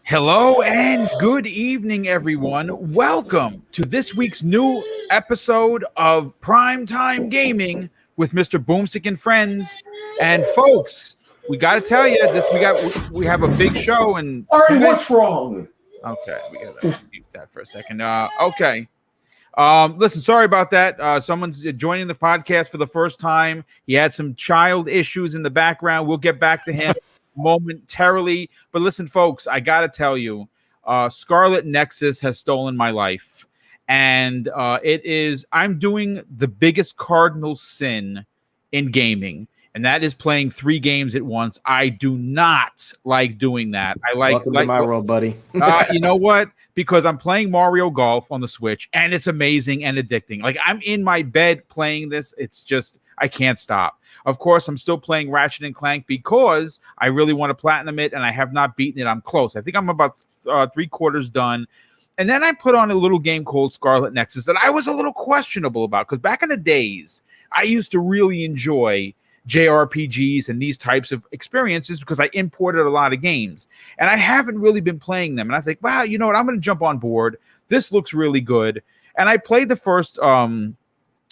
Hello and good evening, everyone. Welcome to this week's new episode of Primetime Gaming with Mr. Boomstick and Friends. And folks, we got to tell you this: we have a big show. And all right, what's wrong? Okay, we got to mute that for a second. Okay. Listen, sorry about that. Someone's joining the podcast for the first time. He had some child issues in the background. We'll get back to him momentarily. But listen, folks, I got to tell you, Scarlet Nexus has stolen my life. And I'm doing the biggest cardinal sin in gaming. And that is playing 3 games at once. I do not like doing that. Welcome to my world, buddy. You know what? Because I'm playing Mario Golf on the Switch, and it's amazing and addicting. Like, I'm in my bed playing this. It's just, I can't stop. Of course, I'm still playing Ratchet and Clank because I really want to platinum it, and I have not beaten it. I'm close. I think I'm about 3/4 done. And then I put on a little game called Scarlet Nexus that I was a little questionable about, because back in the days, I used to really enjoy JRPGs and these types of experiences because I imported a lot of games, and I haven't really been playing them. And I was like, wow, you know what? I'm going to jump on board. This looks really good. And I played the first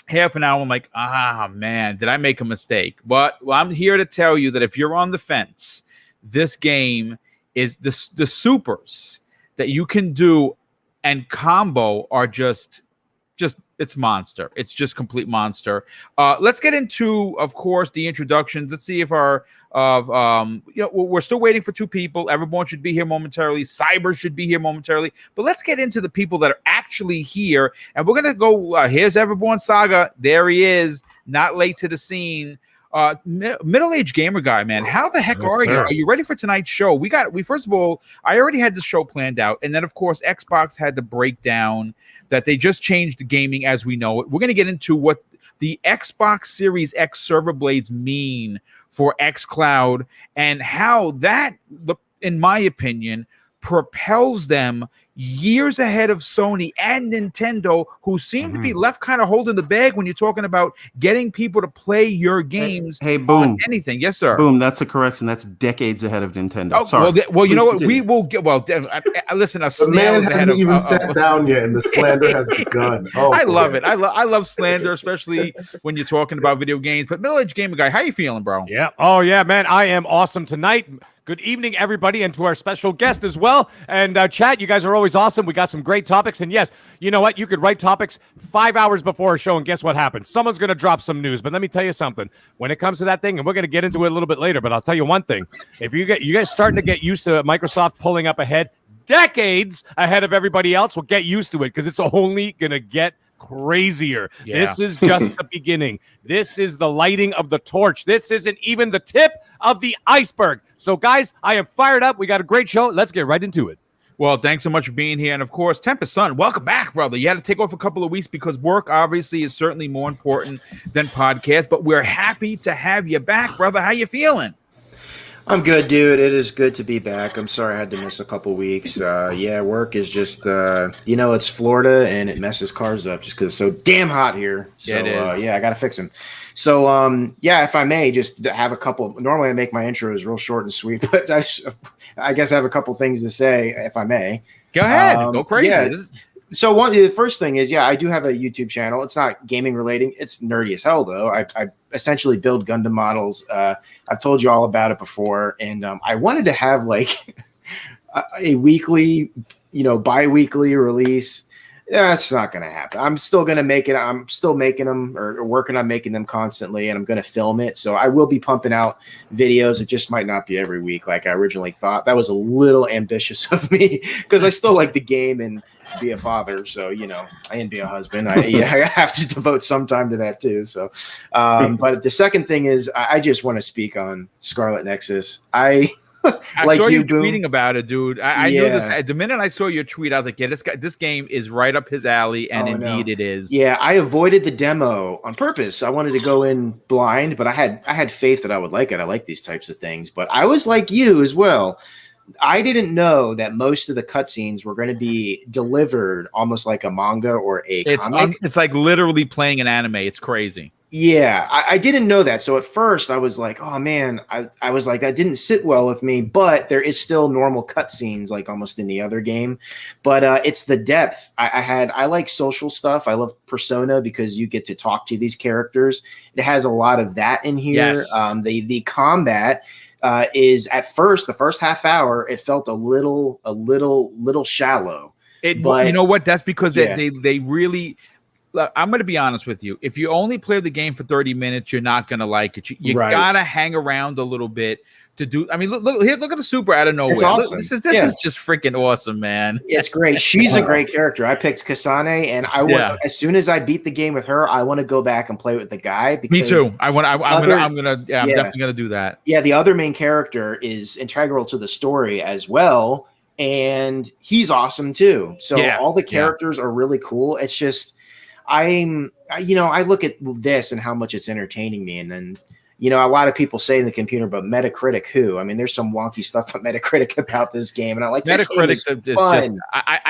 half an hour. I'm like, man, did I make a mistake? But I'm here to tell you that if you're on the fence, this game is the supers that you can do and combo are just it's monster. It's just complete monster. Let's get into, of course, the introductions. Let's see if we're still waiting for 2 people. Everyone should be here momentarily. Cyber should be here momentarily. But let's get into the people that are actually here. And we're going to go, here's Everborn Saga. There he is, not late to the scene. Middle-aged gamer guy, man. How the heck are you? Are you ready for tonight's show? We first of all, I already had the show planned out, and then of course Xbox had the breakdown that they just changed the gaming as we know it. We're going to get into what the Xbox Series X server blades mean for xCloud and how that, in my opinion, propels them years ahead of Sony and Nintendo, who seem to be left kind of holding the bag when you're talking about getting people to play your games. Hey, Boom. On anything. Yes, sir. Boom. That's a correction. That's decades ahead of Nintendo. Oh, sorry. Well, you know what? Continue. We will get. Well, listen. The man hasn't even sat down yet, and the slander has begun. Oh, I love it. I love slander, especially when you're talking about video games. But middle-aged gamer guy, how you feeling, bro? Yeah. Oh, yeah, man. I am awesome tonight. Good evening, everybody, and to our special guest as well. And chat, you guys are always awesome. We got some great topics. And yes, you know what? You could write topics 5 hours before a show, and guess what happens? Someone's going to drop some news. But let me tell you something. When it comes to that thing, and we're going to get into it a little bit later, but I'll tell you one thing. If you guys starting to get used to Microsoft pulling up ahead, decades ahead of everybody else, well, get used to it because it's only going to get crazier. Yeah. This is just the beginning. This is the lighting of the torch. This isn't even the tip of the iceberg. So, guys, I am fired up. We got a great show. Let's get right into it. Well, thanks so much for being here. And, of course, Tempest Son, welcome back, brother. You had to take off a couple of weeks because work, obviously, is certainly more important than podcast. But we're happy to have you back, brother. How you feeling? I'm good, dude. It is good to be back. I'm sorry I had to miss a couple weeks. Yeah, work is just, it's Florida, and it messes cars up just because it's so damn hot here. So, yeah, it is. I got to fix them. So, if I may, just have a couple. Normally, I make my intros real short and sweet, but I guess I have a couple things to say, if I may. Go ahead. Go crazy. Yeah. So the first thing is, I do have a YouTube channel. It's not gaming relating. It's nerdy as hell, though. I essentially build Gundam models. I've told you all about it before, and I wanted to have like a weekly, bi-weekly release. That's not going to happen. I'm still going to make it. I'm still making them or working on making them constantly, and I'm going to film it. So I will be pumping out videos. It just might not be every week like I originally thought. That was a little ambitious of me because I still like the game and be a father. So, and be a husband. I have to devote some time to that too. So, but the second thing is I just want to speak on Scarlet Nexus. I saw you tweeting about it, dude. I knew this. The minute I saw your tweet, I was like, yeah, this game is right up his alley, and indeed it is. Yeah, I avoided the demo on purpose. I wanted to go in blind, but I had faith that I would like it. I like these types of things, but I was like you as well. I didn't know that most of the cutscenes were going to be delivered almost like a manga or a comic. It's like literally playing an anime. It's crazy. Yeah, I didn't know that. So at first I was like, oh man, I was like, that didn't sit well with me, but there is still normal cutscenes like almost in the other game. But it's the depth. I like social stuff. I love Persona because you get to talk to these characters. It has a lot of that in here. Yes. The combat is at first, the first half hour, it felt a little shallow. You know what? That's because Yeah. they really. Look, I'm going to be honest with you. If you only play the game for 30 minutes, you're not going to like it. You Right. got to hang around a little bit to do. I mean, look here. Look at the super out of nowhere. It's awesome. This is just freaking awesome, man. It's great. She's a great character. I picked Kasane, and I want as soon as I beat the game with her, I want to go back and play with the guy. Because me too. I'm definitely gonna do that. Yeah, the other main character is integral to the story as well, and he's awesome too. So all the characters are really cool. It's just I look at this and how much it's entertaining me, and then a lot of people say in the computer, but Metacritic who? I mean, there's some wonky stuff on Metacritic about this game, and I like Metacritic is fun.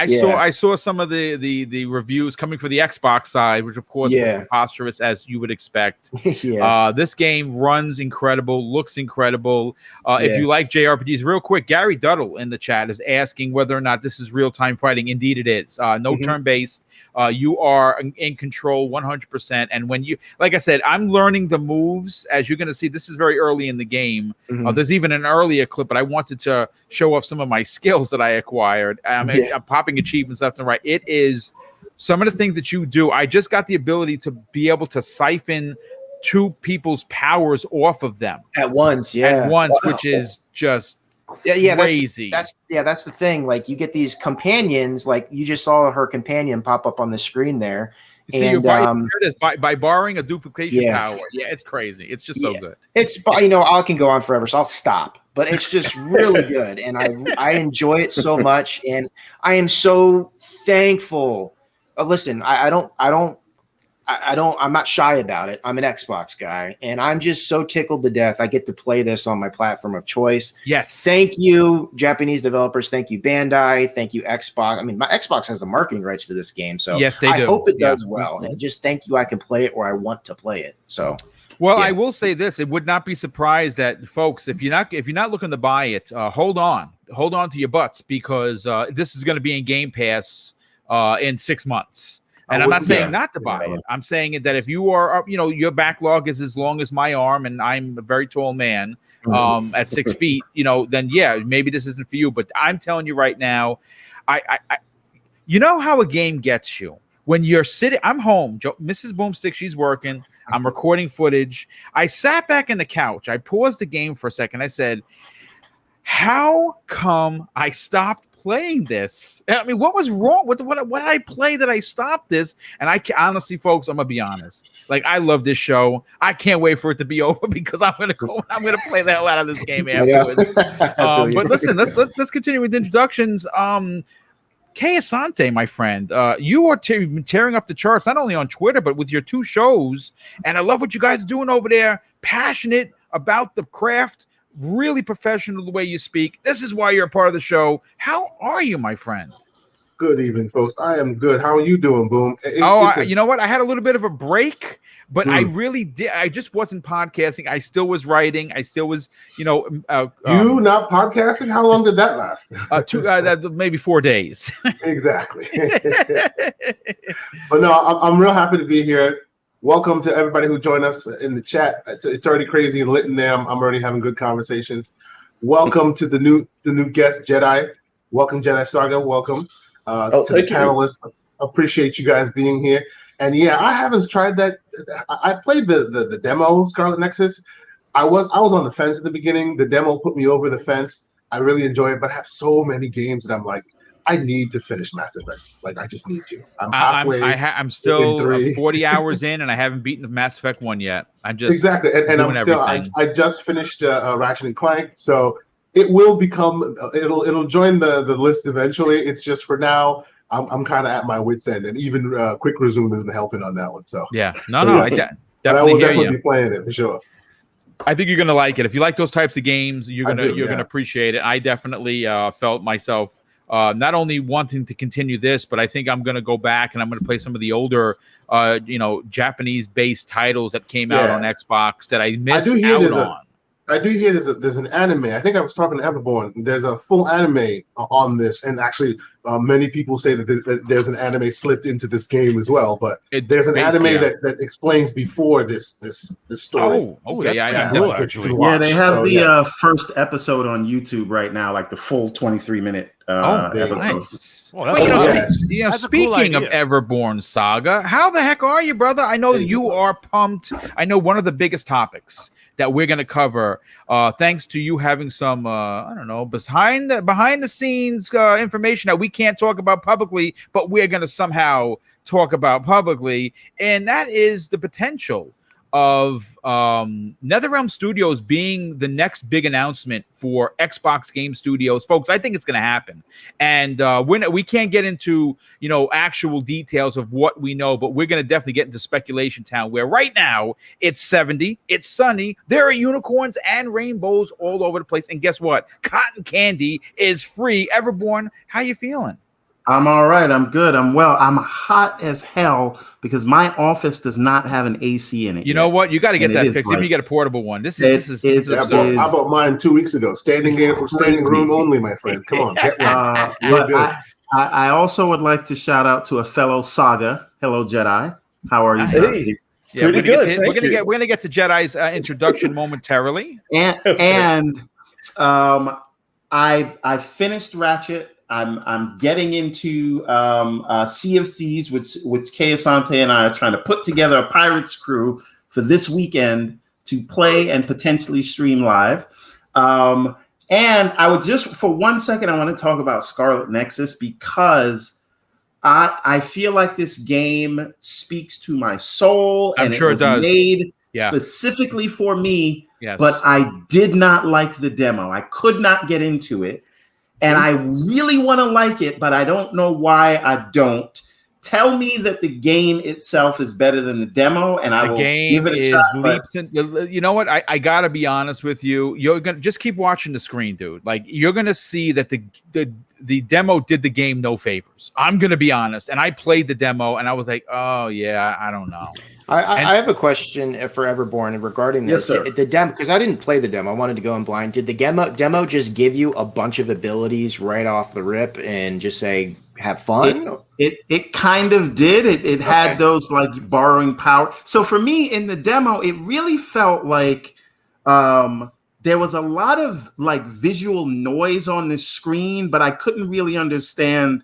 just I saw some of the reviews coming for the Xbox side, which of course were preposterous as you would expect. This game runs incredible, looks incredible. If you like JRPGs, real quick, Gary Duddle in the chat is asking whether or not this is real-time fighting. Indeed, it is. No turn-based. You are in control 100%. And when you, like I said, I'm learning the moves. As you're going to see, this is very early in the game. There's even an earlier clip, but I wanted to show off some of my skills that I acquired. I'm popping achievements left and right. It is some of the things that you do. I just got the ability to be able to siphon two people's powers off of them at once. Which is just crazy. That's the thing. Like, you get these companions, like you just saw her companion pop up on the screen there. See, by borrowing a duplication power. Yeah, it's crazy. It's just so good. It's I can go on forever, so I'll stop. But it's just really good, and I enjoy it so much, and I am so thankful. Listen, I'm not shy about it. I'm an Xbox guy, and I'm just so tickled to death. I get to play this on my platform of choice. Yes. Thank you, Japanese developers. Thank you, Bandai. Thank you, Xbox. I mean, my Xbox has the marketing rights to this game, so yes, they do. I hope it does well. And just thank you. I can play it where I want to play it. So, well, I will say this: it would not be surprised that folks, if you're not looking to buy it, hold on to your butts, because this is going to be in Game Pass in 6 months. And I'm not saying not to buy it. I'm saying that if you are, your backlog is as long as my arm, and I'm a very tall man at 6 feet, then maybe this isn't for you. But I'm telling you right now, you know how a game gets you when you're sitting. I'm home. Mrs. Boomstick, she's working. I'm recording footage. I sat back in the couch. I paused the game for a second. I said, how come I stopped playing this? I mean, what was wrong? What did I play that I stopped this? And honestly, folks, I'm gonna be honest. Like, I love this show. I can't wait for it to be over, because I'm gonna play the hell out of this game afterwards. But listen, let's continue with introductions. Kay Asante, my friend, you are tearing up the charts, not only on Twitter, but with your 2 shows. And I love what you guys are doing over there. Passionate about the craft. Really professional the way you speak. This is why you're a part of the show. How are you, my friend? Good evening, folks. I am good. How are you doing, Boom? You know what? I had a little bit of a break, but I really did. I just wasn't podcasting. I still was writing. I still was, you not podcasting? How long did that last? Maybe 4 days. Exactly. But no, I'm real happy to be here. Welcome to everybody who joined us in the chat. It's already crazy and lit in there. I'm already having good conversations. Welcome to the new guest, Jedi. Welcome, Jedi Saga. Welcome to the panelists. Appreciate you guys being here. And I haven't tried that. I played the demo, Scarlet Nexus. I was on the fence at the beginning. The demo put me over the fence. I really enjoy it, but I have so many games that I'm like, I need to finish Mass Effect. Like, I just need to. I'm halfway. I'm still 40 hours in, and I haven't beaten Mass Effect 1 yet. I'm just exactly, and I'm still. I just finished Ratchet and Clank, so it will become. It'll join the list eventually. It's just for now. I'm kind of at my wit's end, and even Quick Resume isn't helping on that one. So I definitely I will definitely be playing it for sure. I think you're gonna like it. If you like those types of games, you're gonna appreciate it. I definitely felt myself not only wanting to continue this, but I think I'm going to go back and I'm going to play some of the older, Japanese-based titles that came out on Xbox that I missed out on. I do hear there's an anime. I think I was talking to Everborn. There's a full anime on this, and actually, many people say that there's an anime slipped into this game as well. But there's an anime that explains before this story. Oh, okay, actually. Yeah, they have the first episode on YouTube right now, like the full 23-minute episode. Nice. Well, speaking of Everborn Saga, how the heck are you, brother? I know you are pumped. I know one of the biggest topics that we're going to cover, thanks to you having some, behind the scenes information that we can't talk about publicly, but we're going to somehow talk about publicly, and that is the potential of NetherRealm Studios being the next big announcement for Xbox Game Studios. Folks, I think it's going to happen. And we can't get into, actual details of what we know, but we're going to definitely get into speculation town, where right now it's 70, it's sunny, there are unicorns and rainbows all over the place. And guess what? Cotton candy is free. Everborn, how you feeling? I'm all right. I'm good. I'm well. I'm hot as hell because my office does not have an AC in it. You know what? You got to get that fixed. If you get a portable one, this is absurd. I bought mine 2 weeks ago. Standing room only, my friend. Come on, get one. But I also would like to shout out to a fellow Saga. Hello, Jedi. How are you, sir? Hey. Yeah, pretty good. We're gonna get to Jedi's introduction momentarily. And I finished Ratchet. I'm getting into Sea of Thieves, which Kay Asante and I are trying to put together a Pirates crew for this weekend to play and potentially stream live. And I would just, for 1 second, I want to talk about Scarlet Nexus because I feel like this game speaks to my soul. I'm sure it does. Made specifically for me, but I did not like the demo. I could not get into it. And I really want to like it, but I don't know why I don't. Tell me that the game itself is better than the demo, and I will give it a shot. You know what? I gotta be honest with you. You're gonna just keep watching the screen, dude. Like you're gonna see that the demo did the game no favors. I'm gonna be honest, and I played the demo, and I was like, oh yeah, I don't know. I have a question for Everborn regarding this. Yes, sir. The demo, because I didn't play the demo. I wanted to go in blind. Did the demo just give you a bunch of abilities right off the rip and just say, have fun? It kind of did. It had those like borrowing power. So for me in the demo, it really felt like there was a lot of like visual noise on the screen, but I couldn't really understand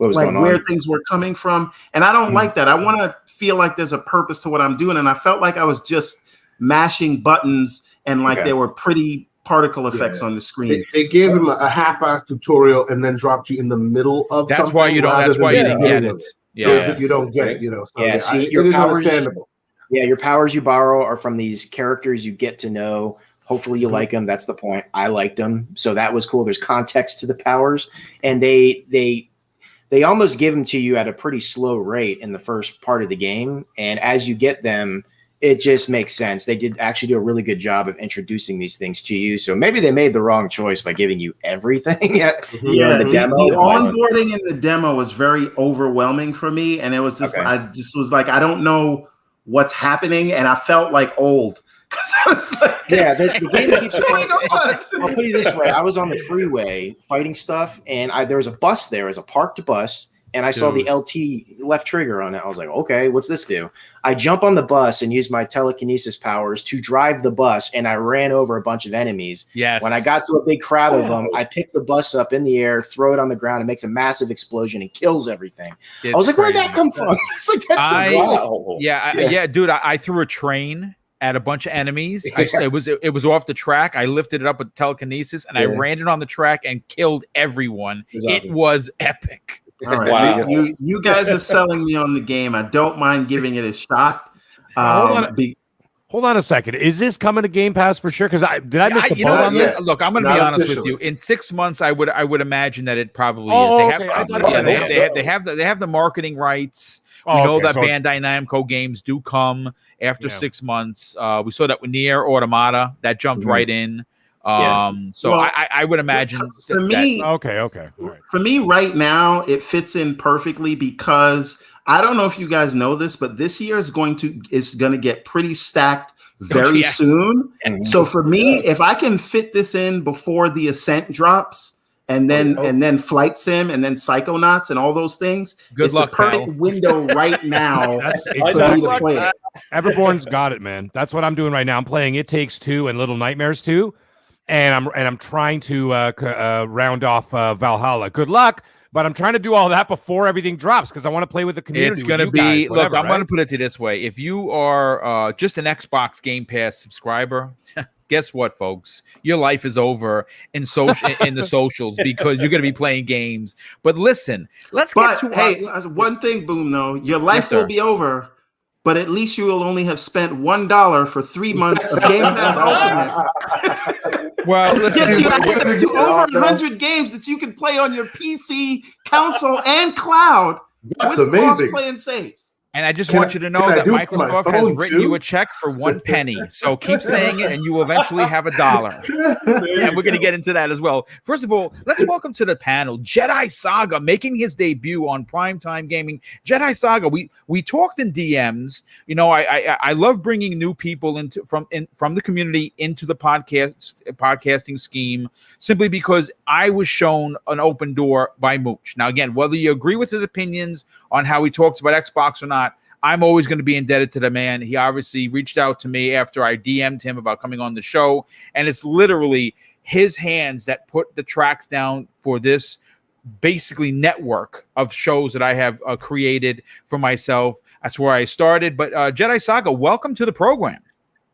like where things were coming from. And I don't like that. I want to feel like there's a purpose to what I'm doing. And I felt like I was just mashing buttons and like there were pretty particle effects on the screen. They gave him a half-assed tutorial and then dropped you in the middle of something. That's why you didn't get it. Yeah, you don't get it. So see, it is understandable. Yeah, your powers you borrow are from these characters you get to know. Hopefully you like them. That's the point. I liked them, so that was cool. There's context to the powers, and they almost give them to you at a pretty slow rate in the first part of the game, and as you get them, it just makes sense. They did actually do a really good job of introducing these things to you. So maybe they made the wrong choice by giving you everything. The demo. The onboarding in the demo was very overwhelming for me, and it was just I just was like, I don't know what's happening, and I felt like old. I was like, the game keeps going on. I'll put it this way: I was on the freeway fighting stuff, and there was a bus there, as a parked bus. And I saw the LT left trigger on it. I was like, okay, what's this do? I jump on the bus and use my telekinesis powers to drive the bus, and I ran over a bunch of enemies. Yes. When I got to a big crowd of them, I pick the bus up in the air, throw it on the ground, and makes a massive explosion and kills everything. I was like, where'd that come from? It's like, that's wow. Dude, I threw a train at a bunch of enemies. It was off the track. I lifted it up with telekinesis, and I ran it on the track and killed everyone. It was epic. All right, you guys are selling me on the game. I don't mind giving it a shot. Hold on a second. Is this coming to Game Pass for sure? Because did I miss the boat on this? Look, I'm going to be honest with you. In 6 months, I would imagine that it probably is. They have the marketing rights. We know that Bandai Namco games do come after 6 months. We saw that with Nier Automata. That jumped right in. So Well, I would imagine for me, Okay. All right. for me right now, it fits in perfectly because I don't know if you guys know this, but this year is going to get pretty stacked very yes. soon. Mhm. So for me, if I can fit this in before the Ascent drops, and then Flight Sim, and then Psychonauts, and all those things, Good luck, the perfect pal. window right now That's for me exactly. to play it. Everborn's got it, man. That's what I'm doing right now. I'm playing It Takes Two and Little Nightmares 2, and I'm trying to round off Valhalla. Good luck, but I'm trying to do all that before everything drops because I want to play with the community. It's going to with be, you guys, whatever, look, I'm going to right? put it this way. If you are just an Xbox Game Pass subscriber, guess what, folks? Your life is over in the socials because you're going to be playing games. But listen, let's get to one thing, Boom, though. Your life Yes, will sir. be over, but at least you will only have spent $1 for 3 months of Game Pass Ultimate. Well, Which listen, gets you access to over 100 games that you can play on your PC, console, and cloud. That's with amazing. cross-play and saves. and I just Can want I- you to can know I that do it for my Microsoft has phone, written too? you a check for 1 penny. So keep saying it, and you will eventually have $1. And we're going to get into that as well. First of all, let's welcome to the panel Jedi Saga, making his debut on Primetime Gaming. Jedi Saga, we talked in DMs. You know, I love bringing new people from the community into the podcasting scheme, simply because I was shown an open door by Mooch. Now, again, whether you agree with his opinions on how he talks about Xbox or not, I'm always going to be indebted to the man. He obviously reached out to me after I DM'd him about coming on the show, and it's literally his hands that put the tracks down for this basically network of shows that I have created for myself. That's where I started. But Jedi Saga, welcome to the program.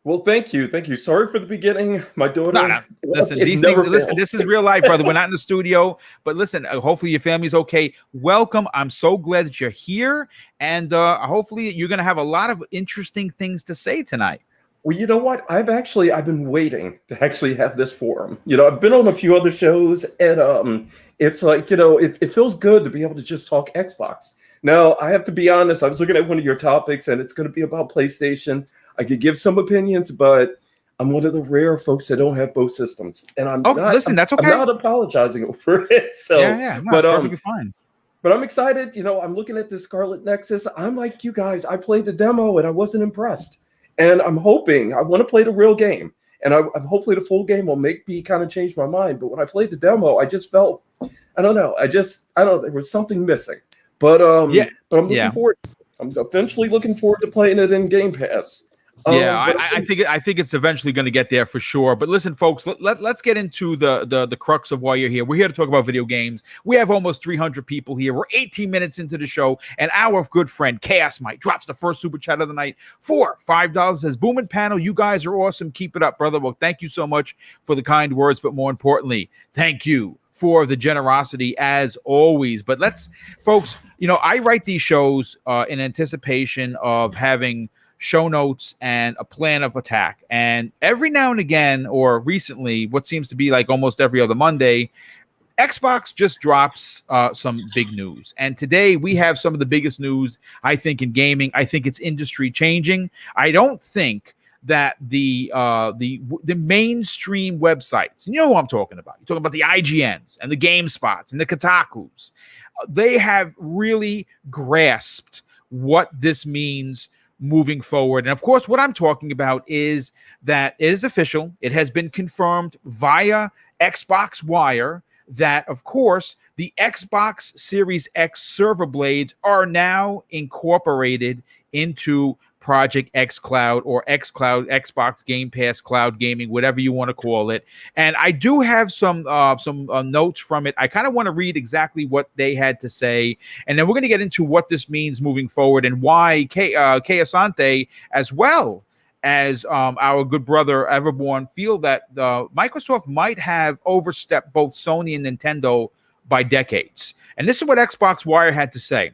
Well, thank you. Sorry for the beginning. My daughter. No. Listen, it these never things. Listen, fails. this is real life, brother. We're not in the studio, but listen. Hopefully, your family's okay. Welcome. I'm so glad that you're here, and hopefully, you're going to have a lot of interesting things to say tonight. Well, you know what? I've been waiting to actually have this forum. You know, I've been on a few other shows, and it's like, you know, it feels good to be able to just talk Xbox. Now, I have to be honest. I was looking at one of your topics, and it's going to be about PlayStation. I could give some opinions, but I'm one of the rare folks that don't have both systems, and that's okay. I'm not apologizing for it. So, No, but it's perfectly fine. But I'm excited. You know, I'm looking at the Scarlet Nexus. I'm like you guys. I played the demo and I wasn't impressed, and I want to play the real game, and I'm hopefully the full game will make me kind of change my mind. But when I played the demo, I just felt, I don't know. There was something missing. But I'm looking forward. I'm eventually looking forward to playing it in Game Pass. I think it's eventually going to get there for sure. But listen, folks, let's get into the crux of why you're here. We're here to talk about video games. We have almost 300 people here. We're 18 minutes into the show, and our good friend Chaos Mike drops the first super chat of the night for $5. Says, "Boom and panel, you guys are awesome. Keep it up, brother." Well, thank you so much for the kind words, but more importantly, thank you for the generosity as always. But folks, you know, I write these shows in anticipation of having show notes and a plan of attack. And every now and again, or recently, what seems to be like almost every other Monday, Xbox just drops some big news. And today we have some of the biggest news, I think, in gaming. I think it's industry changing. I don't think that the mainstream websites, you know who I'm talking about. You're talking about the IGNs and the GameSpots and the Kotakus. They have really grasped what this means moving forward. And of course, what I'm talking about is that it is official. It has been confirmed via Xbox Wire that, of course, the Xbox Series X server blades are now incorporated into Project X Cloud or X Cloud, Xbox Game Pass Cloud Gaming, whatever you want to call it. And I do have some notes from it. I kind of want to read exactly what they had to say, and then we're going to get into what this means moving forward and why Kay Asante, as well as our good brother Everborn, feel that Microsoft might have overstepped both Sony and Nintendo by decades. And this is what Xbox Wire had to say.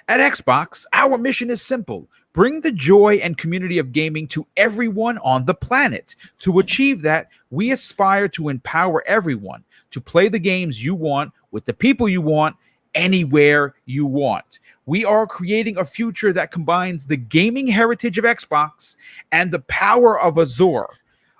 At Xbox, our mission is simple. Bring the joy and community of gaming to everyone on the planet. To achieve that, we aspire to empower everyone to play the games you want with the people you want, anywhere you want. We are creating a future that combines the gaming heritage of Xbox and the power of Azure.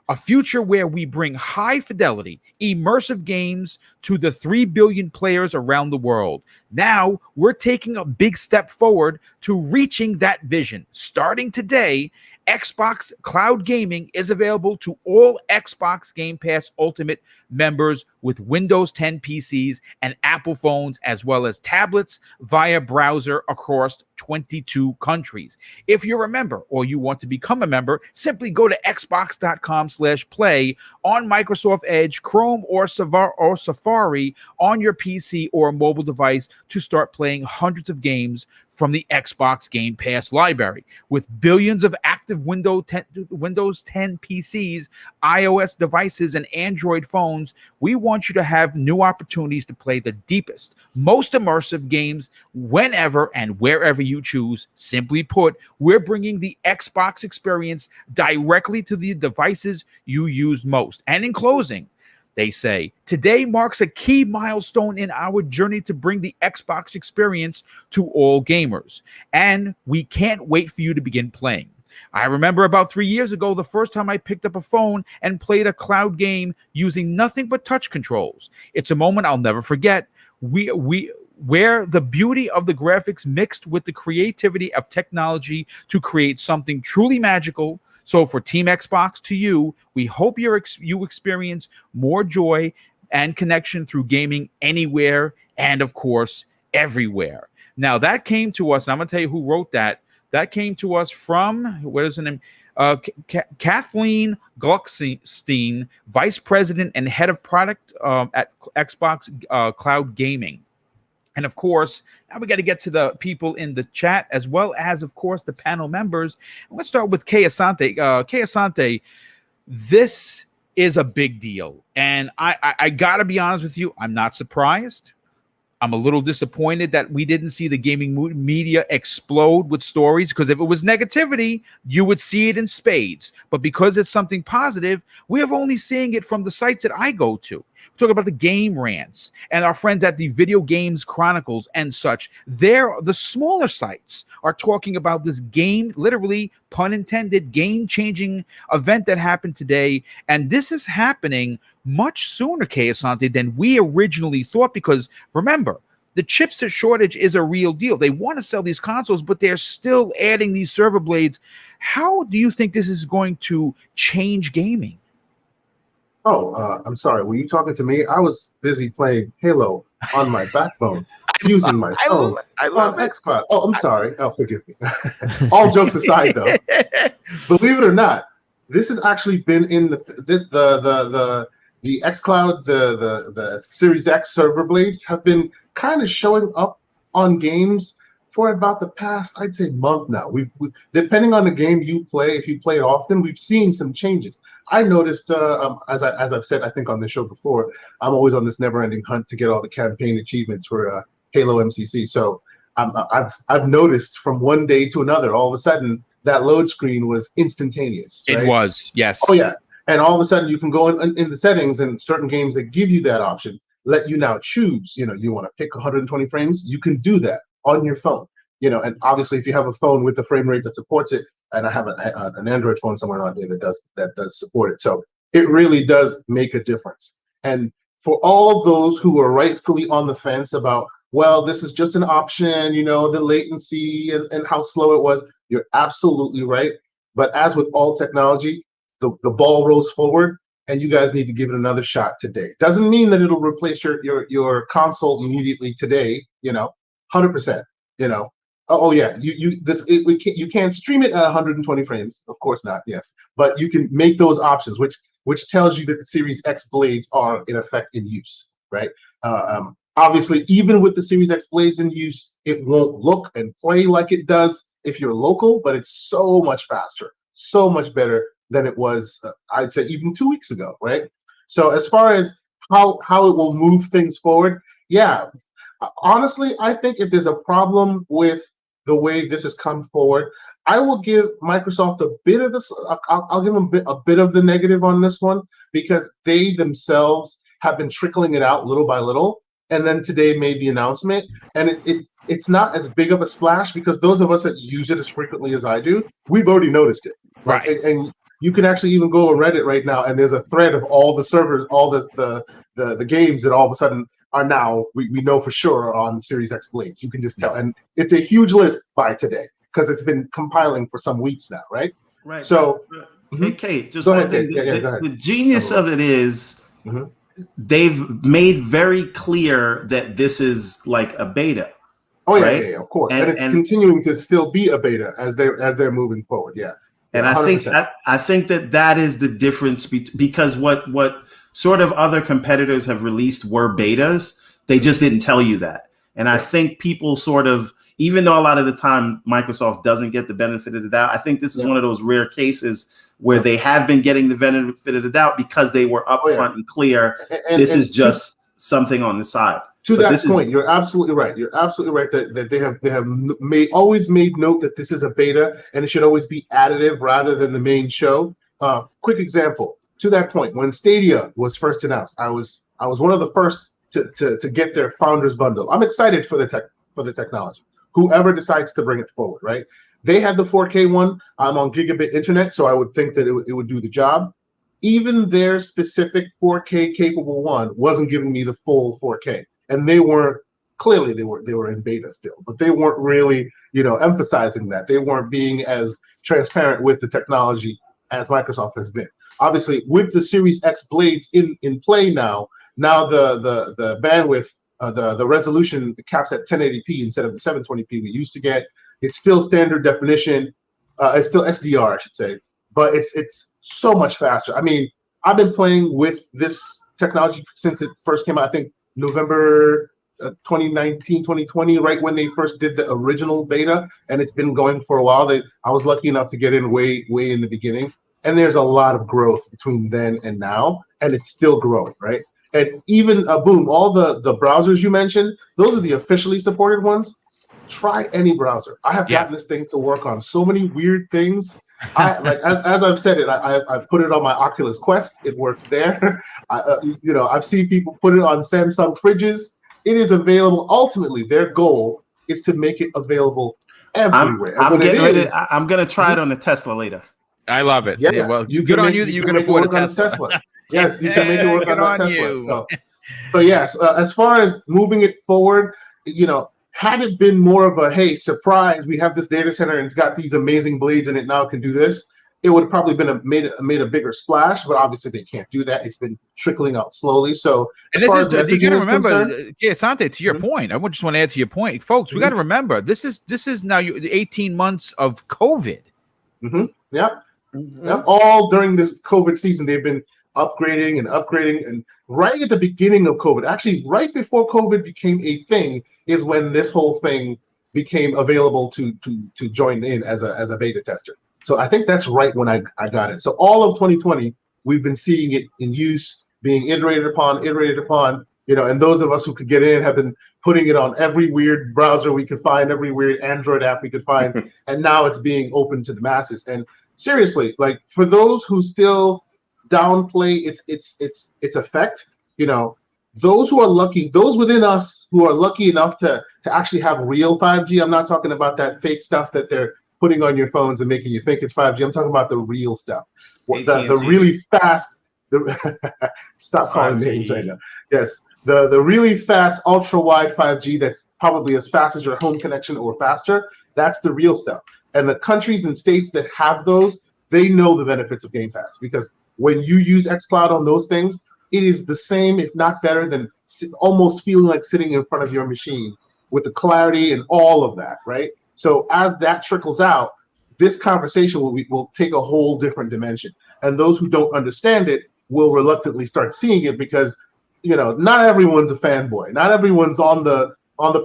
A future where we bring high fidelity, immersive games to the 3 billion players around the world. Now, we're taking a big step forward to reaching that vision. Starting today, Xbox Cloud Gaming is available to all Xbox Game Pass Ultimate members with Windows 10 PCs and Apple phones, as well as tablets via browser across 22 countries. If you're a member or you want to become a member, simply go to xbox.com/play on Microsoft Edge, Chrome, or Safari on your PC or mobile device to start playing hundreds of games from the Xbox Game Pass library. With billions of active Windows 10 PCs, iOS devices, and Android phones, we want you to have new opportunities to play the deepest, most immersive games whenever and wherever you choose. Simply put, we're bringing the Xbox experience directly to the devices you use most. And in closing, they say, today marks a key milestone in our journey to bring the Xbox experience to all gamers. And we can't wait for you to begin playing. I remember about 3 years ago, the first time I picked up a phone and played a cloud game using nothing but touch controls. It's a moment I'll never forget. Where the beauty of the graphics mixed with the creativity of technology to create something truly magical. So for Team Xbox, to you, we hope you experience more joy and connection through gaming anywhere and, of course, everywhere. Now, that came to us, and I'm going to tell you who wrote that. That came to us from, what is her name? Kathleen Gluckstein, Vice President and Head of Product at Xbox Cloud Gaming. And of course, now we got to get to the people in the chat, as well as, of course, the panel members. And let's start with Kay Asante. Kay Asante, this is a big deal. And I got to be honest with you, I'm not surprised. I'm a little disappointed that we didn't see the gaming media explode with stories, because if it was negativity, you would see it in spades. But because it's something positive, we're only seeing it from the sites that I go to. We're talking about the Game Rants and our friends at the Video Games Chronicles and such. The smaller sites are talking about this game, literally, pun intended, game-changing event that happened today. And this is happening much sooner, Kay Asante, than we originally thought, because remember, the chipset shortage is a real deal. They want to sell these consoles, but they're still adding these server blades. How do you think this is going to change gaming? Oh, I'm sorry. Were you talking to me? I was busy playing Halo on my backbone, using my phone on xCloud. Oh, I'm sorry. Oh, forgive me. All jokes aside, though, believe it or not, this has actually been in the xCloud, the Series X server blades have been kind of showing up on games for about the past, I'd say, month now. We depending on the game you play, if you play it often, we've seen some changes. I noticed, as I've said, I think on the show before, I'm always on this never-ending hunt to get all the campaign achievements for Halo MCC. So I've noticed from one day to another, all of a sudden, that load screen was instantaneous. Right? It was, yes. Oh, yeah. And all of a sudden, you can go in the settings, and certain games that give you that option let you now choose. You want to pick 120 frames. You can do that on your phone. And obviously, if you have a phone with the frame rate that supports it, and I have an Android phone somewhere on here that does support it, so it really does make a difference. And for all of those who are rightfully on the fence about, well, this is just an option, the latency and how slow it was, you're absolutely right. But as with all technology, the ball rolls forward, and you guys need to give it another shot today. Doesn't mean that it'll replace your console immediately today. 100%. Oh yeah, you can't stream it at 120 frames, of course not. Yes, but you can make those options, which tells you that the Series X blades are in effect in use, right? Obviously, even with the Series X blades in use, it won't look and play like it does if you're local, but it's so much faster, so much better than it was, I'd say, even 2 weeks ago, right? So as far as how it will move things forward, yeah, honestly, I think if there's a problem with the way this has come forward, I will give Microsoft a bit of this. I'll give them a bit of the negative on this one, because they themselves have been trickling it out little by little, and then today made the announcement, and it's not as big of a splash, because those of us that use it as frequently as I do, we've already noticed it. Right. And You can actually even go on Reddit right now, and there's a thread of all the servers, all the games that all of a sudden are now we know for sure are on Series X Blades. You can just tell, and it's a huge list by today because it's been compiling for some weeks now, right? Right. So, hey, Kate, just go one ahead, thing. Kate. Go ahead. The genius of it is they've made very clear that this is like a beta. Oh yeah, right? yeah, of course, and it's continuing to still be a beta as they're moving forward. Yeah, and 100%. I think that is the difference because what sort of other competitors have released were betas. They just didn't tell you that, and I think people sort of, even though a lot of the time Microsoft doesn't get the benefit of the doubt, I think this is one of those rare cases where they have been getting the benefit of the doubt because they were upfront and clear. This is just something on the side. To that point, you're absolutely right. You're absolutely right that they have always made note that this is a beta and it should always be additive rather than the main show. Quick example to that point: when Stadia was first announced, I was one of the first to get their founders bundle. I'm excited for the technology. Whoever decides to bring it forward, right? They had the 4K one. I'm on gigabit internet, so I would think that it would do the job. Even their specific 4K capable one wasn't giving me the full 4K. And they weren't, clearly they were in beta still, but they weren't really, emphasizing that. They weren't being as transparent with the technology as Microsoft has been. Obviously, with the Series X Blades in play now the bandwidth, the resolution caps at 1080p instead of the 720p we used to get. It's still standard definition. It's still SDR, I should say, but it's so much faster. I mean, I've been playing with this technology since it first came out. I think November 2019, 2020, right when they first did the original beta, and it's been going for a while. I was lucky enough to get in way in the beginning, and there's a lot of growth between then and now, and it's still growing, right? And even boom, all the browsers you mentioned, those are the officially supported ones. Try any browser. I have gotten this thing to work on so many weird things. As I've said it, I've put it on my Oculus Quest. It works there. I've seen people put it on Samsung fridges. It is available. Ultimately, their goal is to make it available everywhere. I'm getting ready. I'm gonna try it on the Tesla later. I love it. Yes, yeah, well, good on you that you can afford a Tesla. Yes, you can make it work on that Tesla. So yes, as far as moving it forward, had it been more of a, hey, surprise, we have this data center and it's got these amazing blades and it now can do this, it would have probably been made a bigger splash, but obviously they can't do that. It's been trickling out slowly. So and this is you got to remember, Sante, to your point, I just want to add to your point, folks, we got to remember this is now 18 months of COVID. Yep. All during this COVID season, they've been upgrading, and right at the beginning of COVID, actually right before COVID became a thing, is when this whole thing became available to join in as a beta tester. So I think that's right when I got it. So all of 2020, we've been seeing it in use, being iterated upon, and those of us who could get in have been putting it on every weird browser we could find, every weird Android app we could find, and now it's being open to the masses. And seriously, like for those who still downplay its effect, those who are lucky, those within us who are lucky enough to actually have real 5G. I'm not talking about that fake stuff that they're putting on your phones and making you think it's 5G. I'm talking about the real stuff, the really fast. Stop calling names right now. Yes, the really fast ultra wide 5G that's probably as fast as your home connection or faster. That's the real stuff. And the countries and states that have those, they know the benefits of Game Pass, because when you use xCloud on those things, it is the same, if not better, than almost feeling like sitting in front of your machine with the clarity and all of that, right? So as that trickles out, this conversation will take a whole different dimension. And those who don't understand it will reluctantly start seeing it because, not everyone's a fanboy. Not everyone's on the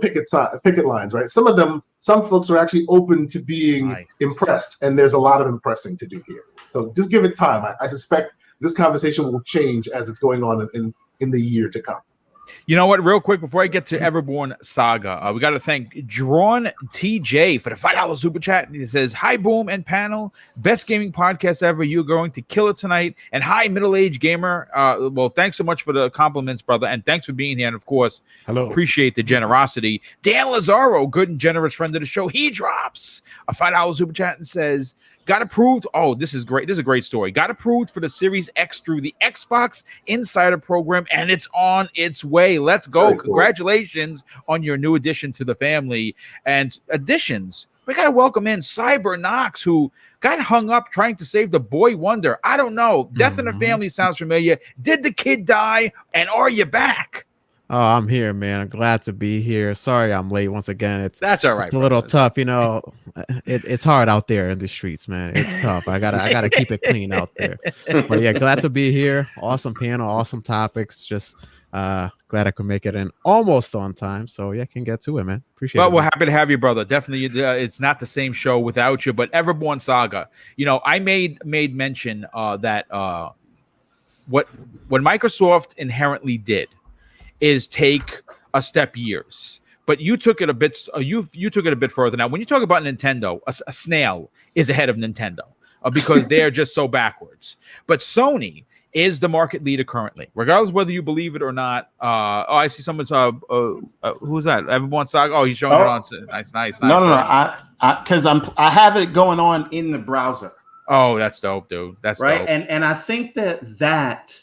picket lines, right? Some folks are actually open to being impressed, and there's a lot of impressing to do here. So just give it time. I suspect this conversation will change as it's going on in the year to come. You know what? Real quick, before I get to Everborn Saga, we got to thank Drawn TJ for the $5 super chat. He says, "Hi, Boom and panel, best gaming podcast ever. You're going to kill it tonight." And hi, middle-aged gamer. Well, thanks so much for the compliments, brother, and thanks for being here. And of course, hello. Appreciate the generosity. Dan Lazaro, good and generous friend of the show, he drops a $5 super chat and says, got approved. Oh, this is great. This is a great story. Got approved for the Series X through the Xbox Insider Program, and it's on its way. Let's go. Very cool. Congratulations on your new addition to the family. And additions, we got to welcome in Cyber Knox, who got hung up trying to save the boy wonder. I don't know. Death in the family sounds familiar. Did the kid die? And are you back? Oh, I'm here, man. I'm glad to be here. Sorry I'm late once again. That's all right. It's a little tough, you know. It's hard out there in the streets, man. It's tough. I gotta keep it clean out there. But yeah, glad to be here. Awesome panel, awesome topics. Just glad I could make it in almost on time. So yeah, can get to it, man. Appreciate it. Well, we're man. happy to have you, brother. Definitely, it's not the same show without you. But Everborn Saga, you know, I made mention that what Microsoft inherently did is take a step years, but you took it a bit. You took it a bit further. Now, when you talk about Nintendo, a snail is ahead of Nintendo because they're just so backwards. But Sony is the market leader currently, regardless of whether you believe it or not. I see someone's who's that? Everyone Saga. Oh, he's showing it on. Nice. No. Because I have it going on in the browser. Oh, that's dope, dude. That's right. Dope. And I think that.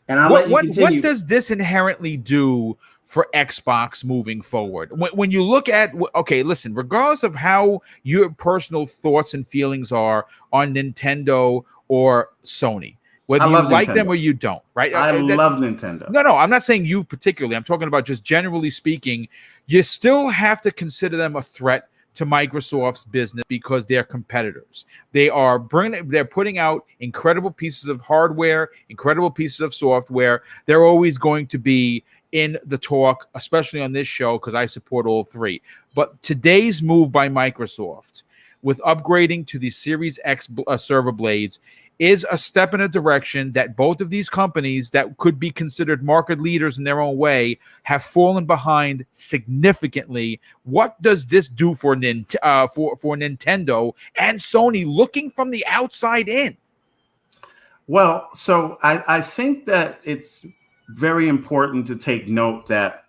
And I'll let you continue. What does this inherently do for Xbox moving forward? When you look at, okay, listen, regardless of how your personal thoughts and feelings are on Nintendo or Sony, whether you like them or you don't, right? I love Nintendo. No, I'm not saying you particularly. I'm talking about just generally speaking. You still have to consider them a threat to Microsoft's business because they're competitors. They're putting out incredible pieces of hardware, incredible pieces of software. They're always going to be in the talk, especially on this show, because I support all three. But today's move by Microsoft with upgrading to the Series X server blades is a step in a direction that both of these companies that could be considered market leaders in their own way have fallen behind significantly. What does this do for Nintendo and Sony looking from the outside in? Well, so I think that it's very important to take note that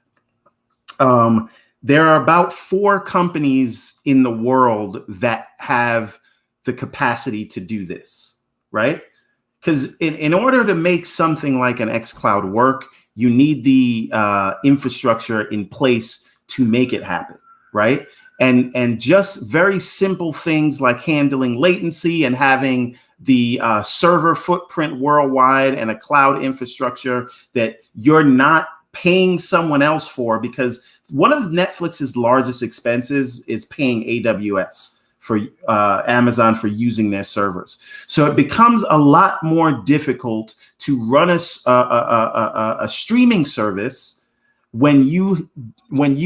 there are about 4 companies in the world that have the capacity to do this. Right? Because in order to make something like an xCloud work, you need the infrastructure in place to make it happen, right? And just very simple things like handling latency and having the server footprint worldwide and a cloud infrastructure that you're not paying someone else for, because one of Netflix's largest expenses is paying AWS. For Amazon for using their servers. So it becomes a lot more difficult to run a streaming service when you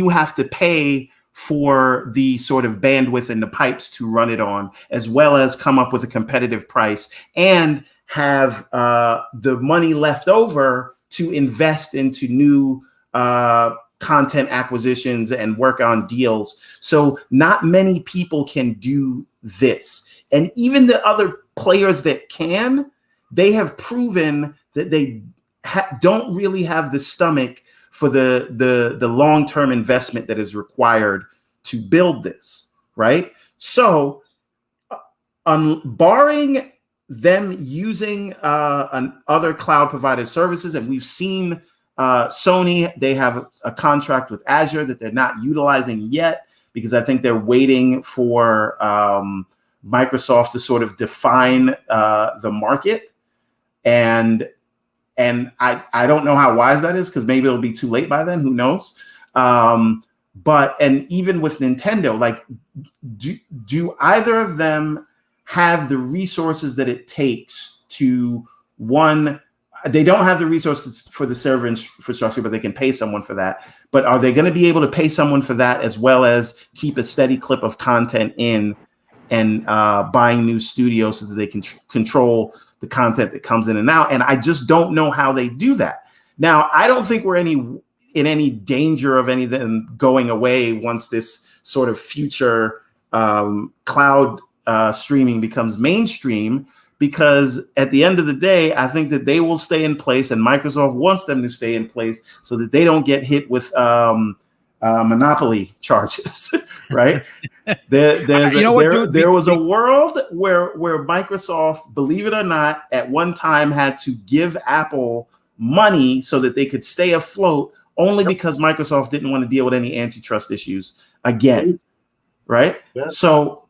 have to pay for the sort of bandwidth and the pipes to run it on, as well as come up with a competitive price and have the money left over to invest into new content acquisitions and work on deals. So not many people can do this. And even the other players that can, they have proven that they don't really have the stomach for the long-term investment that is required to build this, right? So barring them using other cloud provider services, and we've seen Sony, they have a contract with Azure that they're not utilizing yet because I think they're waiting for Microsoft to sort of define the market. And I don't know how wise that is because maybe it'll be too late by then. Who knows? But even with Nintendo, like, do either of them have the resources that it takes to they don't have the resources for the server infrastructure, but they can pay someone for that. But are they going to be able to pay someone for that as well as keep a steady clip of content in and buying new studios so that they can control the content that comes in and out? And I just don't know how they do that. Now, I don't think we're in any danger of anything going away once this sort of future cloud streaming becomes mainstream. Because at the end of the day, I think that they will stay in place, and Microsoft wants them to stay in place so that they don't get hit with monopoly charges, right? There's You know what, dude? there was a world where Microsoft, believe it or not, at one time had to give Apple money so that they could stay afloat, only because Microsoft didn't want to deal with any antitrust issues again. Right? Yeah. So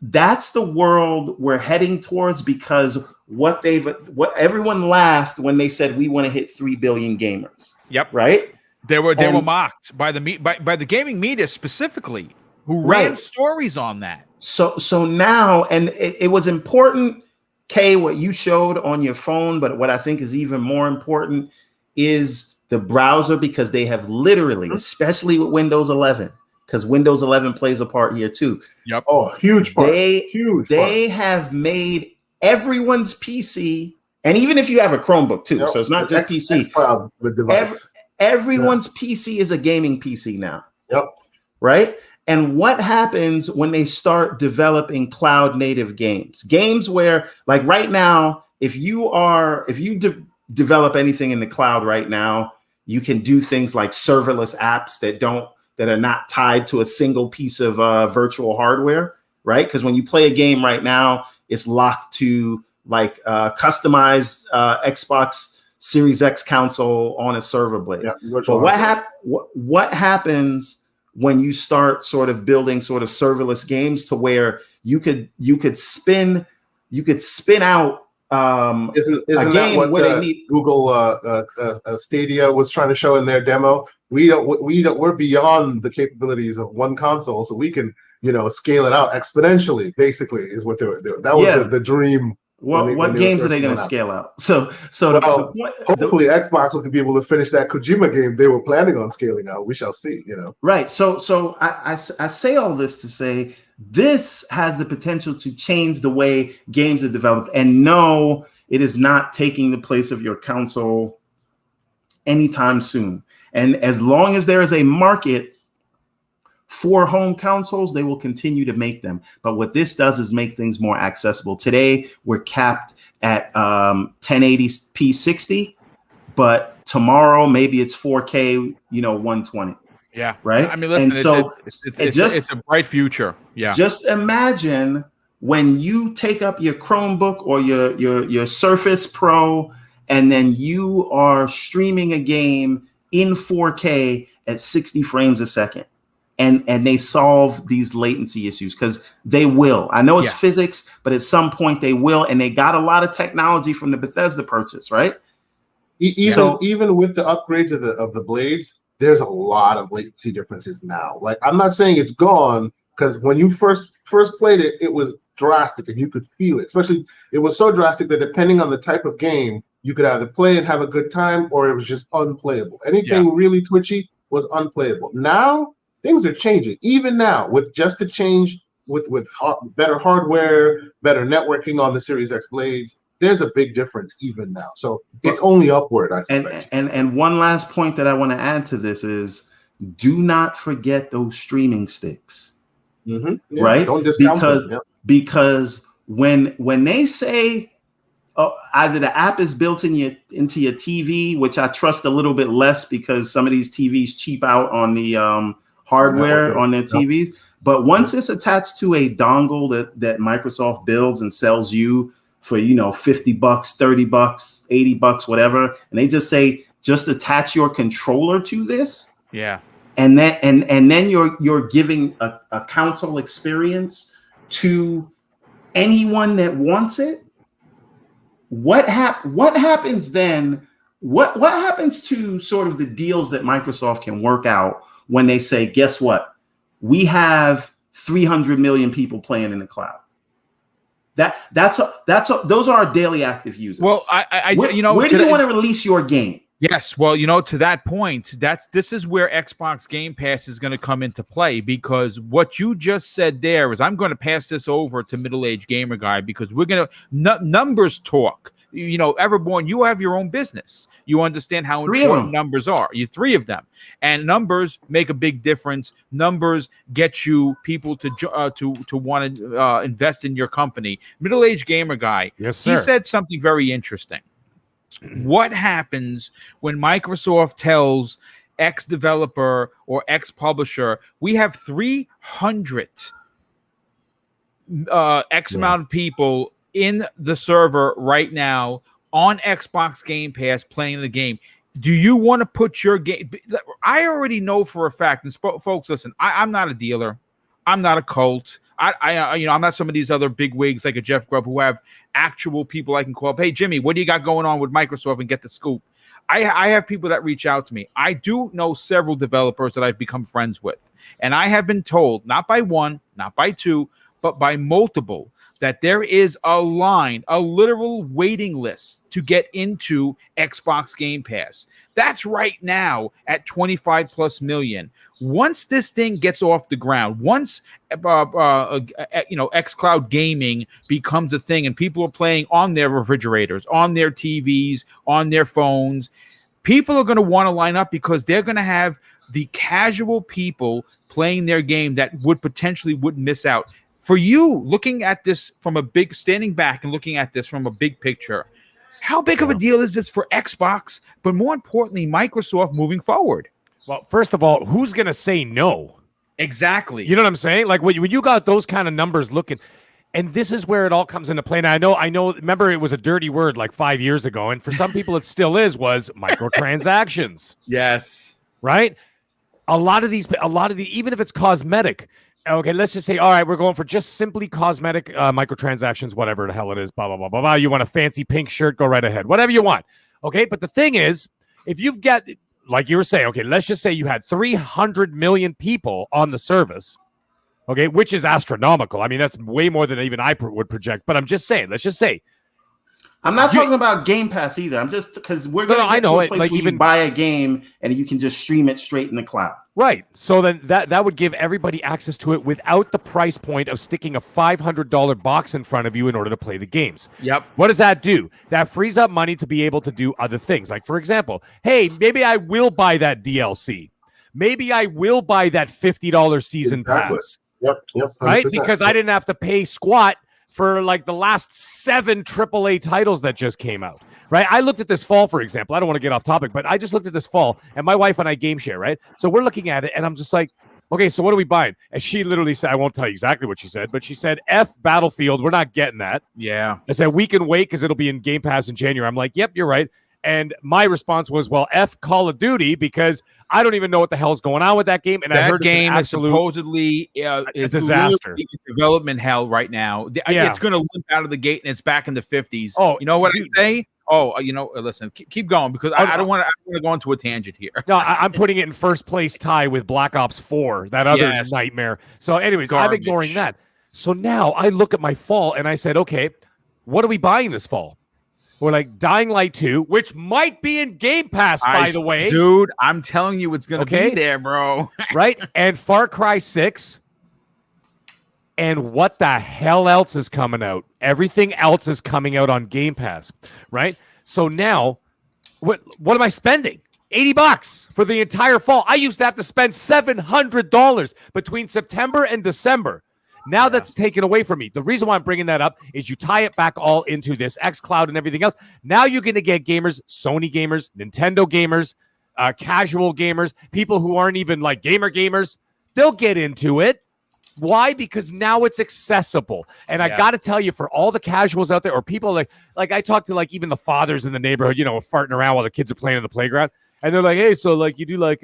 that's the world we're heading towards, because what everyone laughed when they said we want to hit 3 billion gamers. Yep. Right? They were mocked by the gaming media specifically, who ran stories on that. So now, and it was important, Kay, what you showed on your phone, but what I think is even more important is the browser, because they have literally, especially with Windows 11, because Windows 11 plays a part here too. Yep. Oh, huge part. They have made everyone's PC, and even if you have a Chromebook too, so it's not just PC. Everyone's PC is a gaming PC now. Yep. Right? And what happens when they start developing cloud native games? Games where, like right now, if you develop anything in the cloud right now, you can do things like serverless apps that are not tied to a single piece of virtual hardware, right? Because when you play a game right now, it's locked to like customized Xbox Series X console on a server blade. Yeah, but what happens when you start sort of building sort of serverless games to where you could spin out isn't that what Google Stadia was trying to show in their demo? We're beyond the capabilities of one console, so we can scale it out exponentially. Basically, is what they were doing. That was the dream. What games are they going to scale out? Hopefully Xbox will be able to finish that Kojima game they were planning on scaling out. We shall see. Right. So I say all this to say this has the potential to change the way games are developed. And no, it is not taking the place of your console anytime soon. And as long as there is a market for home consoles, they will continue to make them. But what this does is make things more accessible. Today, we're capped at 1080p 60, but tomorrow maybe it's 4K, 120. Yeah. Right. I mean, listen, and so it's a bright future. Yeah. Just imagine when you take up your Chromebook or your Surface Pro, and then you are streaming a game in 4K at 60 frames a second. And they solve these latency issues, because they will. I know it's physics, but at some point they will. And they got a lot of technology from the Bethesda purchase, right? Even with the upgrades of the blades, there's a lot of latency differences now. Like, I'm not saying it's gone, because when you first played it, it was drastic and you could feel it. Especially, it was so drastic that depending on the type of game, you could either play and have a good time, or it was just unplayable. Anything really twitchy was unplayable. Now things are changing. Even now, with just the change with better hardware, better networking on the Series X blades, there's a big difference even now. So it's only upward, I suspect. And one last point that I want to add to this is, do not forget those streaming sticks. Mm-hmm. Yeah, right? Don't discount them. Because when they say either the app is built into your TV, which I trust a little bit less because some of these TVs cheap out on the hardware on their TVs. But once it's attached to a dongle that Microsoft builds and sells you for, $50, $30, $80, whatever, and they just say, just attach your controller to this. Yeah. And then you're giving a console experience to anyone that wants it. What happens then? What happens to sort of the deals that Microsoft can work out when they say, guess what? We have 300 million people playing in the cloud. Those are our daily active users. Well, where do you want to release your game? Yes, well, to that point, this is where Xbox Game Pass is going to come into play, because what you just said there is, I'm going to pass this over to Middle-Aged Gamer Guy, because we're going to numbers talk. Everborn, you have your own business. You understand how important numbers are. You 3 of them, and numbers make a big difference. Numbers get you people to want to invest in your company. Middle-Aged Gamer Guy, yes, sir. He said something very interesting. What happens when Microsoft tells X developer or X publisher, we have 300 X amount of people in the server right now on Xbox Game Pass playing the game. Do you want to put your game? I already know for a fact, and folks, listen, I'm not a dealer. I'm not a cult. I'm not some of these other big wigs like a Jeff Grubb who have actual people I can call up. Hey, Jimmy, what do you got going on with Microsoft, and get the scoop? I have people that reach out to me. I do know several developers that I've become friends with, and I have been told, not by one, not by two, but by multiple, that there is a line, a literal waiting list to get into Xbox Game Pass. That's right now at 25 plus million. Once this thing gets off the ground, once xCloud gaming becomes a thing and people are playing on their refrigerators, on their TVs, on their phones, people are going to want to line up because they're going to have the casual people playing their game that wouldn't miss out. For you, looking at this standing back and looking at this from a big picture, how big of a deal is this for Xbox, but more importantly, Microsoft moving forward? Well, first of all, who's going to say no? Exactly. You know what I'm saying? Like when you got those kind of numbers looking, and this is where it all comes into play. Now, I know, remember it was a dirty word like 5 years ago, and for some people it still was microtransactions. Yes. Right? A lot of the, even if it's cosmetic, okay, let's just say, all right, we're going for just simply cosmetic microtransactions, whatever the hell it is, blah, blah, blah, blah, blah. You want a fancy pink shirt, go right ahead. Whatever you want. Okay, but the thing is, if you've got, like you were saying, okay, let's just say you had 300 million people on the service, okay, which is astronomical. I mean, that's way more than even I would project, but I'm just saying, let's just say. I'm not talking about Game Pass either. I'm just because we're going to get to a place where you buy a game and you can just stream it straight in the cloud. Right. So then that would give everybody access to it without the price point of sticking a $500 box in front of you in order to play the games. Yep. What does that do? That frees up money to be able to do other things. Like, for example, hey, maybe I will buy that DLC. Maybe I will buy that $50 season pass. Yep. 100%. Right? Because I didn't have to pay squat for like the last 7 AAA titles that just came out, right? I looked at this fall, for example. I don't want to get off topic, but I just looked at this fall, and my wife and I game share, right? So we're looking at it, and I'm just like, okay, so what are we buying? And she literally said, I won't tell you exactly what she said, but she said, F Battlefield, we're not getting that. Yeah. I said, we can wait because it'll be in Game Pass in January. I'm like, yep, you're right. And my response was, well, F Call of Duty, because I don't even know what the hell's going on with that game. And that I heard game is supposedly a disaster. Development hell right now. Yeah. It's going to limp out of the gate, and it's back in the 50s. Oh, you know what I say? Oh, listen, keep going, because I don't want to go into a tangent here. No, I'm putting it in first place tie with Black Ops 4, that other nightmare. So anyways, Garbage. I'm ignoring that. So now I look at my fall and I said, okay, what are we buying this fall? We're like Dying Light 2, which might be in Game Pass, by the way. Dude, I'm telling you, it's going to be there, bro. Right? And Far Cry 6. And what the hell else is coming out? Everything else is coming out on Game Pass, right? So now, what am I spending? $80 for the entire fall. I used to have to spend $700 between September and December. Now that's taken away from me. The reason why I'm bringing that up is you tie it back all into this xCloud and everything else. Now you're going to get gamers, Sony gamers, Nintendo gamers, casual gamers, people who aren't even like gamers. They'll get into it. Why? Because now it's accessible. And I got to tell you, for all the casuals out there, or people like I talk to like even the fathers in the neighborhood, farting around while the kids are playing on the playground. And they're like, hey, so like you do like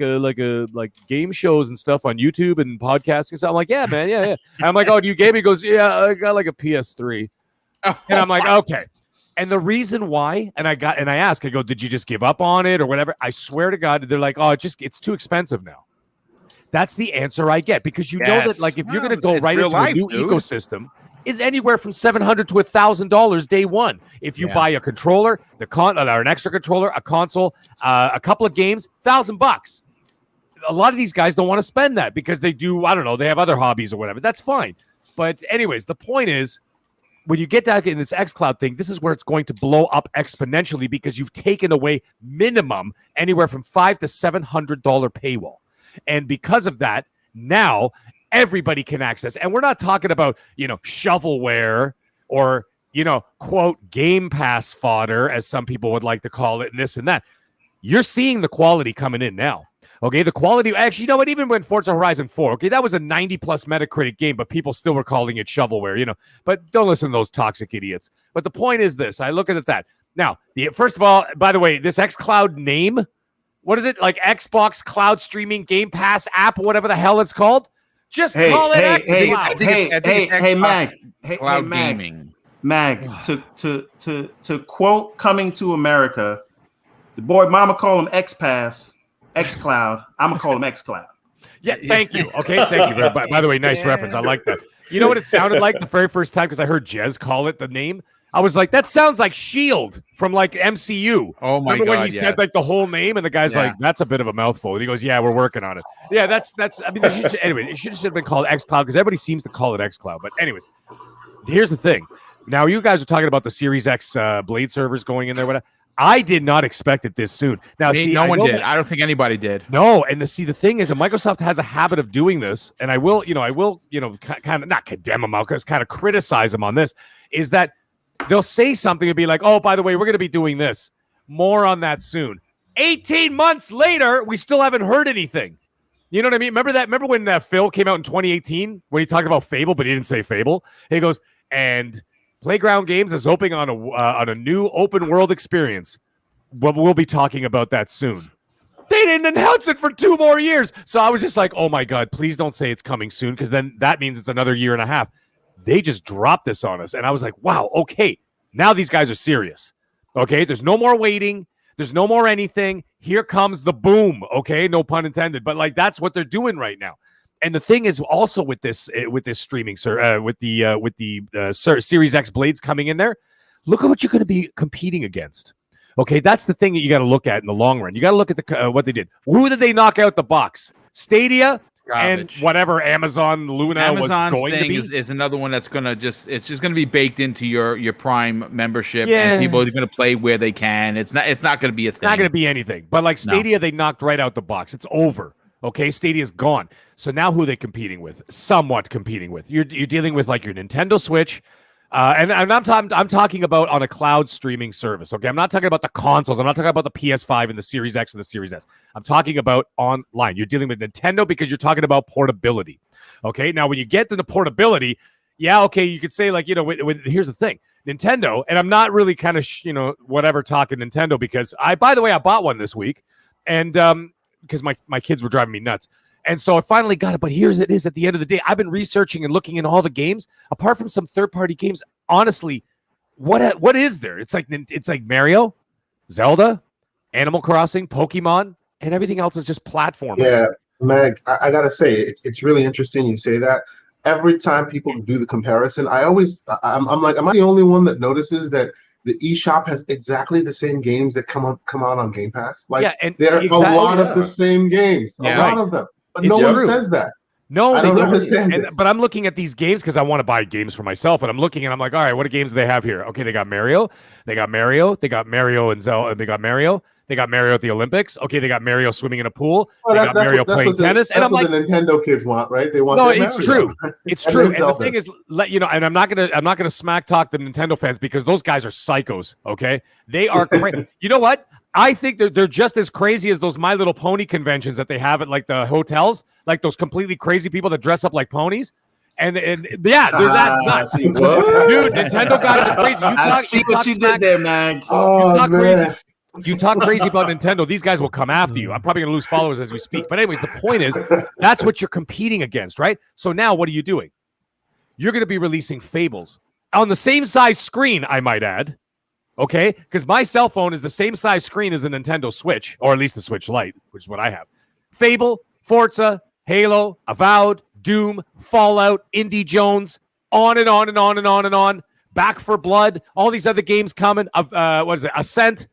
game shows and stuff on YouTube and podcasts and stuff. I'm like, yeah, man, yeah. And I'm like, oh, do you game? He goes, yeah, I got like a PS3. And I'm like, okay. And the reason why, and I asked, I go, did you just give up on it or whatever? I swear to God, they're like, oh, it's too expensive now. That's the answer I get, because you know that like if you're going to go right into a new ecosystem, is anywhere from $700 to $1,000 day one. If you buy a controller, or an extra controller, a console, a couple of games, $1,000. A lot of these guys don't want to spend that because they do, I don't know, they have other hobbies or whatever. That's fine. But anyways, the point is, when you get down in this xCloud thing, this is where it's going to blow up exponentially, because you've taken away minimum anywhere from $500 to $700 paywall. And because of that, now everybody can access. And we're not talking about, shovelware or, quote, Game Pass fodder, as some people would like to call it, and this and that. You're seeing the quality coming in now. Okay, the quality, actually, you know what? Even when Forza Horizon 4, okay, that was a 90 plus Metacritic game, but people still were calling it shovelware, you know. But don't listen to those toxic idiots. But the point is this: I look at that. Now, first of all, by the way, this xCloud name, what is it? Like Xbox Cloud Streaming Game Pass app, whatever the hell it's called. Just call it xCloud. Hey, Mag. Cloud Mag. gaming. Mag, to quote Coming to America, the boy mama call him XPass, xCloud. I'm gonna call him xCloud. Yeah, thank you. Okay, thank you. By the way, nice reference. I like that. You know what it sounded like the very first time, because I heard Jez call it the name. I was like, that sounds like S.H.I.E.L.D. from like MCU. Oh my Remember God, when he said like the whole name, and the guy's like, that's a bit of a mouthful. And he goes, yeah, we're working on it. Yeah, that's. I mean, anyway, it should have been called xCloud because everybody seems to call it xCloud. But anyways, here's the thing. Now you guys are talking about the Series X Blade servers going in there. Whatever. I did not expect it this soon. Now, see, no one did. I don't think anybody did. No, and the thing is that Microsoft has a habit of doing this, and I will, kind of not condemn them out, because kind of criticize them on this, is that they'll say something and be like, oh, by the way, we're going to be doing this. More on that soon. 18 months later, we still haven't heard anything. You know what I mean? Remember that? Remember when Phil came out in 2018 when he talked about Fable, but he didn't say Fable? He goes, and Playground Games is opening on a new open world experience. But we'll be talking about that soon. They didn't announce it for 2 more years. So I was just like, oh my God, please don't say it's coming soon, because then that means it's another year and a half. They just dropped this on us. And I was like, wow, okay. Now these guys are serious. Okay, there's no more waiting. There's no more anything. Here comes the boom. Okay, no pun intended. But like that's what they're doing right now. And the thing is also with this streaming, with the Series X blades coming in there, look at what you're going to be competing against. Okay, that's the thing that you got to look at in the long run. You got to look at what they did. Who did they knock out the box? Stadia. Garbage. And whatever Amazon Luna was going to be is another one that's gonna it's just gonna be baked into your Prime membership, and people are gonna play where they can. It's not gonna be a thing. It's not gonna be anything. But like Stadia, they knocked right out the box. It's over. Okay, Stadia's gone. So now who are they competing with? Somewhat competing with. You're dealing with like your Nintendo Switch. And I'm talking about on a cloud streaming service. Okay, I'm not talking about the consoles. I'm not talking about the PS5 and the Series X and the Series S. I'm talking about online. You're dealing with Nintendo because you're talking about portability. Okay, now when you get to the portability, yeah, okay, you could say like here's the thing, Nintendo, and I'm not really kind of whatever talking Nintendo because by the way I bought one this week, and because my kids were driving me nuts. And so I finally got it, but here's it is at the end of the day. I've been researching and looking in all the games. Apart from some third-party games, honestly, what is there? It's like Mario, Zelda, Animal Crossing, Pokemon, and everything else is just platformers. Yeah, Meg, I gotta say, it's really interesting you say that. Every time people do the comparison, I'm like, am I the only one that notices that the eShop has exactly the same games that come out on Game Pass? Like, yeah, and there are a lot of the same games, a lot of them. But no one says that. No, I don't understand it. But I'm looking at these games because I want to buy games for myself, and I'm looking and I'm like, all right, what games do they have here? Okay, they got Mario, they got Mario and Zelda, they got Mario at the Olympics. Okay, they got Mario swimming in a pool. They got Mario playing tennis, and I'm like, the Nintendo kids want, right? They want. No, it's true. It's true. And the thing is, and I'm not gonna smack talk the Nintendo fans because those guys are psychos. Okay, they are crazy. You know what? I think they're just as crazy as those My Little Pony conventions that they have at like the hotels, like those completely crazy people that dress up like ponies. And yeah, they're that nuts. Dude, Nintendo guys are crazy. I see what you did there, man. You talk crazy about Nintendo, these guys will come after you. I'm probably going to lose followers as we speak. But anyways, the point is, that's what you're competing against, right? So now what are you doing? You're going to be releasing Fables on the same size screen, I might add. Okay, because my cell phone is the same size screen as the Nintendo Switch, or at least the Switch Lite, which is what I have. Fable, Forza, Halo, Avowed, Doom, Fallout, Indie Jones, on and on and on and on and on. Back 4 Blood, all these other games coming. What is it? Ascent,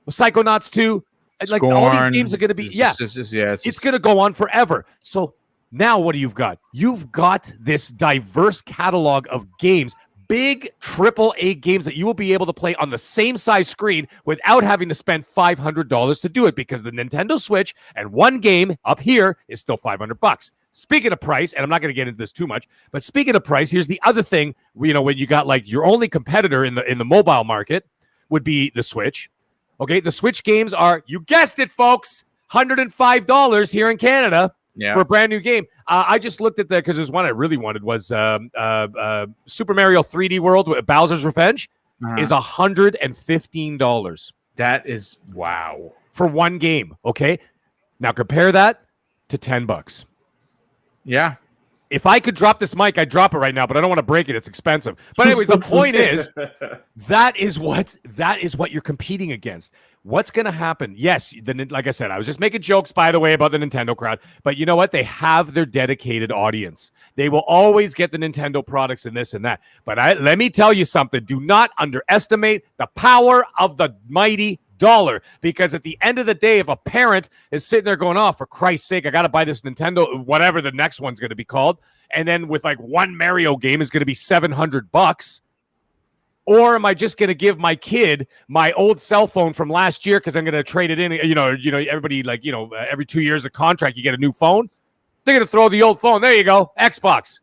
Psychonauts 2. Like Scorn, all these games are going to be, it's going to go on forever. So now what do you've got? You've got this diverse catalog of games. Big AAA games that you will be able to play on the same size screen without having to spend $500 to do it, because the Nintendo Switch and one game up here is still $500. Speaking of price, and I'm not going to get into this too much, but speaking of price, here's the other thing. When you got like your only competitor in the mobile market would be the Switch. Okay, the Switch games are, you guessed it, folks, $105 here in Canada Yeah. for a brand new game. I just looked at because there's one I really wanted was Super Mario 3D World with Bowser's Revenge is $115 That is wow. for one game. Okay, now compare that to $10. Yeah. If I could drop this mic, I'd drop it right now, but I don't want to break it. It's expensive. But anyways, the point is that is what you're competing against. What's going to happen? Yes, like I said, I was just making jokes, by the way, about the Nintendo crowd. But you know what? They have their dedicated audience. They will always get the Nintendo products and this and that. But let me tell you something. Do not underestimate the power of the mighty dollar, because at the end of the day, if a parent is sitting there going, oh, for Christ's sake, I got to buy this Nintendo, whatever the next one's going to be called, and then with like one Mario game is going to be $700, or am I just going to give my kid my old cell phone from last year because I'm going to trade it in? You know, everybody every 2 years of contract, you get a new phone. They're going to throw the old phone. There you go, Xbox.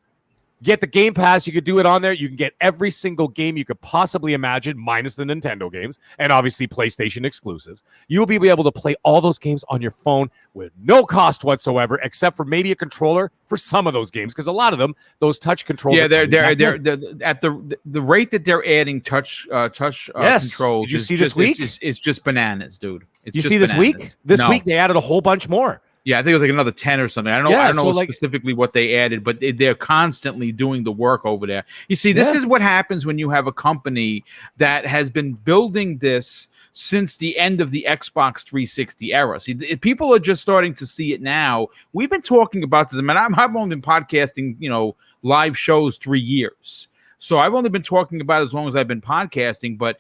Get the Game Pass. You could do it on there. You can get every single game you could possibly imagine, minus the Nintendo games, and obviously PlayStation exclusives. You'll be able to play all those games on your phone with no cost whatsoever, except for maybe a controller for some of those games, because a lot of them, those touch controls. Yeah, they're at the rate that they're adding touch controls. Did you see this week? It's just bananas, dude. You see this week? This week they added a whole bunch more. Yeah, I think it was like another 10 or something. I don't know specifically what they added, but they're constantly doing the work over there. You see, this is what happens when you have a company that has been building this since the end of the Xbox 360 era. See, people are just starting to see it now. We've been talking about this. I mean, I've only been podcasting, live shows 3 years. So I've only been talking about it as long as I've been podcasting, but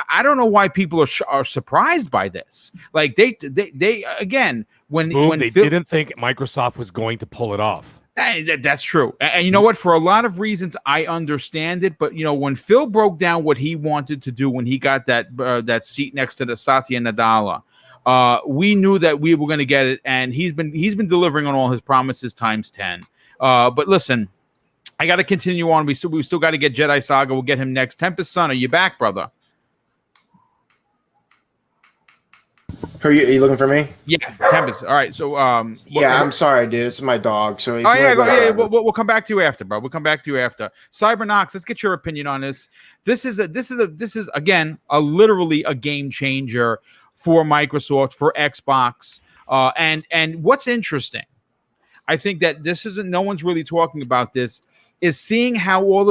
I don't know why people are surprised by this. Like they again, when they didn't think Microsoft was going to pull it off. That's true. And you know what? For a lot of reasons, I understand it. But when Phil broke down what he wanted to do when he got that seat next to the Satya Nadella, we knew that we were going to get it, and he's been delivering on all his promises times 10. But listen, I got to continue on. We still got to get Jedi Saga. We'll get him next. Tempest Son, are you back, brother? Are you looking for me? Yeah, Tempest. All right. So I'm sorry, dude. This is my dog. So we'll come back to you after, bro. We'll come back to you after. Cybernox, let's get your opinion on this. This is again literally a game changer for Microsoft, for Xbox, and what's interesting, I think that no one's really talking about this, is seeing how all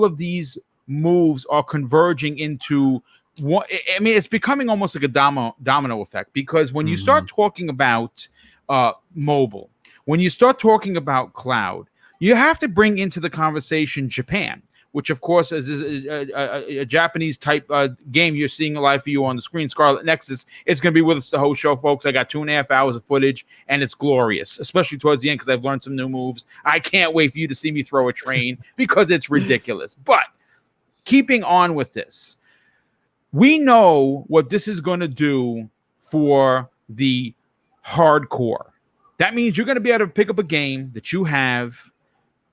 of these moves are converging into one. I mean, it's becoming almost like a domino effect, because when you start talking about mobile, when you start talking about cloud, you have to bring into the conversation Japan, which of course is a Japanese type game you're seeing live for you on the screen. Scarlet Nexus. It's going to be with us the whole show, folks. I got 2.5 hours of footage, and it's glorious, especially towards the end, because I've learned some new moves. I can't wait for you to see me throw a train because it's ridiculous. But keeping on with this, we know what this is going to do for the hardcore. That means you're going to be able to pick up a game that you have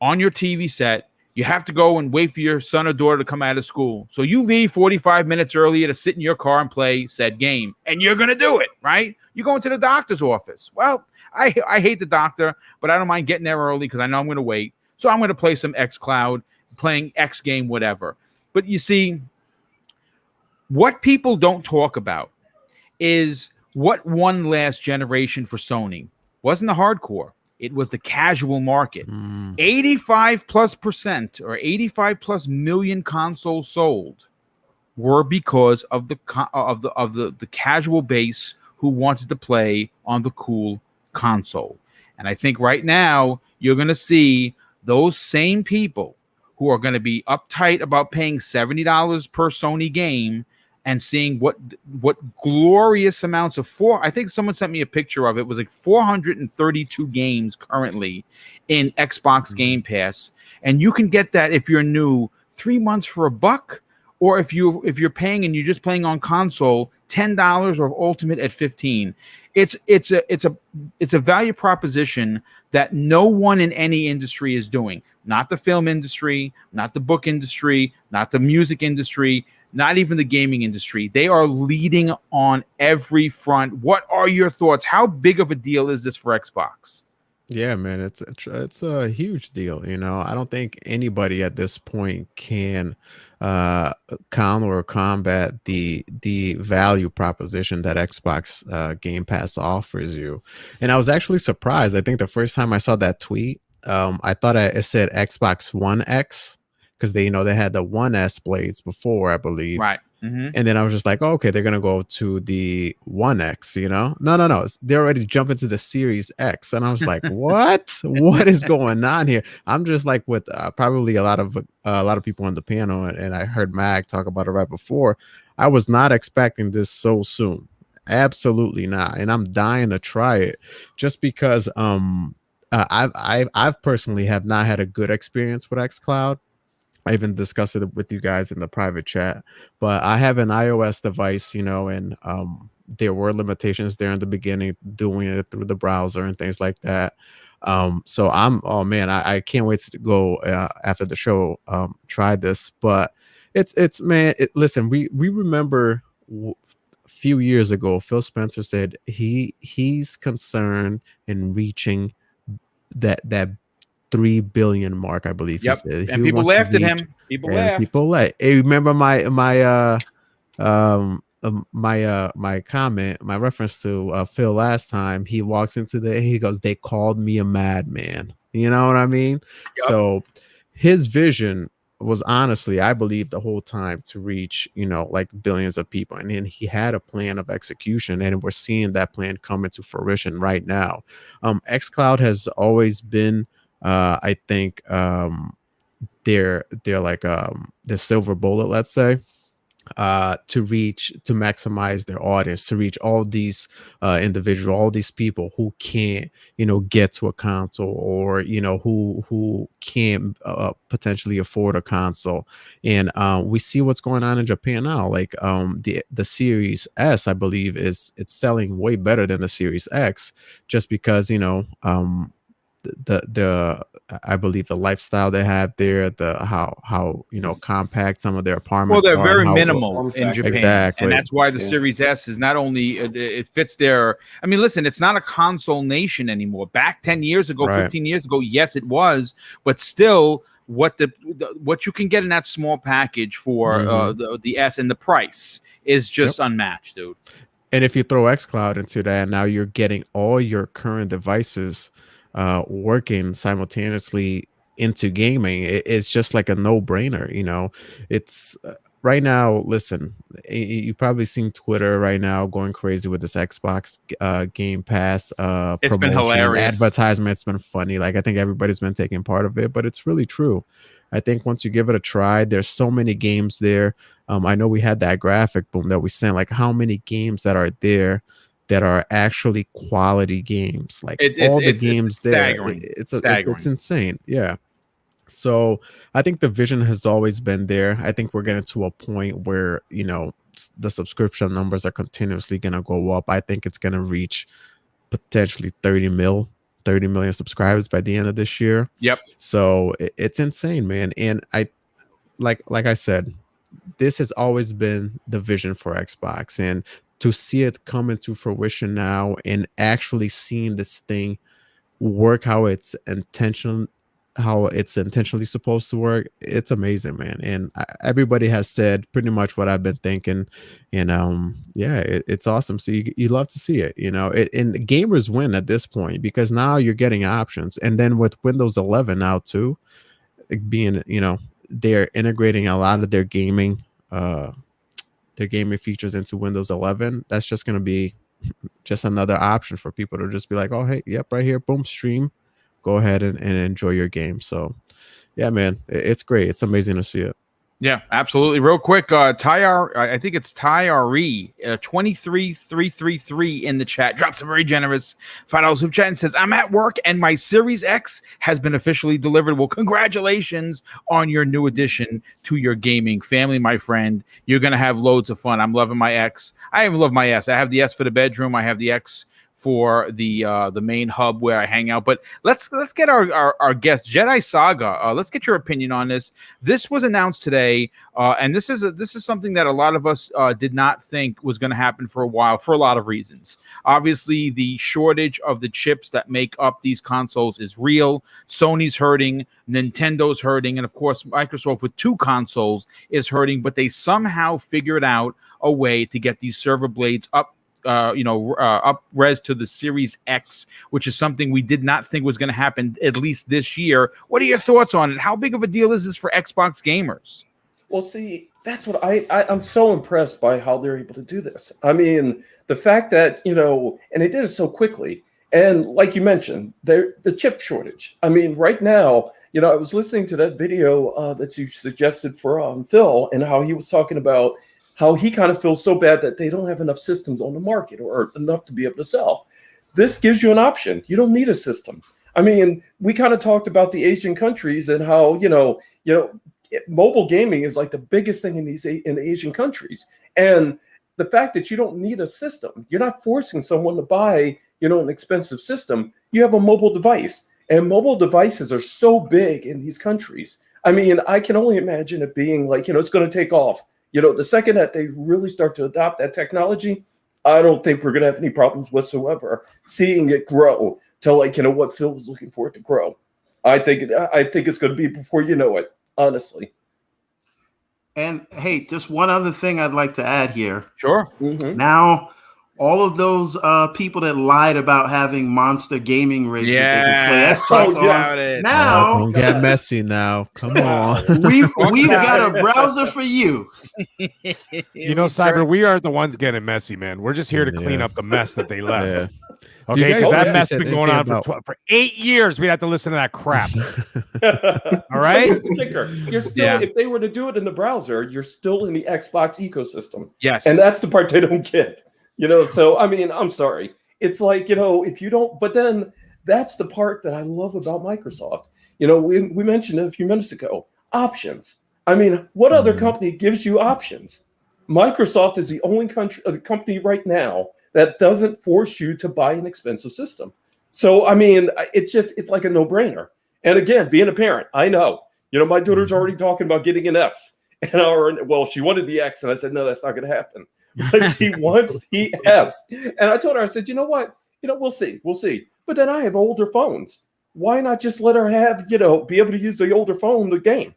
on your TV set. You have to go and wait for your son or daughter to come out of school. So you leave 45 minutes earlier to sit in your car and play said game. And you're going to do it, right? You're going to the doctor's office. Well, I hate the doctor, but I don't mind getting there early because I know I'm going to wait. So I'm going to play some xCloud, playing X game, whatever. But you see, what people don't talk about is what won last generation for Sony wasn't the hardcore. It was the casual market. 85+% or 85+ million consoles sold were because of the casual base who wanted to play on the cool console. And I think right now you're going to see those same people who are going to be uptight about paying $70 per Sony game and seeing what glorious amounts of I think someone sent me a picture of it. It was like 432 games currently in Xbox Game Pass, and you can get that if you're new 3 months for $1, or if you're paying and you're just playing on console $10 or Ultimate at $15. It's a value proposition that no one in any industry is doing. Not the film industry, not the book industry, not the music industry. not even the gaming industry. They are leading on every front. What are your thoughts? How big of a deal is this for Xbox? Yeah, man, it's a huge deal. You know, I don't think anybody at this point can counter or combat the value proposition that Xbox Game Pass offers you. And I was actually surprised. I think the first time I saw that tweet, I thought it said Xbox One X, because they had the One S blades before, I believe. Right. Mm-hmm. And then I was just like, oh, okay, they're gonna go to the One X, No. They're already jumping to the Series X, and I was like, what? What is going on here? I'm just like with probably a lot of people on the panel, and I heard Mag talk about it right before. I was not expecting this so soon, absolutely not, and I'm dying to try it just because I've personally have not had a good experience with xCloud. I even discussed it with you guys in the private chat, but I have an iOS device, and there were limitations there in the beginning doing it through the browser and things like that. So oh man, I can't wait to go after the show, try this, but it's man, listen, we remember a few years ago, Phil Spencer said he's concerned in reaching that 3 billion mark, I believe. Yep. He said. And people laughed at him. People laughed. Hey, remember my comment, my reference to Phil last time. He walks into he goes, they called me a madman. You know what I mean? Yep. So his vision was honestly, I believe, the whole time to reach, like billions of people. And then he had a plan of execution, and we're seeing that plan come into fruition right now. xCloud has always been I think they're like the silver bullet, let's say, to maximize their audience, to reach all these all these people who can't get to a console, or who can't potentially afford a console. And we see what's going on in Japan now. Like the Series S, I believe, it's selling way better than the Series X, just because I believe the lifestyle they have there, how compact some of their apartments. Well, they're are, very minimal in Japan, exactly, and that's why the Series S is not only it fits their. I mean, listen, it's not a console nation anymore. Back 10 years ago, 15 years ago, yes, it was, but still, what you can get in that small package for the S, and the price is just unmatched, dude. And if you throw xCloud into that, now you're getting all your current devices working simultaneously into gaming. It's just like a no-brainer. It's right now. Listen, you probably seen Twitter right now going crazy with this Xbox Game Pass it's been hilarious advertisement. It's been funny. Like, I think everybody's been taking part of it, but it's really true. I think once you give it a try, there's so many games there. I know we had that graphic boom that we sent, like how many games that are there that are actually quality games. Like the games there, it's insane. Yeah. So I think the vision has always been there. I think we're getting to a point where the subscription numbers are continuously going to go up. I think it's going to reach potentially 30 million subscribers by the end of this year. Yep. So it's insane, man. And I like I said, this has always been the vision for Xbox, and to see it come into fruition now and actually seeing this thing work how it's intentionally supposed to work, it's amazing, man. And everybody has said pretty much what I've been thinking, and it's awesome. So you love to see it, and gamers win at this point, because now you're getting options. And then with Windows 11 now too, being they're integrating a lot of their gaming features into Windows 11. That's just going to be just another option for people to just be like, oh, hey, yep, right here, boom, stream, go ahead and enjoy your game. So yeah, man, it's great. It's amazing to see it. Yeah, absolutely. Real quick, I think it's Tyre 23333 in the chat. Drops a very generous $5 super chat and says, I'm at work and my Series X has been officially delivered. Well, congratulations on your new addition to your gaming family, my friend. You're going to have loads of fun. I'm loving my X. I even love my S. I have the S for the bedroom. I have the X for the main hub where I hang out. But let's get our guest, Jedi Saga. Let's get your opinion on this. This was announced today, and this is something that a lot of us did not think was going to happen for a while for a lot of reasons. Obviously, the shortage of the chips that make up these consoles is real. Sony's hurting, Nintendo's hurting, and of course, Microsoft with 2 consoles is hurting. But they somehow figured out a way to get these server blades up res to the Series X, which is something we did not think was going to happen at least this year. What are your thoughts on it? How big of a deal is this for Xbox gamers? Well, see, that's what I'm so impressed by how they're able to do this. I mean, the fact that, and they did it so quickly. And like you mentioned, the chip shortage. I mean, right now, I was listening to that video that you suggested for Phil, and how he was talking about how he kind of feels so bad that they don't have enough systems on the market or enough to be able to sell. This gives you an option. You don't need a system. I mean, we kind of talked about the Asian countries and how, mobile gaming is like the biggest thing in the Asian countries. And the fact that you don't need a system, you're not forcing someone to buy, an expensive system. You have a mobile device, and mobile devices are so big in these countries. I mean, I can only imagine it being like, it's going to take off. The second that they really start to adopt that technology, I don't think we're going to have any problems whatsoever seeing it grow to what Phil was looking for it to grow. I think it's going to be before you know it, honestly. And hey, just one other thing I'd like to add here. Sure. Mm-hmm. Now, all of those people that lied about having monster gaming rigs that they could play Xbox on, now don't get messy now. Come on. we've got a browser for you. Cyber, we are the ones getting messy, man. We're just here to clean up the mess that they left. Yeah. Okay, because that mess has said been going on for 8 years. We'd have to listen to that crap. All right? Here's the kicker. You're still, if they were to do it in the browser, you're still in the Xbox ecosystem. Yes. And that's the part they don't get. So, I mean, I'm sorry. It's like, if you don't, but then that's the part that I love about Microsoft. We mentioned it a few minutes ago, options. I mean, what other company gives you options? Microsoft is the only company right now that doesn't force you to buy an expensive system. So, I mean, it's like a no-brainer. And again, being a parent, I know, my daughter's already talking about getting an S. And she wanted the X, and I said, no, that's not going to happen. But she wants the S. And I told her, I said, you know what? We'll see. But then I have older phones. Why not just let her have, be able to use the older phone to game?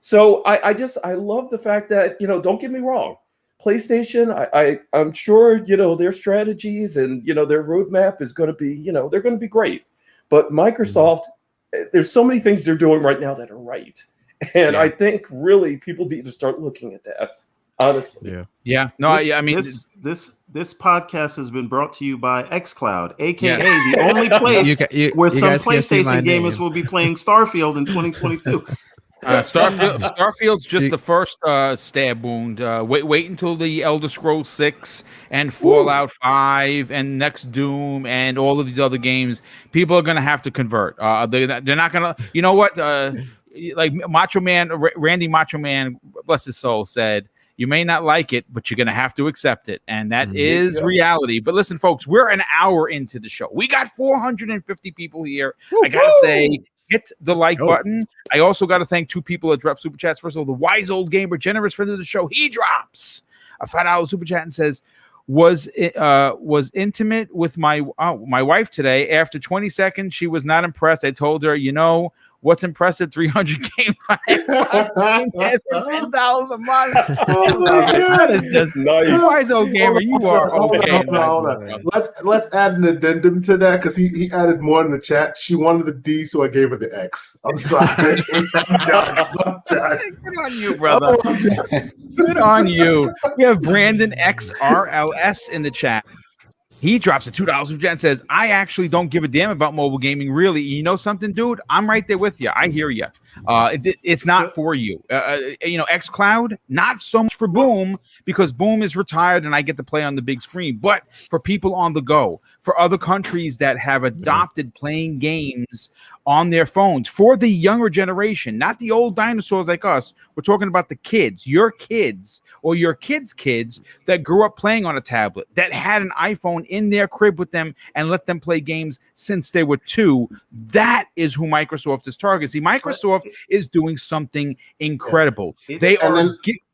So I love the fact that, don't get me wrong. PlayStation, I'm sure, their strategies and, their roadmap is going to be, they're going to be great. But Microsoft, there's so many things they're doing right now that are right. And I think really people need to start looking at that. Honestly, yeah. No, I mean, this podcast has been brought to you by xCloud, aka the only place where some PlayStation gamers will be playing Starfield in 2022. Starfield's just the first stab wound. Wait until the Elder Scrolls 6 and Fallout 5 and next Doom and all of these other games. People are going to have to convert. They're not going to. You know what? Like Macho Man, Randy Macho Man, bless his soul, said, you may not like it, but you're going to have to accept it. And that is reality. But listen, folks, we're an hour into the show. We got 450 people here. I got to say, hit the like button. I also got to thank 2 people that dropped super chats. First of all, the Wise Old Gamer, generous friend of the show. He drops a $5 super chat and says, was intimate with my wife today. After 20 seconds, she was not impressed. I told her, what's impressive? 300 game for $10 a month. Oh my God, it's just nice. Wise Old Gamer, you are okay. Hold on. Let's add an addendum to that because he added more in the chat. She wanted the D, so I gave her the X. I'm sorry. Good on you, brother. Good on you. We have Brandon XRLS in the chat. He drops a $2 super chat and says, I actually don't give a damn about mobile gaming, really. You know something, dude? I'm right there with you. I hear you. It's not for you. xCloud, not so much for Boom, because Boom is retired and I get to play on the big screen. But for people on the go, for other countries that have adopted playing games on their phones for the younger generation, not the old dinosaurs like us. We're talking about the kids, your kids or your kids' kids that grew up playing on a tablet, that had an iPhone in their crib with them and let them play games since they were 2. That is who Microsoft is targeting. See, Microsoft is doing something incredible.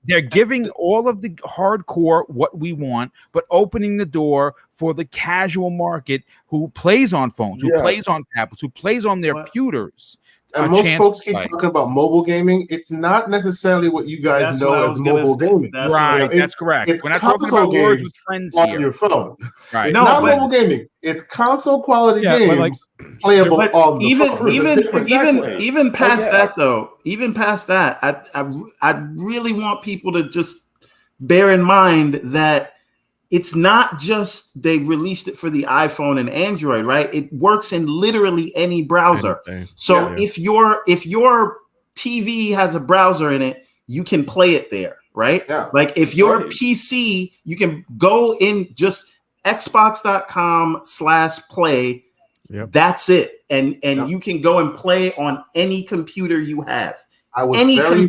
They're giving all of the hardcore what we want, but opening the door for the casual market who plays on phones, who plays on tablets, who plays on their computers. And most folks keep talking about mobile gaming. It's not necessarily what you guys know as mobile gaming. That's correct. We're not talking about words with friends on here. Your phone. Right. It's not mobile gaming. It's console quality games playable on the phone. Even past that though, even past that, I really want people to just bear in mind that it's not just they released it for the iPhone and Android, right? It works in literally any browser. So if your TV has a browser in it, you can play it there, right? Like if your PC, you can go in just xbox.com/play. That's it. And you can go and play on any computer you have. I was very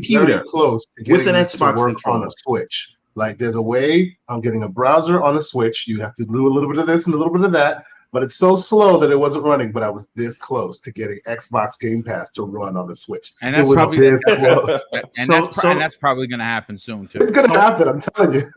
close to getting with an Xbox to work controller on a Switch. Like there's a way I'm getting a browser on a Switch. You have to do a little bit of this and a little bit of that, but it's so slow that it wasn't running. But I was this close to getting Xbox Game Pass to run on the Switch. And that's probably this close. And that's probably going to happen soon too. It's going to happen. I'm telling you.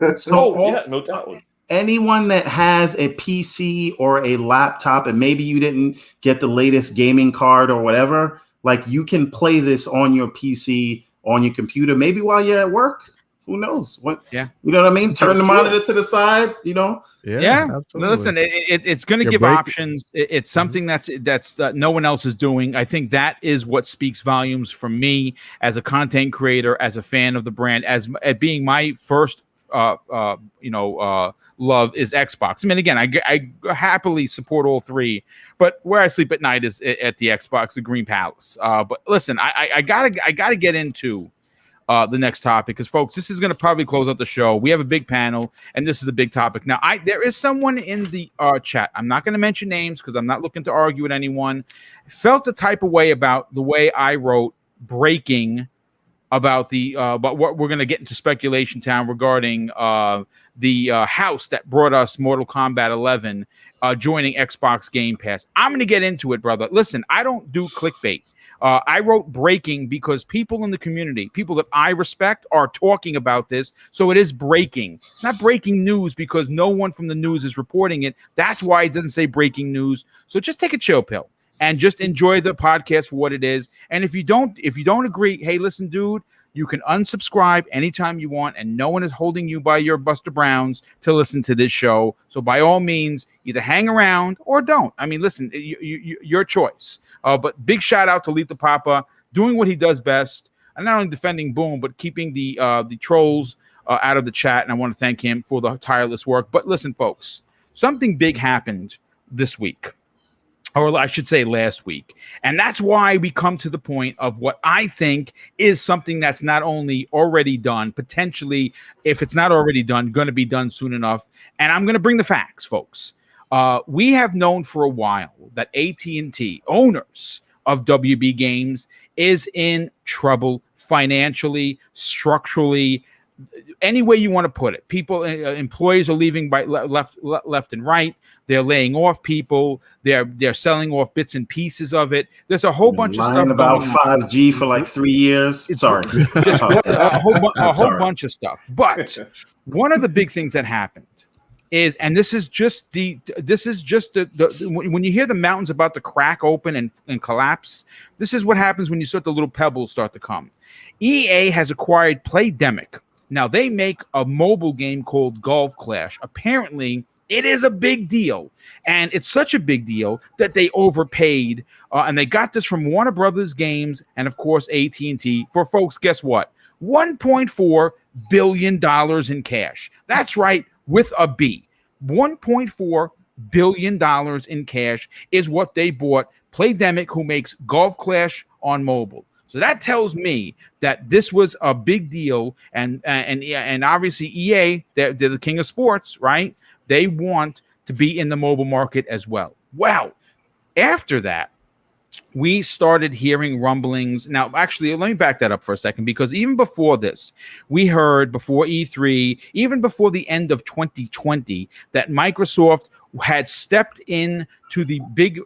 No doubt. Anyone that has a PC or a laptop, and maybe you didn't get the latest gaming card or whatever, like you can play this on your PC, on your computer, maybe while you're at work. Who knows what? You know what I mean? Turn the monitor to the side. You know. Absolutely. Listen, it's going to give options. It's something that's no one else is doing. I think that is what speaks volumes for me as a content creator, as a fan of the brand, as being my first love is Xbox. I mean, again, I happily support all three, but where I sleep at night is at the Xbox, the Green Palace. But listen, I gotta get into the next topic, because folks, this is going to probably close out the show. We have a big panel, and this is a big topic. Now, there is someone in the chat. I'm not going to mention names because I'm not looking to argue with anyone. Felt the type of way about the way I wrote breaking about but what we're going to get into speculation town regarding the house that brought us Mortal Kombat 11 joining Xbox Game Pass. I'm going to get into it, brother. Listen, I don't do clickbait. I wrote breaking because people in the community, people that I respect, are talking about this. So it is breaking. It's not breaking news because no one from the news is reporting it. That's why it doesn't say breaking news. So just take a chill pill and just enjoy the podcast for what it is. And if you don't agree, hey, listen, dude, you can unsubscribe anytime you want, and no one is holding you by your Buster Browns to listen to this show. So by all means, either hang around or don't. I mean, listen, your choice. But big shout out to Lita Papa doing what he does best, and not only defending Boom, but keeping the trolls out of the chat. And I want to thank him for the tireless work. But listen, folks, something big happened this week. Or I should say last week. And that's why we come to the point of what I think is something that's not only already done, potentially, if it's not already done, going to be done soon enough. And I'm going to bring the facts, folks. We have known for a while that AT&T, owners of WB Games, is in trouble financially, structurally, any way you want to put it. People, employees are leaving by left and right. They're laying off people. They're selling off bits and pieces of it. There's a whole bunch of stuff about 5G for like 3 years. Sorry, just a whole bunch of stuff. But one of the big things that happened is, and this is just the when you hear the mountains about to crack open and collapse, this is what happens when you start the little pebbles start to come. EA has acquired Playdemic. Now they make a mobile game called Golf Clash. Apparently, it is a big deal, and it's such a big deal that they overpaid, and they got this from Warner Brothers Games and, of course, AT&T for, folks, guess what? $1.4 billion in cash. That's right, with a B. $1.4 billion in cash is what they bought Playdemic, who makes Golf Clash on mobile. So that tells me that this was a big deal, and obviously EA, they're the king of sports, right? They want to be in the mobile market as well. Well, after that, we started hearing rumblings. Now, actually, let me back that up for a second, because even before this, we heard before E3, even before the end of 2020, that Microsoft had stepped in to the big,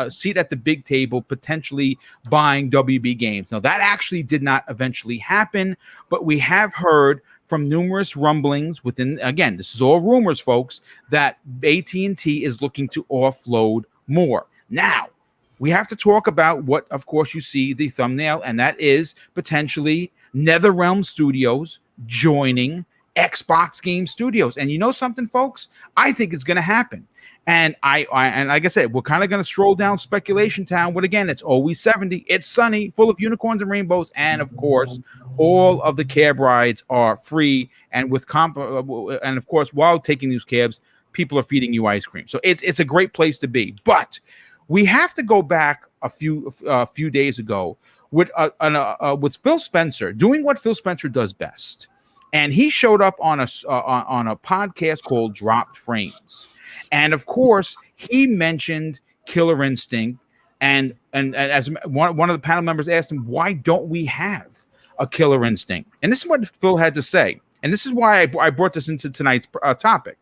seat at the big table, potentially buying WB Games. Now, that actually did not eventually happen, but we have heard from numerous rumblings within, again, this is all rumors, folks, that AT&T is looking to offload more. Now, we have to talk about what, of course, you see the thumbnail, and that is potentially NetherRealm Studios joining Xbox Game Studios. And you know something, folks? I think it's going to happen. And and like I said, we're kind of going to stroll down speculation town. But again, it's always 70. It's sunny, full of unicorns and rainbows, and of course, all of the cab rides are free. And and of course, while taking these cabs, people are feeding you ice cream. So it's a great place to be. But we have to go back a few days ago with Phil Spencer doing what Phil Spencer does best, and he showed up on a podcast called Dropped Frames, and of course he mentioned Killer Instinct, and as one of the panel members asked him, why don't we have a Killer Instinct? And this is what Phil had to say, and this is why I brought this into tonight's topic.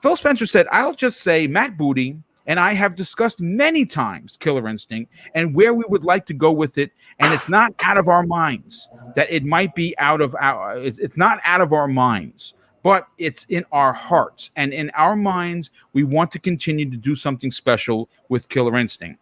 Phil Spencer said, "I'll just say Matt Booty and I have discussed many times Killer Instinct and where we would like to go with it, and it's not out of our minds that it might be it's not out of our minds, but it's in our hearts. And in our minds, we want to continue to do something special with Killer Instinct."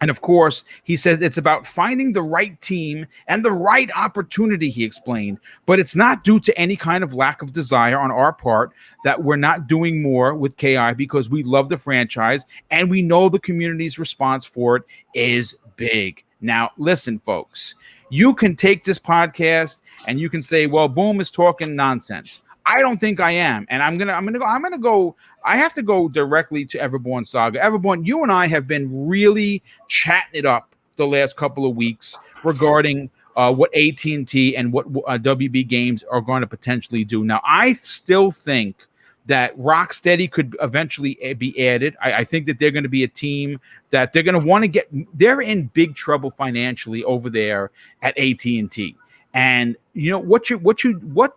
And of course, he says it's about finding the right team and the right opportunity, he explained, but it's not due to any kind of lack of desire on our part that we're not doing more with KI, because we love the franchise and we know the community's response for it is big. Now, listen, folks, you can take this podcast and you can say, well, Boom is talking nonsense. I don't think I am. And I have to go directly to Everborn Saga. Everborn, you and I have been really chatting it up the last couple of weeks regarding what AT&T and what WB Games are going to potentially do. Now, I still think that Rocksteady could eventually be added. I think that they're going to be a team that they're going to want to get. They're in big trouble financially over there at AT&T. And you know what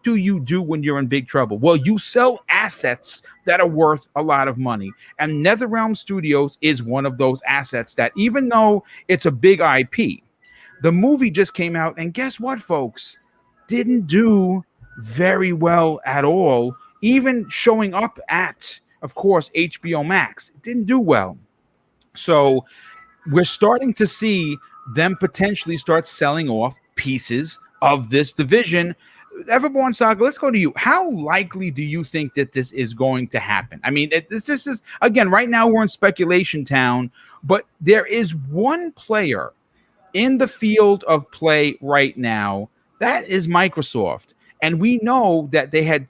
do you do when you're in big trouble? Well, you sell assets that are worth a lot of money. And NetherRealm Studios is one of those assets that, even though it's a big IP, the movie just came out, and guess what, folks? Didn't do very well at all. Even showing up at, of course, HBO Max, it didn't do well. So we're starting to see them potentially start selling off pieces of this division. Everborn Saga, let's go to you. How likely do you think that this is going to happen? I mean, this is, again, right now we're in speculation town, but there is one player in the field of play right now. That is Microsoft. And we know that they had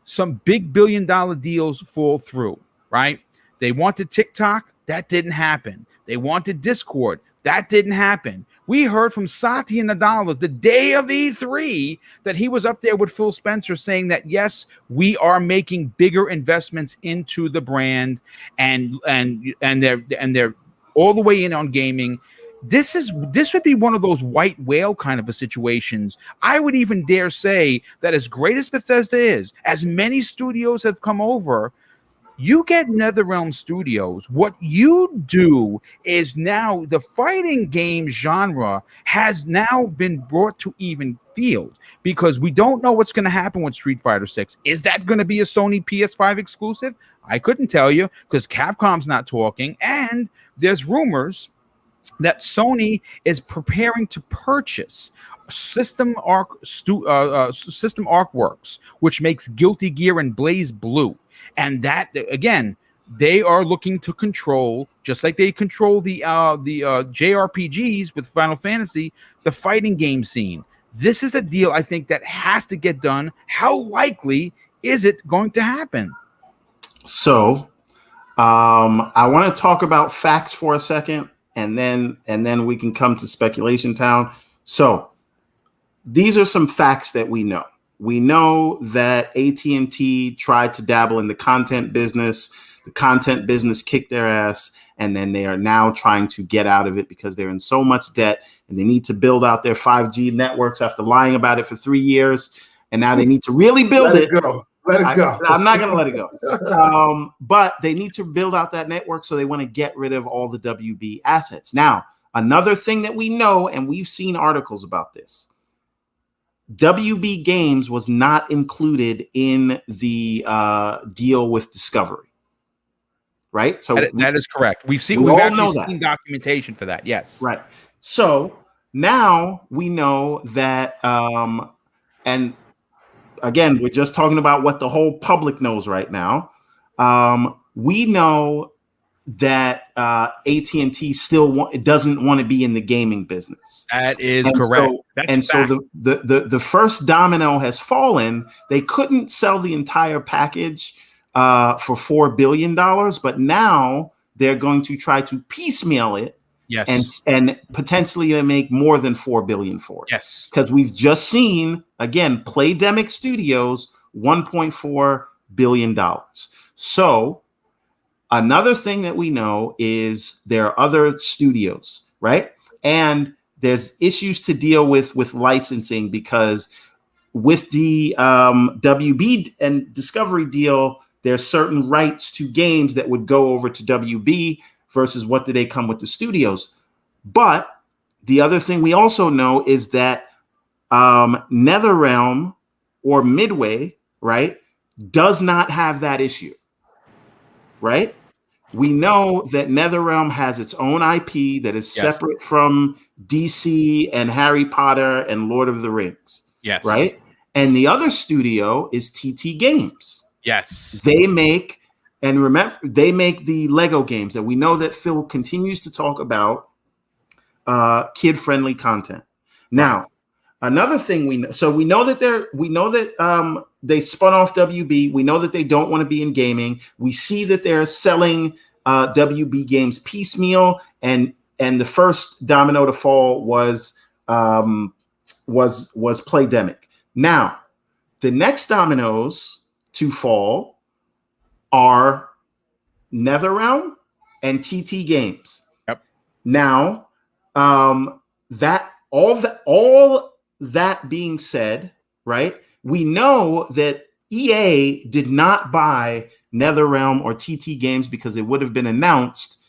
some big billion-dollar deals fall through, right? They wanted TikTok. That didn't happen. They wanted Discord. That didn't happen. We heard from Satya Nadella the day of E3 that he was up there with Phil Spencer saying that, yes, we are making bigger investments into the brand, and they're all the way in on gaming. This would be one of those white whale kind of a situations. I would even dare say that as great as Bethesda is, as many studios have come over, you get NetherRealm Studios. What you do is now the fighting game genre has now been brought to even field, because we don't know what's going to happen with Street Fighter 6. Is that going to be a Sony PS5 exclusive? I couldn't tell you, because Capcom's not talking, and there's rumors that Sony is preparing to purchase System Arcworks, which makes Guilty Gear and Blaze Blue. And that, again, they are looking to control, just like they control the JRPGs with Final Fantasy, the fighting game scene. This is a deal, I think, that has to get done. How likely is it going to happen? So, I want to talk about facts for a second, and then we can come to speculation town. So, these are some facts that we know. We know that AT&T tried to dabble in the content business. The content business kicked their ass, and then they are now trying to get out of it because they're in so much debt, and they need to build out their 5G networks after lying about it for 3 years, and now they need to really build Let it go. Let it go. I'm not going to let it go. But they need to build out that network, so they want to get rid of all the WB assets. Now, another thing that we know, and we've seen articles about this, WB Games was not included in the deal with Discovery, right? So that is correct. We've all actually know that. seen documentation for that. Yes, right. So now we know that, and again, we're just talking about what the whole public knows right now. We know that AT&T still doesn't want to be in the gaming business. that is correct. So the first domino has fallen. They couldn't sell the entire package for $4 billion, but now they're going to try to piecemeal it. Yes, and potentially make more than $4 billion for it. yes, Because we've just seen, again, Playdemic Studios, $1.4 billion. So another thing that we know is there are other studios, right? And there's issues to deal with licensing, because with the WB and Discovery deal, there's certain rights to games that would go over to WB versus what do they come with the studios. But the other thing we also know is that NetherRealm or Midway, right, does not have that issue, right? We know that NetherRealm has its own IP that is separate from DC and Harry Potter and Lord of the Rings. yes, Right? And the other studio is TT Games. yes. They make, and remember, they make the Lego games that we know that Phil continues to talk about, kid-friendly content. Now, another thing we know, so we know that they spun off WB. We know that they don't want to be in gaming. We see that they're selling WB games piecemeal, and the first domino to fall was Playdemic. Now, the next dominoes to fall are NetherRealm and TT Games. Yep. Now, all that being said, right? We know that EA did not buy NetherRealm or TT Games because it would have been announced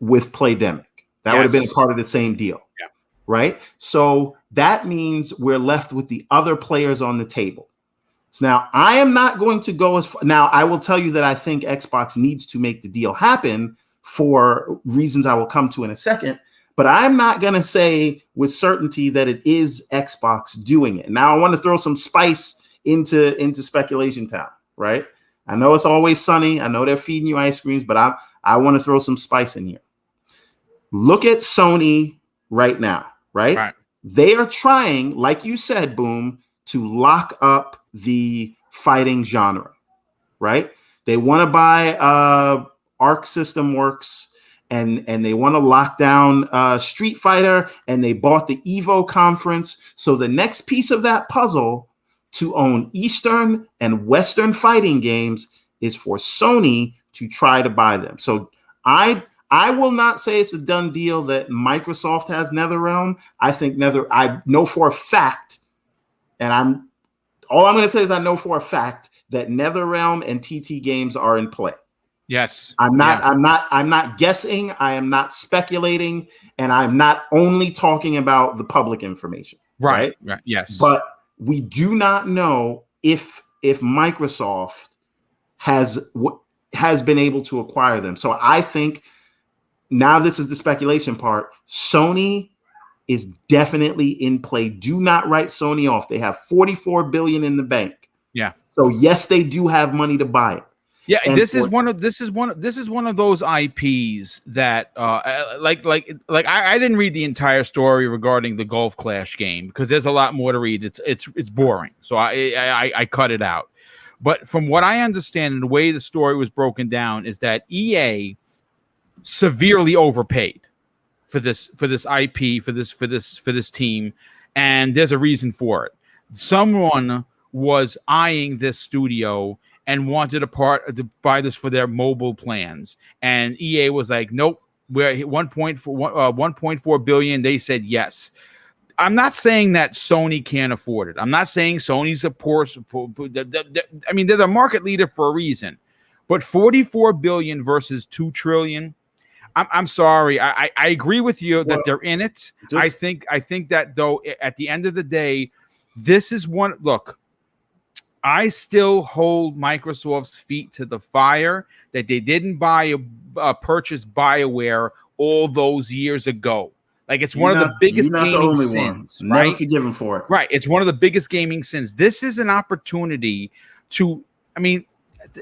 with Playdemic. That would have been a part of the same deal. Yeah. Right? So that means we're left with the other players on the table. So now I am not going to go as far. Now I will tell you that I think Xbox needs to make the deal happen for reasons I will come to in a second. But I'm not going to say with certainty that it is Xbox doing it. Now I want to throw some spice into speculation time, right? I know it's always sunny. I know they're feeding you ice creams, but I want to throw some spice in here. Look at Sony right now, right? They are trying, like you said, Boom, to lock up the fighting genre, right? They want to buy Arc System Works, and they want to lock down Street Fighter, and they bought the Evo conference. So the next piece of that puzzle to own Eastern and Western fighting games is for Sony to try to buy them. So I will not say it's a done deal that Microsoft has NetherRealm. I think I know for a fact, and all I'm going to say is I know for a fact that NetherRealm and TT Games are in play. Yes. I'm not guessing. I am not speculating, and I'm not only talking about the public information. Right. Yes. But we do not know if Microsoft has been able to acquire them. So I think now this is the speculation part. Sony is definitely in play. Do not write Sony off. They have $44 billion in the bank. Yeah. So yes, they do have money to buy it. Yeah, and this is one of those IPs that I didn't read the entire story regarding the Golf Clash game because there's a lot more to read. It's boring, so I cut it out. But from what I understand, and the way the story was broken down is that EA severely overpaid for this IP for this team, and there's a reason for it. Someone was eyeing this studio and wanted to buy this for their mobile plans. And EA was like, nope, we're at 1.4 billion. They said yes. I'm not saying that Sony can't afford it. I'm not saying Sony's a poor. I mean, they're the market leader for a reason. But 44 billion versus 2 trillion. I'm sorry. I agree with you that they're in it. I think that though, at the end of the day, this is one. Look, I still hold Microsoft's feet to the fire that they didn't purchase BioWare all those years ago. Like, it's one of the biggest gaming sins. Never forgive them for it. Right. It's one of the biggest gaming sins. This is an opportunity to, I mean,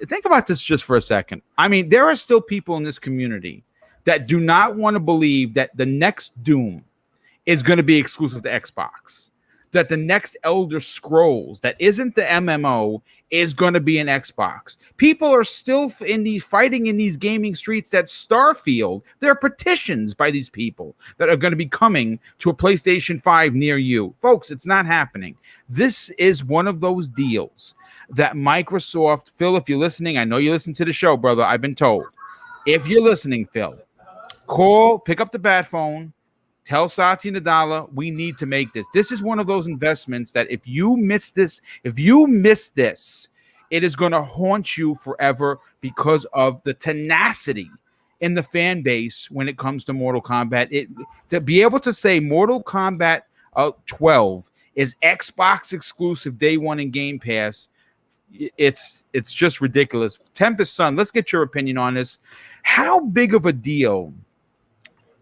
think about this just for a second. I mean, there are still people in this community that do not want to believe that the next Doom is going to be exclusive to Xbox, that the next Elder Scrolls that isn't the MMO is going to be an Xbox. People are still fighting in these gaming streets that Starfield, there are petitions by these people that are going to be coming to a PlayStation 5 near you. Folks, it's not happening. This is one of those deals that Microsoft, Phil, if you're listening, I know you listen to the show, brother, I've been told. If you're listening, Phil, pick up the bat phone, tell Satya Nadella we need to make this. This is one of those investments that if you miss this, it is going to haunt you forever because of the tenacity in the fan base when it comes to Mortal Kombat. To be able to say Mortal Kombat 12 is Xbox exclusive day one in Game Pass, it's just ridiculous. Tempest Son, let's get your opinion on this. How big of a deal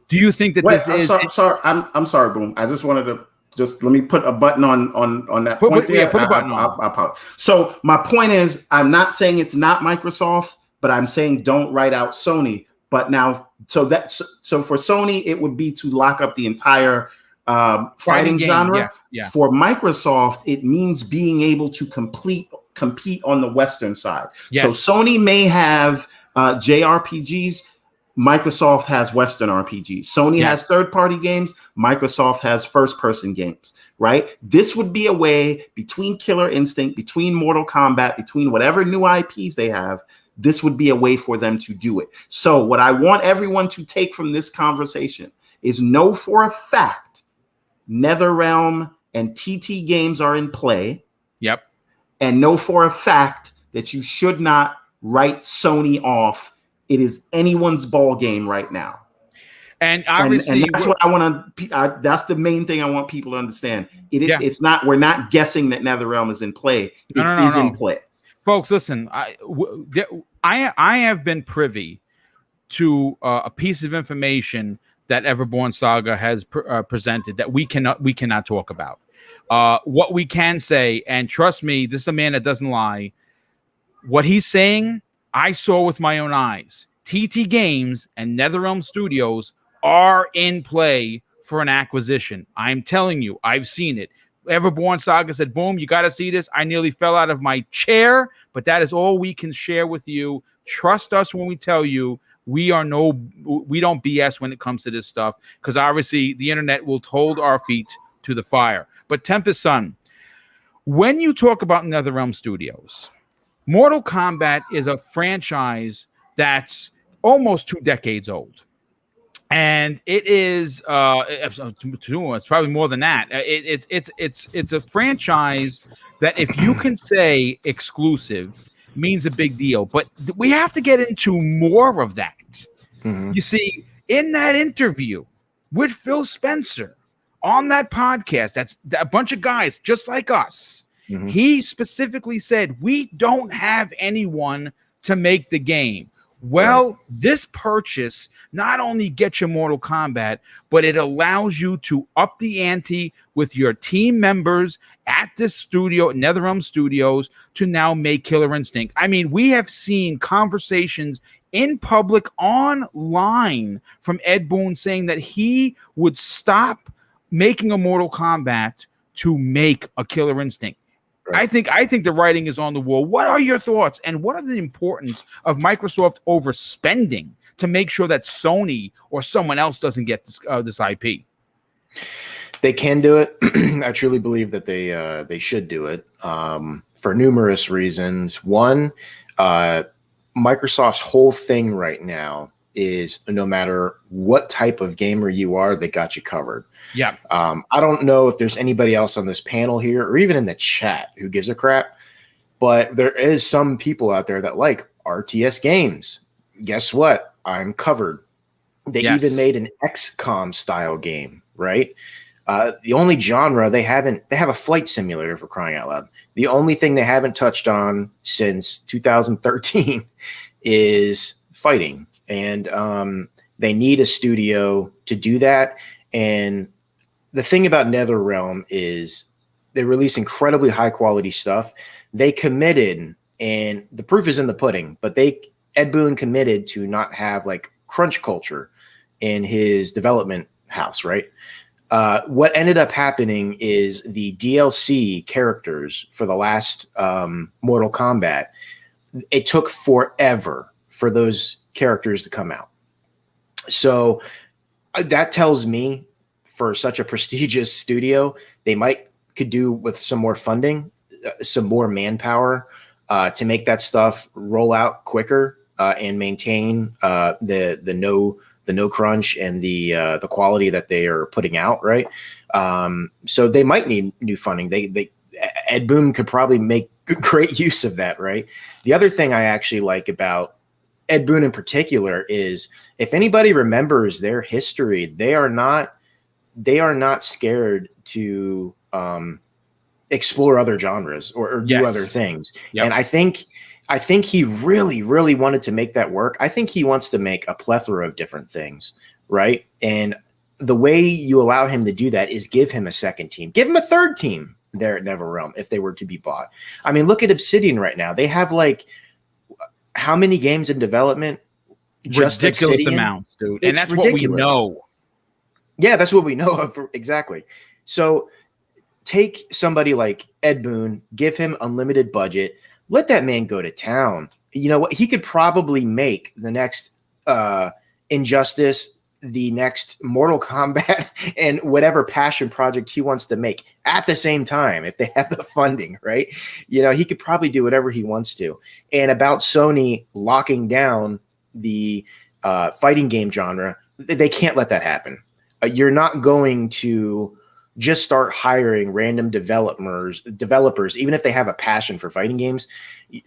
do you think that this is? I'm sorry, Boom. I just wanted to let me put a button on that point. Yeah, put a button on. I apologize. So my point is, I'm not saying it's not Microsoft, but I'm saying don't write out Sony. But now, so for Sony, it would be to lock up the entire fighting genre. Yeah. For Microsoft, it means being able to compete on the Western side. Yes. So Sony may have JRPGs. Microsoft has Western RPGs. Sony has third-party games. Microsoft has first-person games, right? This would be a way between Killer Instinct, between Mortal Kombat, between whatever new IPs they have, this would be a way for them to do it. So what I want everyone to take from this conversation is know for a fact NetherRealm and TT Games are in play. Yep. And know for a fact that you should not write Sony off. It is anyone's ball game right now. And obviously, and that's what I want to. That's the main thing I want people to understand. It's not. We're not guessing that NetherRealm is in play. It is in play, folks. Listen, I have been privy to a piece of information that Everborn Saga has presented that we cannot talk about. What we can say, and trust me, this is a man that doesn't lie. What he's saying, I saw with my own eyes. TT Games and NetherRealm Studios are in play for an acquisition. I'm telling you, I've seen it. Everborn Saga said, boom, you got to see this. I nearly fell out of my chair, but that is all we can share with you. Trust us when we tell you we don't BS when it comes to this stuff, because obviously the internet will hold our feet to the fire. But Tempest Son, when you talk about NetherRealm Studios, Mortal Kombat is a franchise that's almost 2 decades old. And it is it's probably more than that. It's a franchise that if you can say exclusive means a big deal. But we have to get into more of that. Mm-hmm. You see, in that interview with Phil Spencer on that podcast, that's a bunch of guys just like us. Mm-hmm. He specifically said, we don't have anyone to make the game. Well, this purchase not only gets you Mortal Kombat, but it allows you to up the ante with your team members at this studio, NetherRealm Studios, to now make Killer Instinct. I mean, we have seen conversations in public online from Ed Boon saying that he would stop making a Mortal Kombat to make a Killer Instinct. Right. I think the writing is on the wall. What are your thoughts, and what are the importance of Microsoft overspending to make sure that Sony or someone else doesn't get this IP? They can do it. I truly believe that they should do it for numerous reasons. One, Microsoft's whole thing right now is no matter what type of gamer you are, they got you covered. Yeah. I don't know if there's anybody else on this panel here or even in the chat who gives a crap, but there is some people out there that like RTS games. Guess what? I'm covered. They even made an XCOM style game, right? The only genre they have a flight simulator, for crying out loud. The only thing they haven't touched on since 2013 is fighting. And they need a studio to do that. And the thing about NetherRealm is they release incredibly high quality stuff. They committed, and the proof is in the pudding, but Ed Boon committed to not have like crunch culture in his development house, right? What ended up happening is the DLC characters for the last Mortal Kombat, it took forever for those characters to come out. So that tells me for such a prestigious studio, they could do with some more funding, some more manpower to make that stuff roll out quicker and maintain the no crunch and the quality that they are putting out, right? So they might need new funding. Ed Boon could probably make great use of that, right? The other thing I actually like about Ed Boon in particular is if anybody remembers their history, they are not scared to explore other genres or do other things. Yep. And I think he really, really wanted to make that work. I think he wants to make a plethora of different things, right? And the way you allow him to do that is give him a second team. Give him a third team there at NetherRealm if they were to be bought. I mean, look at Obsidian right now. They have like how many games in development? Just ridiculous Obsidian? Amounts, dude. And that's ridiculous. What we know. Yeah, that's what we know of. Exactly. So take somebody like Ed Boon, give him unlimited budget, let that man go to town. You know what? He could probably make the next Injustice, the next Mortal Kombat, and whatever passion project he wants to make at the same time if they have the funding, right? You know, he could probably do whatever he wants to. And about Sony locking down the fighting game genre, they can't let that happen. You're not going to just start hiring random developers, even if they have a passion for fighting games.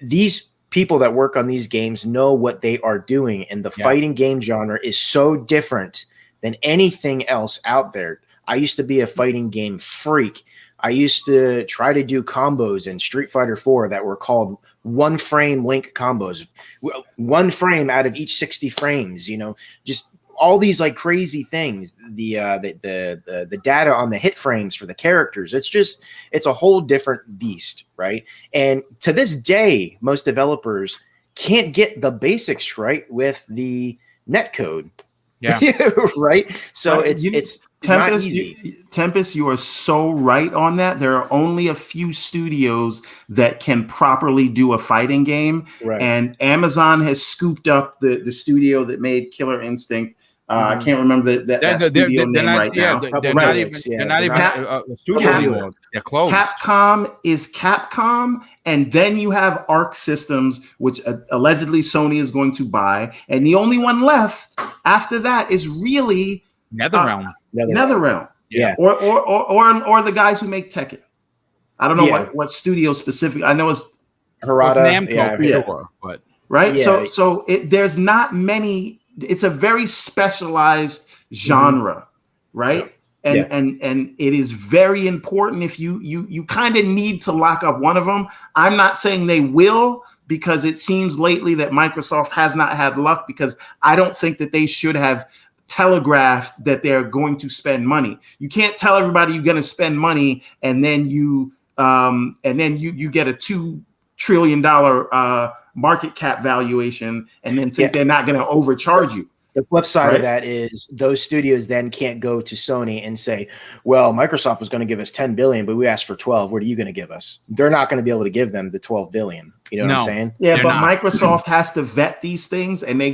These people that work on these games know what they are doing, and the fighting game genre is so different than anything else out there. I used to be a fighting game freak. I used to try to do combos in Street Fighter 4 that were called one frame link combos, one frame out of each 60 frames, you know, just all these like crazy things, the data on the hit frames for the characters. It's a whole different beast, right? And to this day, most developers can't get the basics right with the netcode. Yeah. Right. So it's Tempest, not easy. Tempest, you are so right on that. There are only a few studios that can properly do a fighting game. Right. And Amazon has scooped up the studio that made Killer Instinct. I can't remember that studio name right now. They're not even a studio anymore. They're closed. Capcom is Capcom, and then you have Arc Systems, which allegedly Sony is going to buy, and the only one left after that is really NetherRealm. NetherRealm, yeah, or the guys who make Tekken. I don't know what studio specific. I know it's Harada, Namco, sure, but right. Yeah. So there's not many. It's a very specialized genre, right? And it is very important if you kind of need to lock up one of them. I'm not saying they will, because it seems lately that Microsoft has not had luck, because I don't think that they should have telegraphed that they're going to spend money. You can't tell everybody you're going to spend money and then you get a $2 trillion market cap valuation and then think they're not going to overcharge you. The flip side of that is those studios then can't go to Sony and say, well, Microsoft was going to give us 10 billion, but we asked for 12. What are you going to give us? They're not going to be able to give them the 12 billion. You know what I'm saying? Yeah, but Microsoft has to vet these things, and they're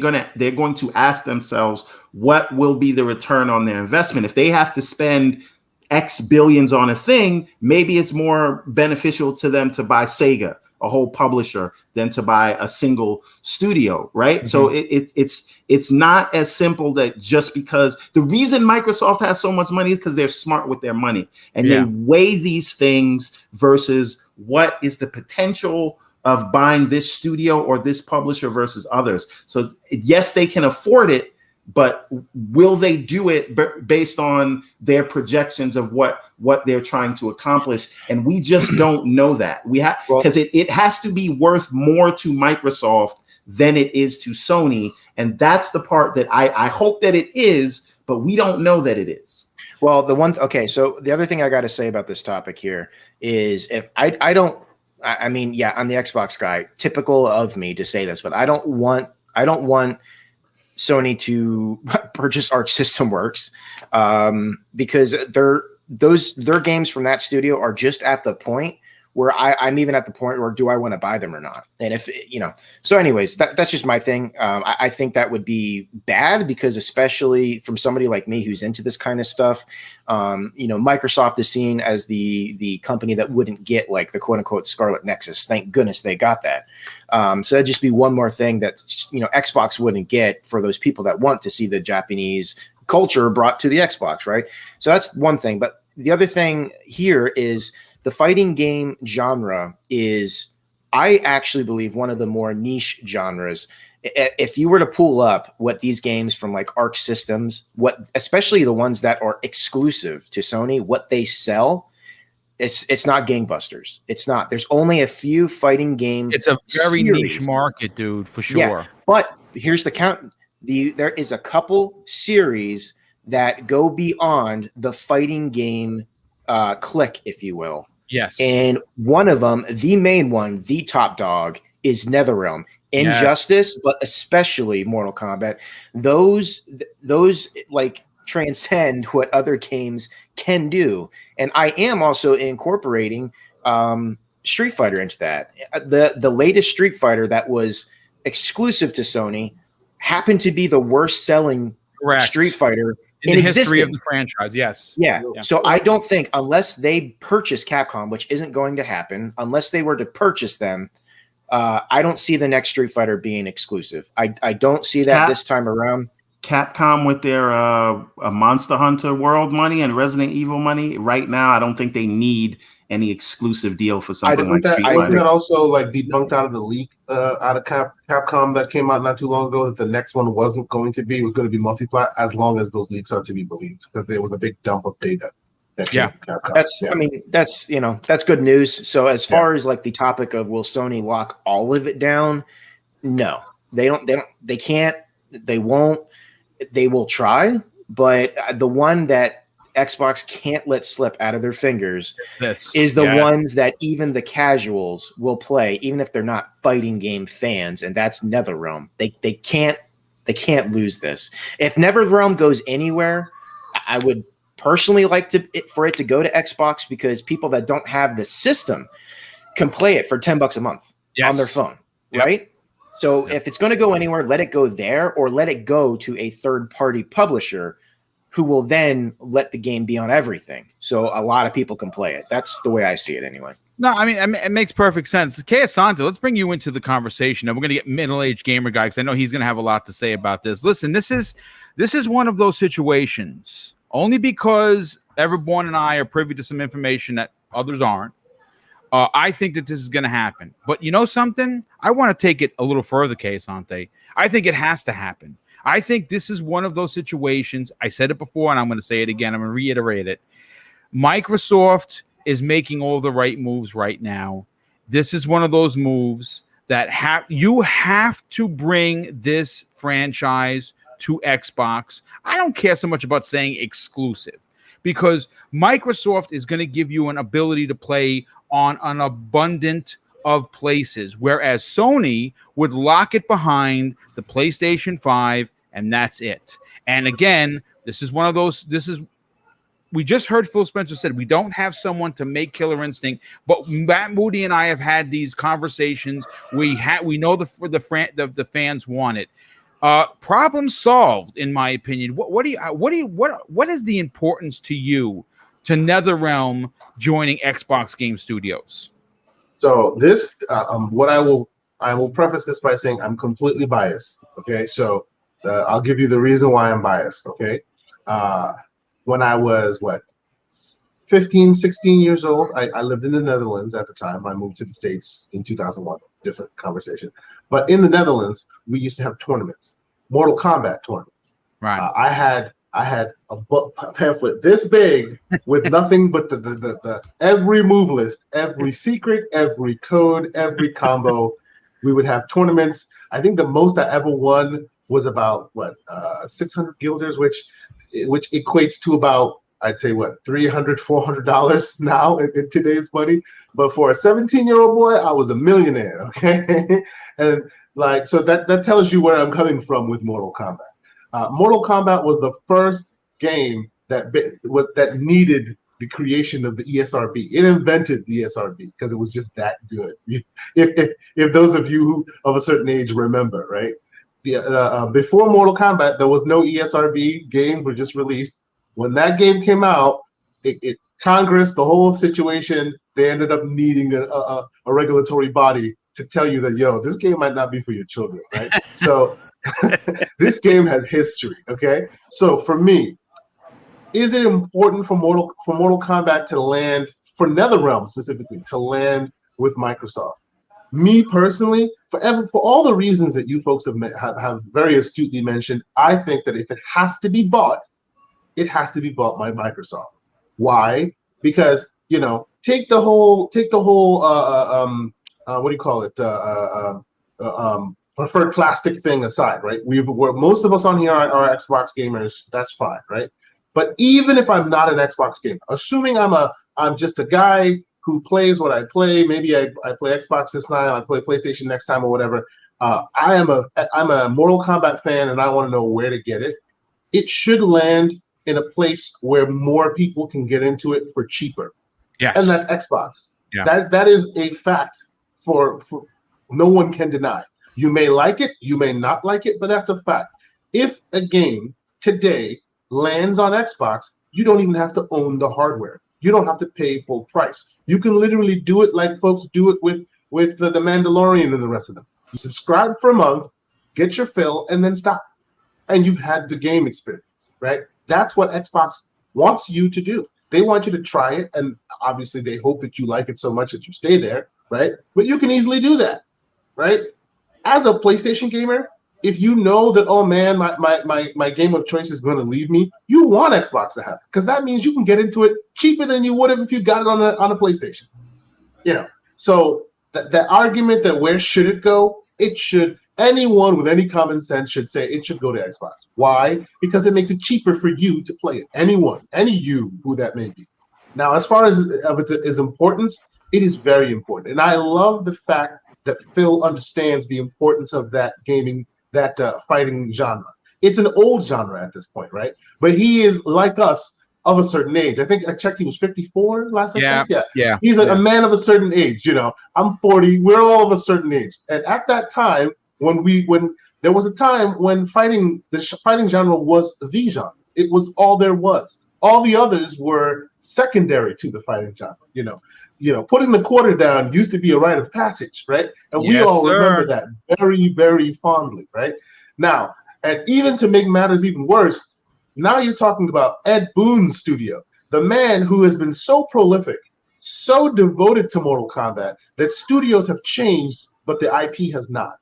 going to ask themselves what will be the return on their investment. If they have to spend X billions on a thing, maybe it's more beneficial to them to buy Sega, a whole publisher, than to buy a single studio, right? So it's not as simple that just because the reason Microsoft has so much money is because they're smart with their money, and they weigh these things versus what is the potential of buying this studio or this publisher versus others. So yes, they can afford it, but will they do it based on their projections of what they're trying to accomplish? And we just don't know that. We have, because it has to be worth more to Microsoft than it is to Sony. And that's the part that I hope that it is, but we don't know that it is. Well, so the other thing I got to say about this topic here is if I mean, yeah, I'm the Xbox guy, typical of me to say this, but I don't want Sony to purchase Arc System Works because their games from that studio are just at the point where I'm even at the point where do I want to buy them or not? And if, so anyways, that's just my thing. I think that would be bad because especially from somebody like me who's into this kind of stuff, Microsoft is seen as the company that wouldn't get like the quote unquote Scarlet Nexus. Thank goodness they got that. So that'd just be one more thing that, Xbox wouldn't get for those people that want to see the Japanese culture brought to the Xbox, right? So that's one thing. But the other thing here is the fighting game genre is, I actually believe, one of the more niche genres. If you were to pull up what these games from like Arc Systems, especially the ones that are exclusive to Sony, what they sell, it's not gangbusters. It's not. There's only a few fighting game. It's a very series. niche market, dude, for sure. Yeah, but here's the count. There is a couple series that go beyond the fighting game click, if you will. Yes. And one of them, the main one, the top dog, is NetherRealm. Injustice, but especially Mortal Kombat. Those like transcend what other games can do. And I am also incorporating Street Fighter into that. The latest Street Fighter that was exclusive to Sony happened to be the worst selling Street Fighter in the existence. history of the franchise. Yes. Yeah. So I don't think, unless they purchase Capcom, which isn't going to happen, unless they were to purchase them, I don't see the next Street Fighter being exclusive. I don't see that this time around. Capcom with their Monster Hunter World money and Resident Evil money right now, I don't think they need any exclusive deal for something like Street Fighter. Wasn't that also like debunked out of the leak out of Capcom that came out not too long ago that the next one wasn't going to be, it was going to be multi-plat as long as those leaks are to be believed, because there was a big dump of data. I mean, that's good news. So as far as like the topic of will Sony lock all of it down? No, they can't, they won't, they will try, but the one that Xbox can't let slip out of their fingers is the ones that even the casuals will play, even if they're not fighting game fans, and that's NetherRealm. They can't lose this. If NetherRealm goes anywhere, I would personally like for it to go to Xbox, because people that don't have the system can play it for $10 a month on their phone, right? So if it's going to go anywhere, let it go there, or let it go to a third-party publisher who will then let the game be on everything. So a lot of people can play it. That's the way I see it anyway. No, I mean, it makes perfect sense. Kay Asante, let's bring you into the conversation. And we're going to get middle-aged gamer guy, because I know he's going to have a lot to say about this. Listen, this is one of those situations, only because Everborn and I are privy to some information that others aren't. I think that this is going to happen. But you know something? I want to take it a little further, Kay Asante. I think it has to happen. I think this is one of those situations. I said it before, and I'm going to say it again. I'm going to reiterate it. Microsoft is making all the right moves right now. This is one of those moves that you have to bring this franchise to Xbox. I don't care so much about saying exclusive, because Microsoft is going to give you an ability to play on an abundant of places, whereas Sony would lock it behind the PlayStation 5, and that's it. And again, this is one of those, we just heard Phil Spencer said we don't have someone to make Killer Instinct, but Matt Moody and I have had these conversations. We know the fans want it. Problem solved, in my opinion. What is the importance to you to NetherRealm joining Xbox Game Studios? So this, what I will preface this by saying I'm completely biased. Okay, so I'll give you the reason why I'm biased. Okay, when I was 15, 16 years old, I lived in the Netherlands at the time. I moved to the States in 2001. Different conversation. But in the Netherlands, we used to have tournaments, Mortal Kombat tournaments. Right. I had a pamphlet this big with nothing but the every move list, every secret, every code, every combo. We would have tournaments. I think the most I ever won was about 600 guilders, which equates to about, I'd say $300, $400 now in today's money. But for a 17-year-old boy, I was a millionaire. Okay, and so that tells you where I'm coming from with Mortal Kombat. Mortal Kombat was the first game that needed the creation of the ESRB. It invented the ESRB because it was just that good. If those of you who of a certain age remember, right? Before Mortal Kombat, there was no ESRB. Games were just released. When that game came out, Congress, the whole situation, they ended up needing a regulatory body to tell you that, this game might not be for your children, right? So this game has history, okay? So for me, is it important for Mortal Kombat to land, for NetherRealm specifically, to land with Microsoft? Me personally, for all the reasons that you folks have very astutely mentioned, I think that if it has to be bought, it has to be bought by Microsoft. Why? Because take the whole what do you call it? Preferred plastic thing aside, right? Most of us on here are Xbox gamers. That's fine, right? But even if I'm not an Xbox gamer, assuming I'm just a guy who plays what I play, maybe I play Xbox this time, I play PlayStation next time or whatever. I'm a Mortal Kombat fan, and I want to know where to get it. It should land in a place where more people can get into it for cheaper. Yes. And that's Xbox. Yeah. That is a fact for no one can deny. You may like it, you may not like it, but that's a fact. If a game today lands on Xbox, you don't even have to own the hardware. You don't have to pay full price. You can literally do it like folks do it with the Mandalorian and the rest of them. You subscribe for a month, get your fill, and then stop. And you've had the game experience, right? That's what Xbox wants you to do. They want you to try it, and obviously they hope that you like it so much that you stay there, right? But you can easily do that, right? As a PlayStation gamer, if you know that, oh man, my game of choice is going to leave me, you want Xbox to have it, because that means you can get into it cheaper than you would have if you got it on a PlayStation. So that argument that where should it go? It should. Anyone with any common sense should say it should go to Xbox. Why? Because it makes it cheaper for you to play it. Anyone, any you, who that may be. Now, as far as its importance, it is very important. And I love the fact that Phil understands the importance of that gaming, that fighting genre. It's an old genre at this point, right? But he is, like us, of a certain age. I think I checked he was 54 last I checked. Yeah. He's a man of a certain age. I'm 40. We're all of a certain age. And at that time, when there was a time when the fighting genre was the genre. It was all there was. All the others were secondary to the fighting genre. Putting the quarter down used to be a rite of passage, right? And we all remember that very, very fondly, right? Now, and even to make matters even worse, now you're talking about Ed Boon's studio, the man who has been so prolific, so devoted to Mortal Kombat that studios have changed, but the IP has not.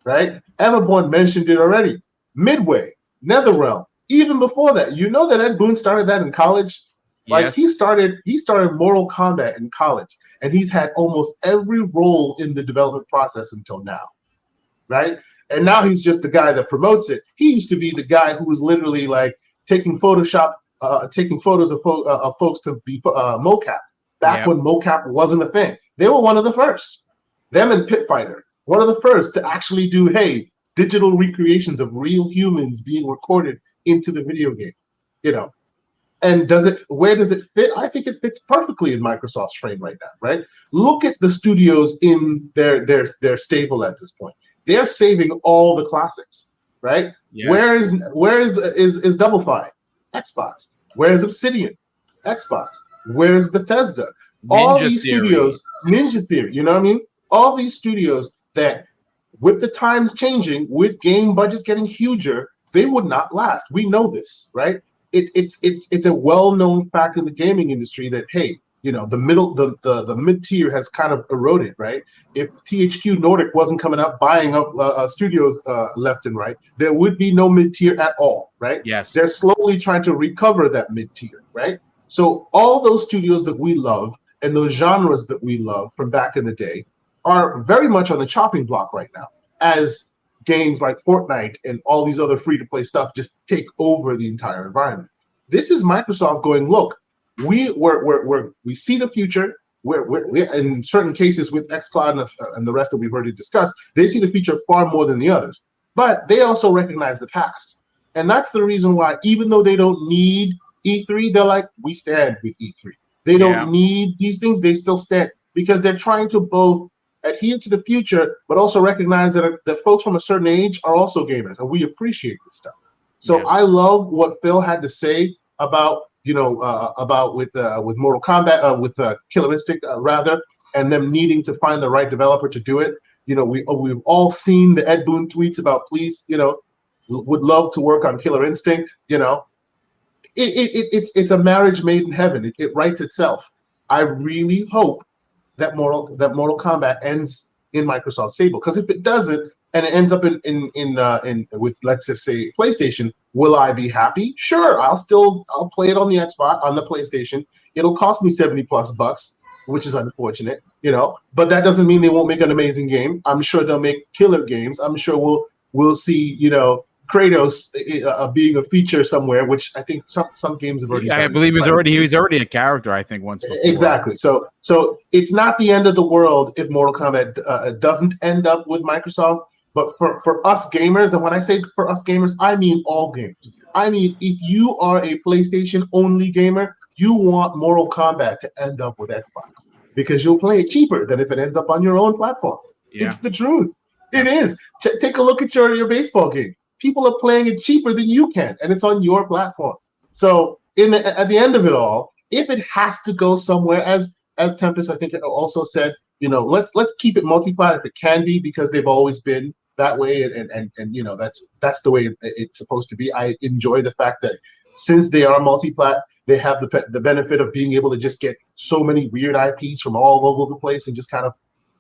Right? Emma Bourne mentioned it already. Midway, NetherRealm. Even before that, you know that Ed Boon started that in college. Like he started Mortal Kombat in college, and he's had almost every role in the development process until now. Right? And now he's just the guy that promotes it. He used to be the guy who was literally like taking Photoshop, taking photos of folks to be mocap. Back when mocap wasn't a thing, they were one of the first. Them and Pit Fighter. One of the first to actually do, digital recreations of real humans being recorded into the video game, And where does it fit? I think it fits perfectly in Microsoft's frame right now, right? Look at the studios in their stable at this point. They're saving all the classics, right? Yes. Where is Double Fine? Xbox. Where is Obsidian? Xbox? Where's Bethesda? All these studios, Ninja Theory, you know what I mean? All these studios that, with the times changing, with game budgets getting huger, they would not last. We know this, right? It's a well-known fact in the gaming industry that, hey, you know, the mid-tier has kind of eroded, right? If THQ Nordic wasn't coming up buying up studios left and right, there would be no mid-tier at all, right? Yes. They're slowly trying to recover that mid-tier, right? So all those studios that we love and those genres that we love from back in the day are very much on the chopping block right now, as games like Fortnite and all these other free-to-play stuff just take over the entire environment. This is Microsoft going, look, we see the future. We're in certain cases with xCloud and the rest that we've already discussed, they see the future far more than the others. But they also recognize the past. And that's the reason why, even though they don't need E3, they're like, we stand with E3. They don't need these things, they still stand, because they're trying to both adhere to the future, but also recognize that folks from a certain age are also gamers, and we appreciate this stuff. So I love what Phil had to say about, you know, with Mortal Kombat, with Killer Instinct rather, and them needing to find the right developer to do it. You know, we've all seen the Ed Boon tweets about, please, you know, would love to work on Killer Instinct. You know, it's a marriage made in heaven. It writes itself. I really hope that Mortal Kombat ends in Microsoft's stable, because if it doesn't and it ends up in with, let's just say, PlayStation, will I be happy? Sure, I'll play it on the Xbox, on the PlayStation. It'll cost me $70+, which is unfortunate, you know, but that doesn't mean they won't make an amazing game. I'm sure they'll make killer games. I'm sure we'll see, you know, Kratos being a feature somewhere, which I think some games have already done. I believe he's already a character, I think, once before. Exactly. So it's not the end of the world if Mortal Kombat doesn't end up with Microsoft. But for us gamers, and when I say for us gamers, I mean all gamers. I mean, if you are a PlayStation only gamer, you want Mortal Kombat to end up with Xbox, because you'll play it cheaper than if it ends up on your own platform. Yeah. It's the truth. It is. Take a look at your baseball game. People are playing it cheaper than you can, and it's on your platform. So at the end of it all, if it has to go somewhere, as Tempest, I think, also said, you know, let's keep it multi-plat if it can be, because they've always been that way, and you know, that's the way it's supposed to be. I enjoy the fact that since they are multi-plat, they have the benefit of being able to just get so many weird IPs from all over the place and just kind of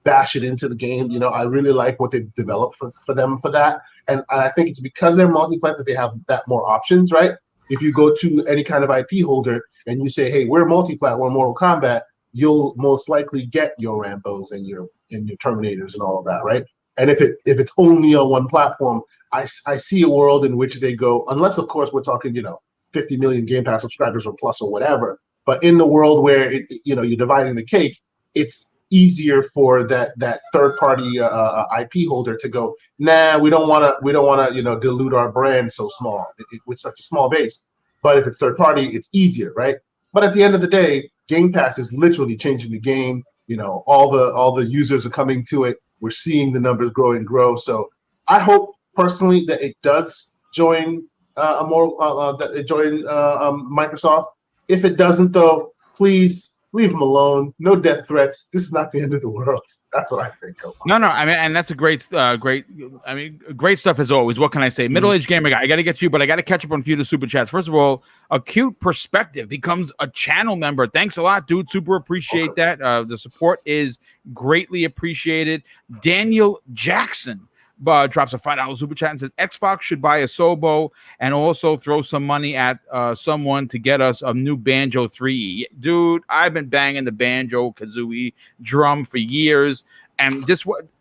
bash it into the game. You know, I really like what they've developed for them for that. And I think it's because they're multi-plat that they have that more options, right? If you go to any kind of IP holder and you say, hey, we're multi-plat, we're Mortal Kombat, you'll most likely get your Rambos and your Terminators and all of that, right? And if it's only on one platform, I see a world in which they go, unless of course we're talking, you know, 50 million Game Pass subscribers or plus or whatever. But in the world where you know, you're dividing the cake, it's easier for that third party IP holder to go, nah, we don't want to you know, dilute our brand so small with such a small base. But if it's third party, it's easier, right? But at the end of the day, Game Pass is literally changing the game. You know, all the users are coming to it. We're seeing the numbers grow. So I hope personally that it does join Microsoft. If it doesn't, though, please leave them alone. No death threats. This is not the end of the world. That's what I think. No. I mean, and that's a great stuff as always. What can I say? Middle-aged gamer guy. I got to get to you, but I got to catch up on a few of the super chats. First of all, Acute Perspective becomes a channel member. Thanks a lot, dude. Super appreciate that. The support is greatly appreciated. Daniel Jackson drops a $5 super chat and says Xbox should buy a Sobo and also throw some money at someone to get us a new Banjo 3E. Dude, I've been banging the Banjo Kazooie drum for years, and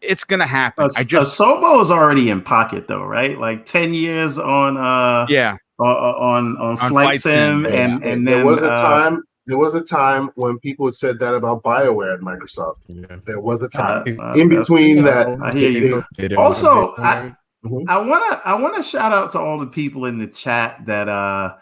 it's gonna happen. A Sobo is already in pocket though, right? Like 10 years on Flight Sim, and then there was a time when people said that about BioWare at Microsoft. Yeah. There was a time in between that. I hear you. Also, I want to shout out to all the people in the chat that are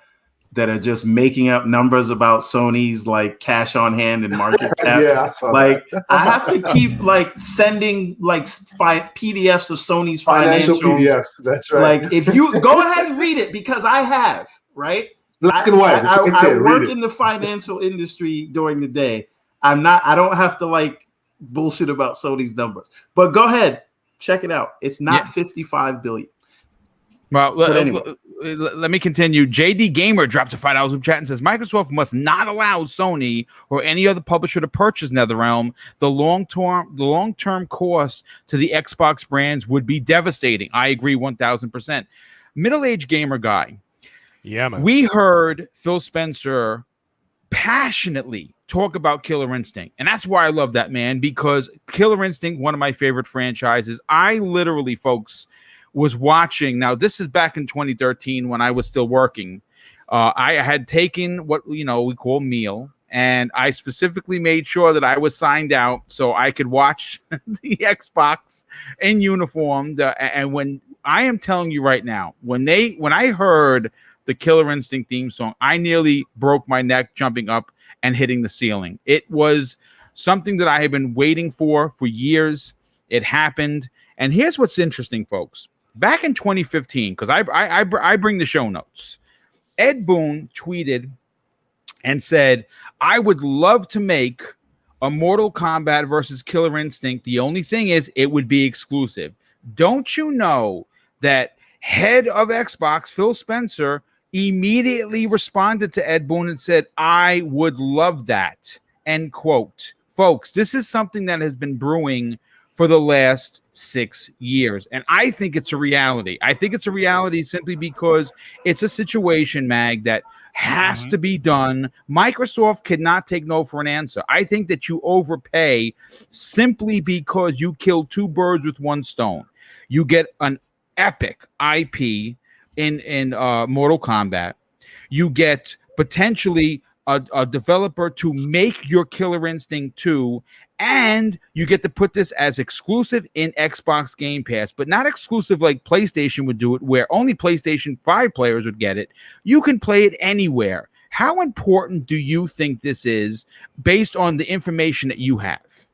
just making up numbers about Sony's like cash on hand and market cap. Yeah, I saw like that. I have to keep like sending like PDFs of Sony's financial PDFs. That's right. Like if you go ahead and read it, because I have, right? Black and white. It's right I there. Read work it. in the financial industry during the day. I don't have to like bullshit about Sony's numbers. But go ahead, check it out. It's not 55 billion. Well, anyway. let me continue. JD Gamer drops a $5 super chat and says Microsoft must not allow Sony or any other publisher to purchase NetherRealm. The long-term cost to the Xbox brands would be devastating. I agree 1,000%. Middle-aged gamer guy. Yeah, man. We heard Phil Spencer passionately talk about Killer Instinct, and that's why I love that man, because Killer Instinct, one of my favorite franchises. I literally, folks, was watching. Now, this is back in 2013 when I was still working. I had taken what we call meal, and I specifically made sure that I was signed out so I could watch the Xbox in uniform. And when I am telling you right now, when I heard the Killer Instinct theme song, I nearly broke my neck jumping up and hitting the ceiling. It was something that I had been waiting for years. It happened. And here's what's interesting, folks. Back in 2015, because I bring the show notes, Ed Boon tweeted and said, I would love to make a Mortal Kombat versus Killer Instinct. The only thing is it would be exclusive. Don't you know that head of Xbox, Phil Spencer, immediately responded to Ed Boon and said, I would love that, end quote. Folks, this is something that has been brewing for the last 6 years. And I think it's a reality. I think it's a reality simply because it's a situation, Mag, that has to be done. Microsoft cannot take no for an answer. I think that you overpay simply because you kill two birds with one stone. You get an epic IP in Mortal Kombat. You get potentially a developer to make your Killer Instinct 2, and you get to put this as exclusive in Xbox Game Pass, but not exclusive like PlayStation would do it, where only PlayStation 5 players would get it. You can play it anywhere. How important do you think this is based on the information that you have?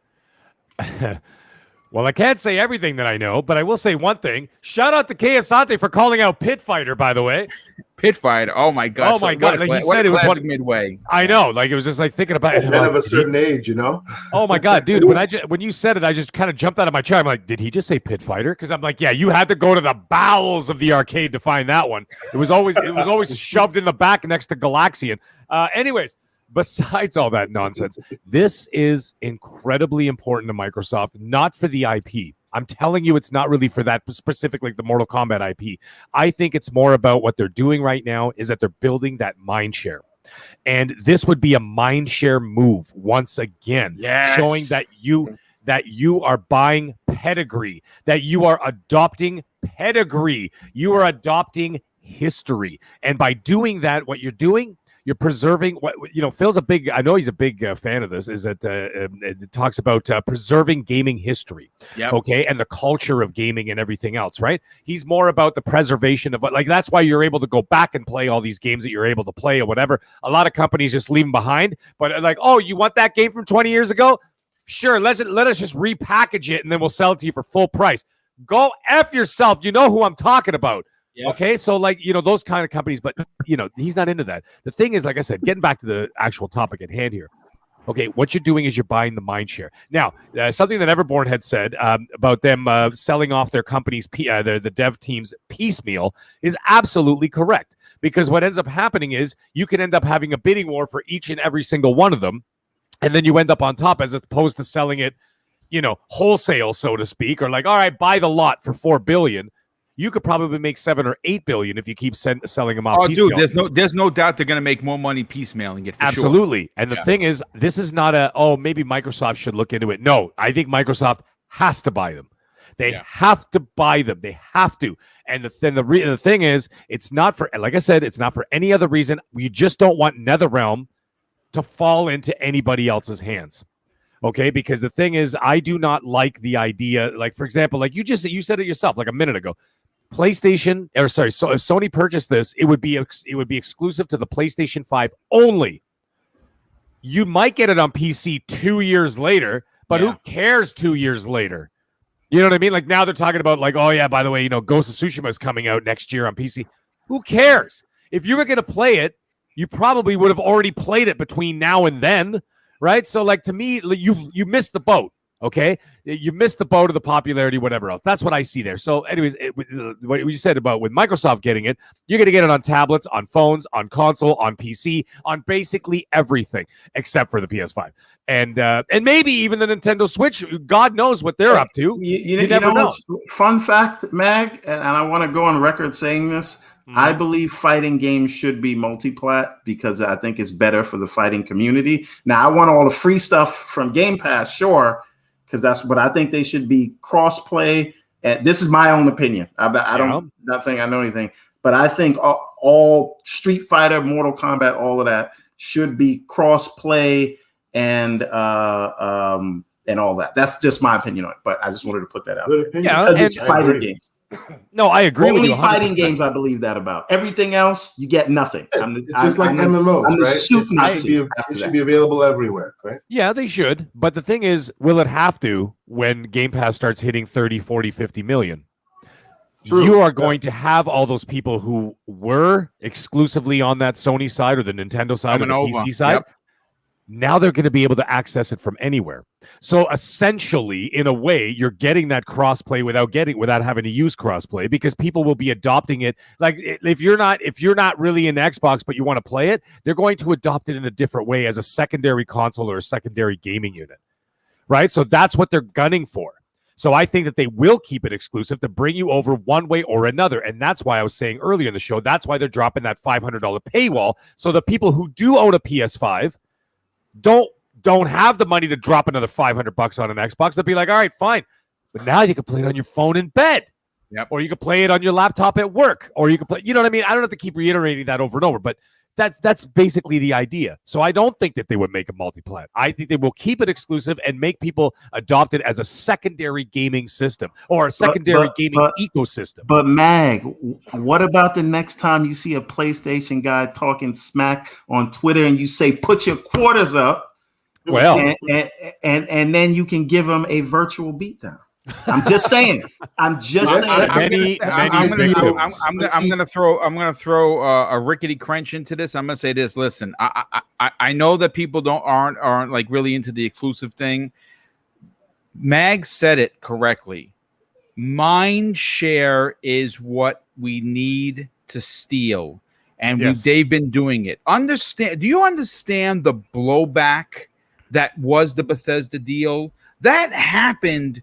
Well, I can't say everything that I know, but I will say one thing. Shout out to Kei Asante for calling out Pit Fighter, by the way. Pit Fighter. Oh my god. Oh my god. Like he said it was one midway. I know. Like it was just like thinking about it. Men of a certain age, Oh my god, dude. When you said it, I just kind of jumped out of my chair. I'm like, did he just say Pit Fighter? Because I'm like, yeah, you had to go to the bowels of the arcade to find that one. It was always shoved in the back next to Galaxian. Anyways, besides all that nonsense, this is incredibly important to Microsoft, not for the IP. I'm telling you, it's not really for that specifically, the Mortal Kombat IP. I think it's more about what they're doing right now is that they're building that mind share. And this would be a mind share move once again, showing that you are buying pedigree, that you are adopting pedigree, you are adopting history. And by doing that, what you're doing, you're preserving what Phil's I know he's a big fan of this, is that it talks about preserving gaming history. Okay, and the culture of gaming and everything else, right? He's more about the preservation of that's why you're able to go back and play all these games that you're able to play or whatever. A lot of companies just leave them behind, but like, oh, you want that game from 20 years ago? Sure, let us just repackage it and then we'll sell it to you for full price. Go F yourself. You know who I'm talking about. Yeah. Okay, so those kind of companies, but he's not into that. The thing is, like I said, getting back to the actual topic at hand here. Okay, what you're doing is you're buying the mind share. Now, something that Everborn had said about them selling off their company's the dev teams piecemeal is absolutely correct, because what ends up happening is you can end up having a bidding war for each and every single one of them, and then you end up on top as opposed to selling it, wholesale, so to speak, or like, all right, buy the lot for $4 billion. You could probably make $7 or $8 billion if you keep selling them off. Oh, piecemeal. Dude, there's no doubt they're going to make more money piecemealing it. Absolutely. Sure. And the thing is, this is not maybe Microsoft should look into it. No, I think Microsoft has to buy them. They have to buy them. They have to. And the thing is, it's not for, like I said, it's not for any other reason. We just don't want NetherRealm to fall into anybody else's hands. Okay, because the thing is, I do not like the idea. Like, for example, like you said it yourself, like a minute ago. So if Sony purchased this, it would be exclusive to the PlayStation 5 only. You might get it on PC 2 years later, but who cares 2 years later? You know what I mean? Like now they're talking about like, oh yeah, by the way, Ghost of Tsushima is coming out next year on PC. Who cares? If you were going to play it, you probably would have already played it between now and then, right? So, like, to me, you missed the boat. Okay, you missed the boat of the popularity, whatever else. That's what I see there. So, anyways, what you said about with Microsoft getting it, you're going to get it on tablets, on phones, on console, on PC, on basically everything except for the PS5, and maybe even the Nintendo Switch. God knows what they're up to. You never know. Fun fact, Mag, and I want to go on record saying this. I believe fighting games should be multi-plat because I think it's better for the fighting community. Now, I want all the free stuff from Game Pass, sure. Because but I think they should be cross-play. This is my own opinion. I'm not saying I know anything, but I think all Street Fighter, Mortal Kombat, all of that should be cross-play and all that. That's just my opinion on it. But I just wanted to put that out there because it's fighting games. No, I agree with you. Only fighting games, I believe that about. Everything else, you get nothing. It's just like MMOs, right? It should be available everywhere, right? Yeah, they should. But the thing is, will it have to when Game Pass starts hitting 30, 40, 50 million? True. You are going to have all those people who were exclusively on that Sony side or the Nintendo side or the PC side. Yep. Now they're going to be able to access it from anywhere. So essentially, in a way, you're getting that crossplay without having to use crossplay because people will be adopting it. Like if you're not really in Xbox but you want to play it, they're going to adopt it in a different way as a secondary console or a secondary gaming unit, right? So that's what they're gunning for. So I think that they will keep it exclusive to bring you over one way or another. And that's why I was saying earlier in the show, that's why they're dropping that $500 paywall. So the people who do own a PS5 don't have the money to drop another $500 on an Xbox. They'll be like, all right, fine. But now you can play it on your phone in bed. Yep. Or you can play it on your laptop at work. Or you can play, you know what I mean? I don't have to keep reiterating that over and over, but that's basically the idea. So I don't think that they would make a multi-plat. I think they will keep it exclusive and make people adopt it as a secondary gaming system or a secondary gaming ecosystem. But Mag, what about the next time you see a PlayStation guy talking smack on Twitter and you say, put your quarters up? Well, and then you can give them a virtual beatdown. I'm just saying. I'm gonna throw a rickety crunch into this. I'm gonna say this. Listen, I know that people aren't like really into the exclusive thing. Mag said it correctly. Mind share is what we need to steal, and they've been doing it. Do you understand the blowback that was the Bethesda deal? That happened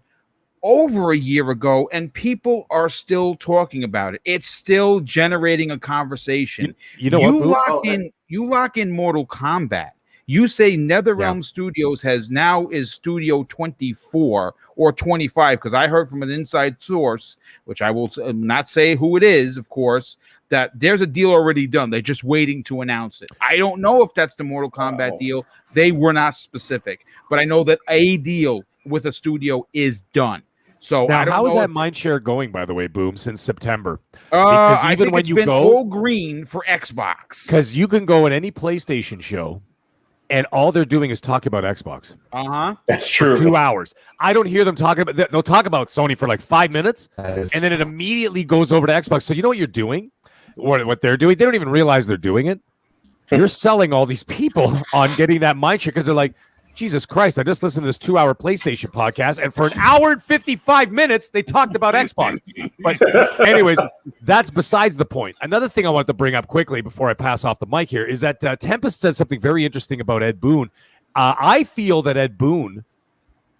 over a year ago, and people are still talking about it. It's still generating a conversation. You lock in Mortal Kombat. You say NetherRealm Studios is Studio 24 or 25, because I heard from an inside source, which I will not say who it is, of course, that there's a deal already done. They're just waiting to announce it. I don't know if that's the Mortal Kombat deal. They were not specific, but I know that a deal with a studio is done. So now, I don't how know is that mind share going, by the way, Boom, since September? Because even when you go all green for Xbox, because you can go at any PlayStation show, and all they're doing is talking about Xbox. That's true. For 2 hours. I don't hear them talking about. They'll talk about Sony for like 5 minutes, and then it immediately goes over to Xbox. So you know what you're doing, or what they're doing? They don't even realize they're doing it. You're selling all these people on getting that mind share because they're like, Jesus Christ, I just listened to this 2-hour PlayStation podcast, and for an hour and 55 minutes, they talked about Xbox. But anyways, that's besides the point. Another thing I wanted to bring up quickly before I pass off the mic here is that Tempest said something very interesting about Ed Boon. I feel that Ed Boon,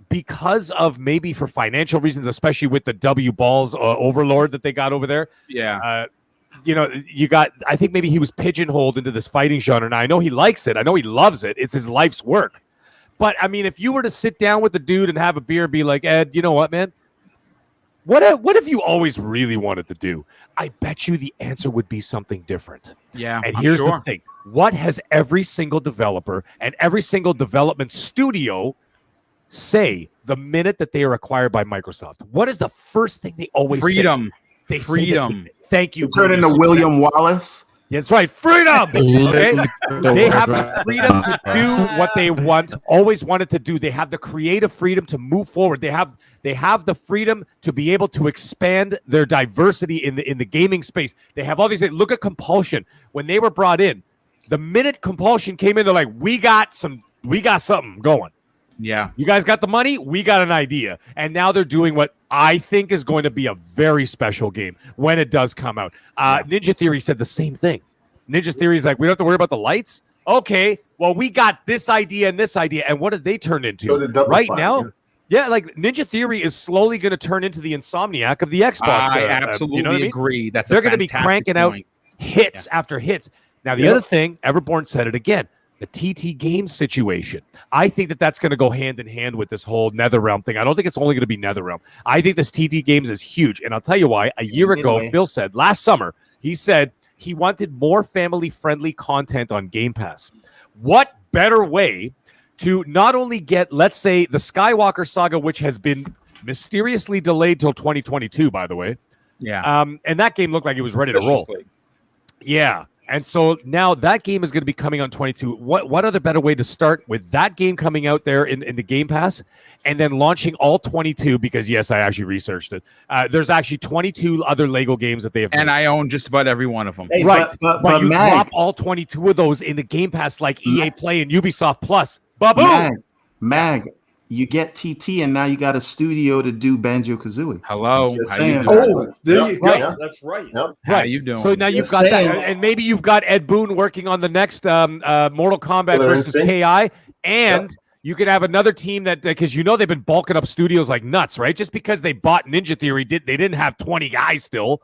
because of maybe for financial reasons, especially with the W Balls overlord that they got over there. Yeah. I think maybe he was pigeonholed into this fighting genre. Now, I know he likes it. I know he loves it. It's his life's work. But, I mean, if you were to sit down with the dude and have a beer and be like, Ed, you know what, man? What have you always really wanted to do? I bet you the answer would be something different. Yeah, and here's the thing. What has every single developer and every single development studio say the minute that they are acquired by Microsoft? What is the first thing they always say? Freedom. Thank you. Turn into William Wallace. That's right. Freedom. Okay? They have the freedom to do what they always wanted to do. They have the creative freedom to move forward. They have the freedom to be able to expand their diversity in the gaming space. They have all these. Look at Compulsion. When they were brought in, The minute Compulsion came in, they're like, we got something going. Yeah. You guys got the money? We got an idea. And now they're doing what I think is going to be a very special game when it does come out. Ninja Theory said the same thing. Ninja Theory is like, we don't have to worry about the lights? Okay, well, we got this idea. And what did they turn into? Right now? Yeah, like Ninja Theory is slowly going to turn into the Insomniac of the Xbox. I absolutely you know what I mean? agree. They're going to be cranking out hits after hits. Now, the other thing, Everborn said it again, the TT Games situation. I think that that's going to go hand in hand with this whole NetherRealm thing. I don't think it's only going to be NetherRealm. I think this TT Games is huge. And I'll tell you why. A year ago, Phil said, last summer, he said he wanted more family-friendly content on Game Pass. What better way to not only get, let's say, the Skywalker saga, which has been mysteriously delayed till 2022, by the way. Yeah. And that game looked like it was ready to roll. Yeah. And so now that game is going to be coming on 22. What other better way to start with that game coming out there in the Game Pass and then launching all 22? Because, yes, I actually researched it. There's actually 22 other Lego games that they have made. And I own just about every one of them. Hey, right. But you Mag, drop all 22 of those in the Game Pass like EA Play and Ubisoft Plus. Ba-boom! Mag, you get TT, and now you got a studio to do Banjo-Kazooie. Hello. Just How saying. you doing? Oh, there you go. Yeah. That's right. How you doing? So now you've Just got saying. that, and maybe you've got Ed Boon working on the next Mortal Kombat Killer versus Instinct. KI, and you could have another team that because they've been bulking up studios like nuts, right? Just because they bought Ninja Theory, they didn't have 20 guys still.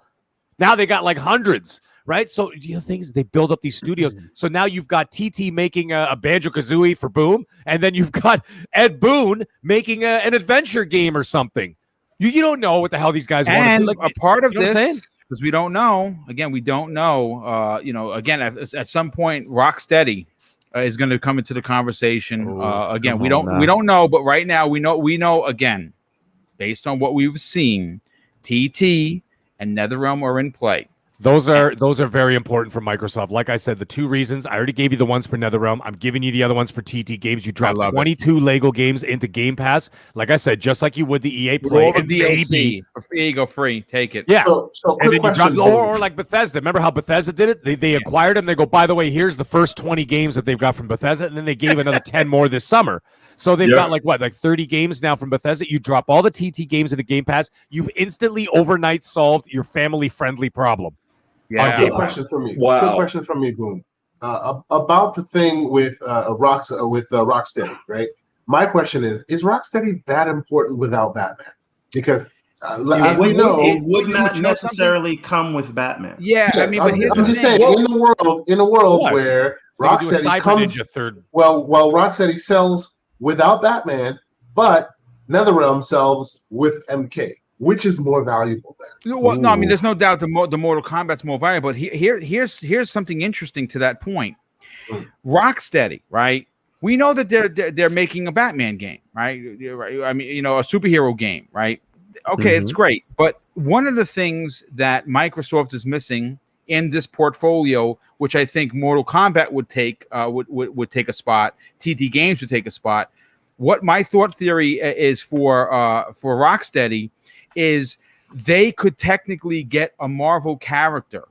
Now they got like hundreds, right? So the thing is, they build up these studios. So now you've got TT making a Banjo-Kazooie for Boom, and then you've got Ed Boon making an adventure game or something. You don't know what the hell these guys want to And do. Like, a part of you know what I'm saying? this, because we don't know, again, we don't know, again, at some point, Rocksteady is going to come into the conversation. Again, we don't know, but right now we know again, based on what we've seen, TT and NetherRealm are in play. Those are very important for Microsoft. Like I said, the two reasons, I already gave you the ones for NetherRealm. I'm giving you the other ones for TT Games. You drop 22 Lego games into Game Pass. Like I said, just like you would the EA Play. All the DLC. Here you go, free. Take it. Yeah. So And then quick you drop, question. or like Bethesda. Remember how Bethesda did it? They acquired them. They go, by the way, here's the first 20 games that they've got from Bethesda. And then they gave another 10 more this summer. So they've got like 30 games now from Bethesda. You drop all the TT games into Game Pass. You've instantly overnight solved your family-friendly problem. Yeah. Good question from me. Wow. Good question from me, Boom. About the thing with Rocksteady, right? My question is Rocksteady that important without Batman? Because as we know, it would not necessarily come with Batman. Yeah, I mean, but here's I'm the just thing. saying, in a world What? where They could do a Rocksteady Cyber comes Ninja third. well, Rocksteady sells without Batman, but NetherRealm sells with MK. Which is more valuable there? Well, no, I mean, there's no doubt the Mortal Kombat's more valuable. But here's something interesting to that point. Rocksteady, right? We know that they're making a Batman game, right? I mean, a superhero game, right? Okay, it's great. But one of the things that Microsoft is missing in this portfolio, which I think Mortal Kombat would take a spot, TT Games would take a spot. What my thought theory is for Rocksteady is they could technically get a Marvel character,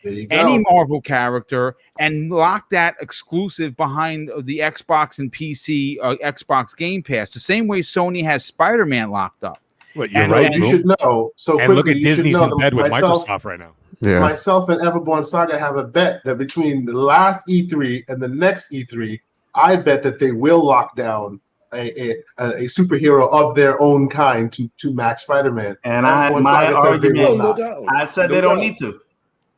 any Marvel character, and lock that exclusive behind the Xbox and PC Xbox Game Pass, the same way Sony has Spider-Man locked up. You're right. You should know. So And look quickly, at you should Disney's know in bed with myself, Microsoft right now. Yeah. Myself and Everborn Saga have a bet that between the last E3 and the next E3, I bet that they will lock down a superhero of their own kind to match Spider-Man. And Saga my says they will argument, not. doubt. I said they don't need to.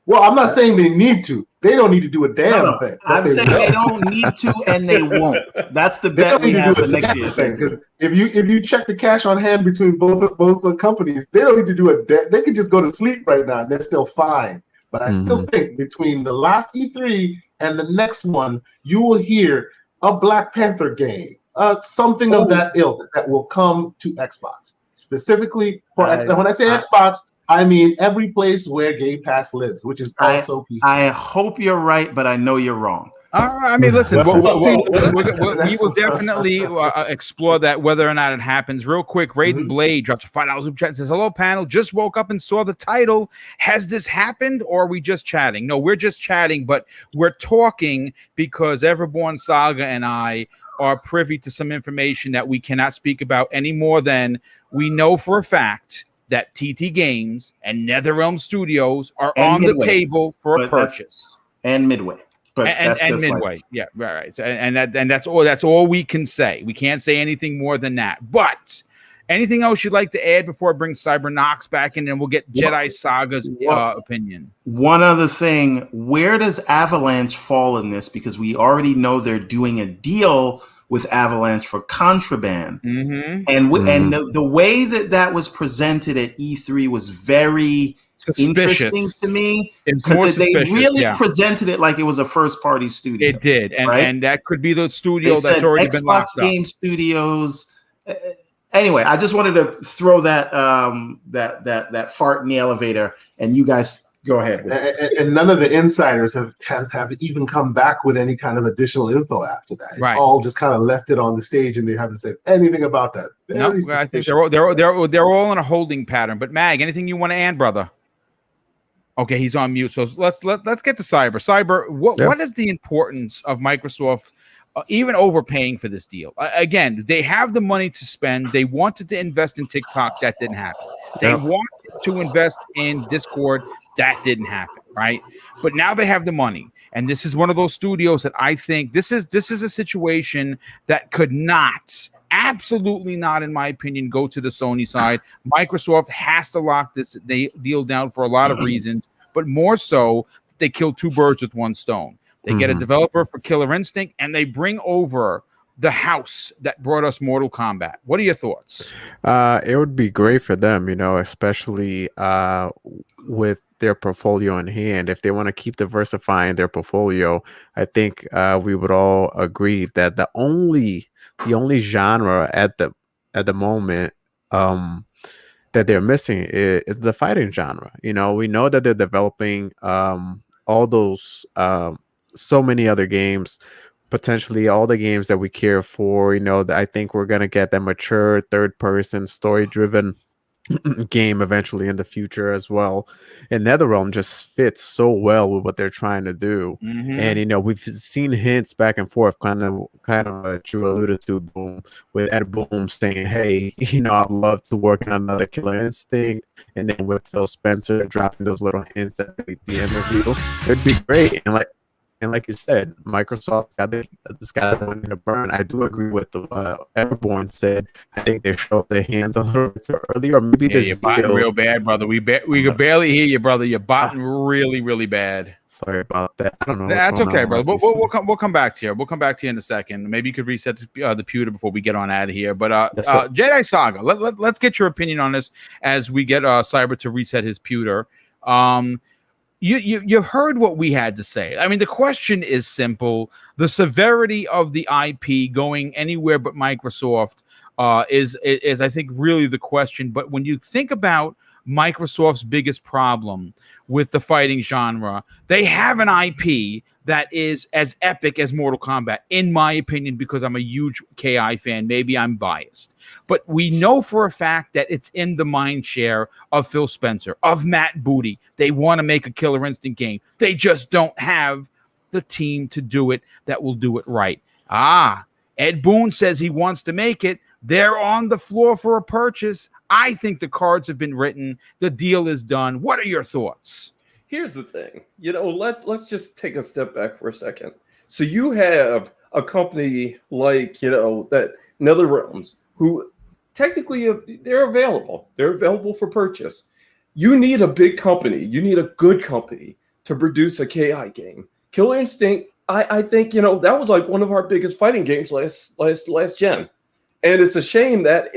Well, I'm not saying they need to. They don't need to do a damn thing. but I'm saying will. they don't need to, and they won't. That's the They bet don't we need to have do for a next damn year. thing, because if you check the cash on hand between both the companies, they don't need to do they could just go to sleep right now and they're still fine. But I still think between the last E3 and the next one, you will hear a Black Panther game, something of that ilk that will come to Xbox. Specifically for Xbox. When I say Xbox, I mean every place where Game Pass lives, which is also PC. I hope you're right, but I know you're wrong. I mean, listen, Well, we will definitely explore that, whether or not it happens. Real quick, Raiden Blade drops a $5 super chat and says, hello, panel. Just woke up and saw the title. Has this happened, or are we just chatting? No, we're just chatting, but we're talking because Everborn Saga and I are privy to some information that we cannot speak about any more than we know for a fact that TT Games and NetherRealm Studios are And on Midway. the table for a But that's- purchase. And Midway. But And Midway, yeah, right. So, and that's all. That's all we can say. We can't say anything more than that. But anything else you'd like to add before I bring CyberKnox back in, and we'll get Jedi Saga's opinion. One other thing: where does Avalanche fall in this? Because we already know they're doing a deal with Avalanche for contraband, and the way that was presented at E3 was very suspicious interesting to me, because they really presented it like it was a first-party studio. It did, and right? And that could be the studio they that's said already Xbox been locked Game up. Studios. Anyway, I just wanted to throw that that fart in the elevator, and you guys go ahead with it. And none of the insiders have even come back with any kind of additional info after that. It's Right. all just kind of left it on the stage, and they haven't said anything about that. No, I think they're all in a holding pattern. But Mag, anything you want to add, brother? Okay, he's on mute. So let's get to Cyber. Cyber, what is the importance of Microsoft even overpaying for this deal? Again, they have the money to spend. They wanted to invest in TikTok. That didn't happen. They wanted to invest in Discord. That didn't happen, right? But now they have the money. And this is one of those studios that I think this is a situation that could not, absolutely not, in my opinion, go to the Sony side. Microsoft has to lock this deal down for a lot of reasons, but more so, they kill two birds with one stone. They get a developer for Killer Instinct, and they bring over the house that brought us Mortal Kombat. What are your thoughts? It would be great for them, especially with their portfolio in hand. If they want to keep diversifying their portfolio, I think we would all agree that the only genre at the moment that they're missing is the fighting genre. We know that they're developing all those so many other games, potentially all the games that we care for. I think we're gonna get that mature third-person story-driven game eventually in the future as well. And NetherRealm just fits so well with what they're trying to do. And we've seen hints back and forth, kind of what you alluded to, Boom, with Ed Boom saying, hey, I'd love to work on another Killer Instinct, and then with Phil Spencer dropping those little hints at the interview. It'd be great. And like you said, Microsoft got the one in the burn. I do agree with the Everborn said. I think they showed their hands on her early, or maybe you're botting real bad, brother. We could barely hear you, brother. You're botting really, really bad. Sorry about that. I don't know. That's okay, brother. We'll come back to you. We'll come back to you in a second. Maybe you could reset the computer before we get on out of here. But Jedi Saga, let's get your opinion on this as we get Cyber to reset his pewter. You heard what we had to say. I mean, the question is simple. The severity of the IP going anywhere but Microsoft is I think really the question. But when you think about Microsoft's biggest problem with the fighting genre, they have an IP that is as epic as Mortal Kombat, in my opinion, because I'm a huge KI fan. Maybe I'm biased. But we know for a fact that it's in the mind share of Phil Spencer, of Matt Booty. They want to make a Killer Instinct game. They just don't have the team to do it that will do it right. Ed Boon says he wants to make it. They're on the floor for a purchase. I think the cards have been written. The deal is done. What are your thoughts? Here's the thing, let's just take a step back for a second. So you have a company like, that NetherRealms, who technically they're available. They're available for purchase. You need a big company. You need a good company to produce a KI game. Killer Instinct, I think, that was like one of our biggest fighting games last gen. And it's a shame that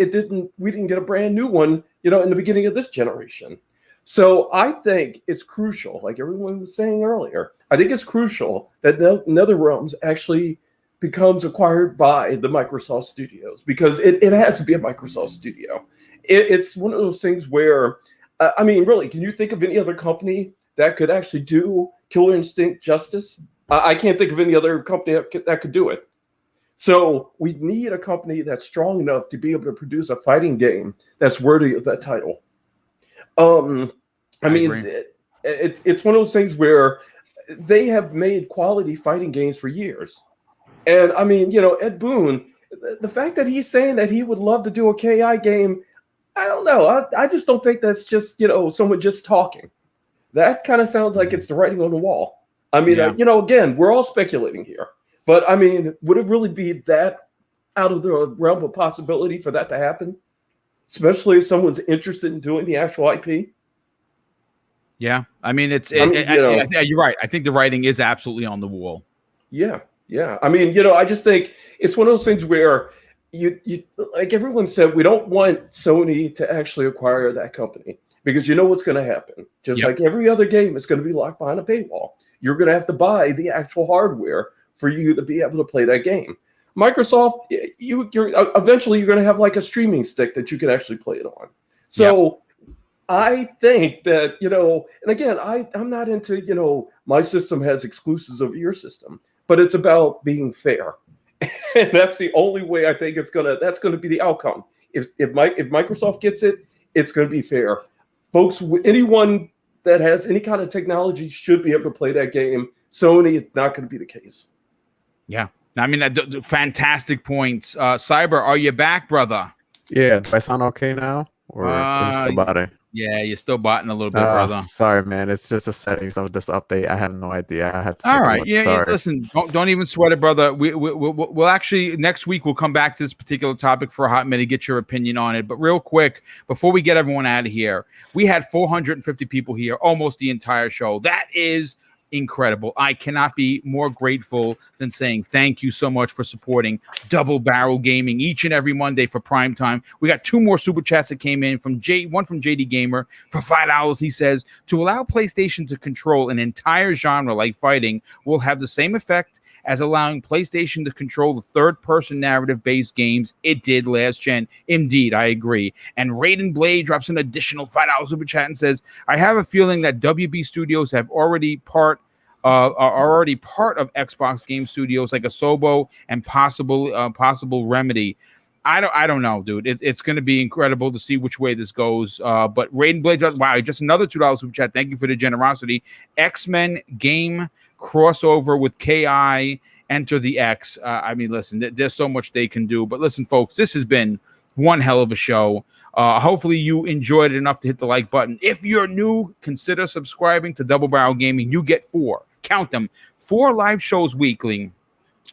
we didn't get a brand new one, in the beginning of this generation. So I think it's crucial, like everyone was saying earlier, I think it's crucial that NetherRealms actually becomes acquired by the Microsoft studios, because it has to be a Microsoft studio. It's one of those things where, really, can you think of any other company that could actually do Killer Instinct justice I can't think of any other company that could do it. So we need a company that's strong enough to be able to produce a fighting game that's worthy of that title. I mean, it's one of those things where they have made quality fighting games for years. And I mean, Ed Boon, the fact that he's saying that he would love to do a KI game, I don't know. I just don't think that's just, someone just talking. That kind of sounds like it's the writing on the wall. I mean, again, we're all speculating here. But I mean, would it really be that out of the realm of possibility for that to happen? Especially if someone's interested in doing the actual IP? Yeah. I mean, you're right. I think the writing is absolutely on the wall. Yeah. Yeah. I mean, I just think it's one of those things where you like everyone said, we don't want Sony to actually acquire that company because you know what's going to happen. Just like every other game, it's going to be locked behind a paywall. You're going to have to buy the actual hardware for you to be able to play that game. Microsoft, you're eventually going to have like a streaming stick that you can actually play it on. So I think that, and again, I'm not into, my system has exclusives over your system, but it's about being fair. And that's the only way I think that's going to be the outcome. If Microsoft gets it, it's going to be fair. Folks, anyone that has any kind of technology should be able to play that game. Sony, it's not going to be the case. Yeah. I mean, fantastic points. Cyber, are you back, brother? Yeah. Do I sound okay now? Or is it still botting? Yeah, you're still botting a little bit, brother. Sorry, man. It's just the settings of this update. I have no idea. I have to All right. Yeah, listen, don't even sweat it, brother. We'll actually, next week, we'll come back to this particular topic for a hot minute, get your opinion on it. But real quick, before we get everyone out of here, we had 450 people here, almost the entire show. That is incredible. I cannot be more grateful than saying thank you so much for supporting Double Barrel Gaming each and every Monday for prime time. We got 2 more super chats that came in one from JD Gamer for $5. He says, to allow PlayStation to control an entire genre like fighting will have the same effect as allowing PlayStation to control the third-person narrative-based games it did last gen. Indeed, I agree. And Raiden Blade drops an additional $5 super chat and says, I have a feeling that WB Studios are already part of Xbox Game Studios like Asobo and possible Remedy. I don't know, dude. It's going to be incredible to see which way this goes. But Raiden Blade, wow, just another $2 super chat. Thank you for the generosity. X-Men game crossover with KI, enter the X. I mean, listen, there's so much they can do. But listen, folks, this has been one hell of a show. Hopefully you enjoyed it enough to hit the like button. If you're new, consider subscribing to Double Barrel Gaming. You get 4 live shows weekly.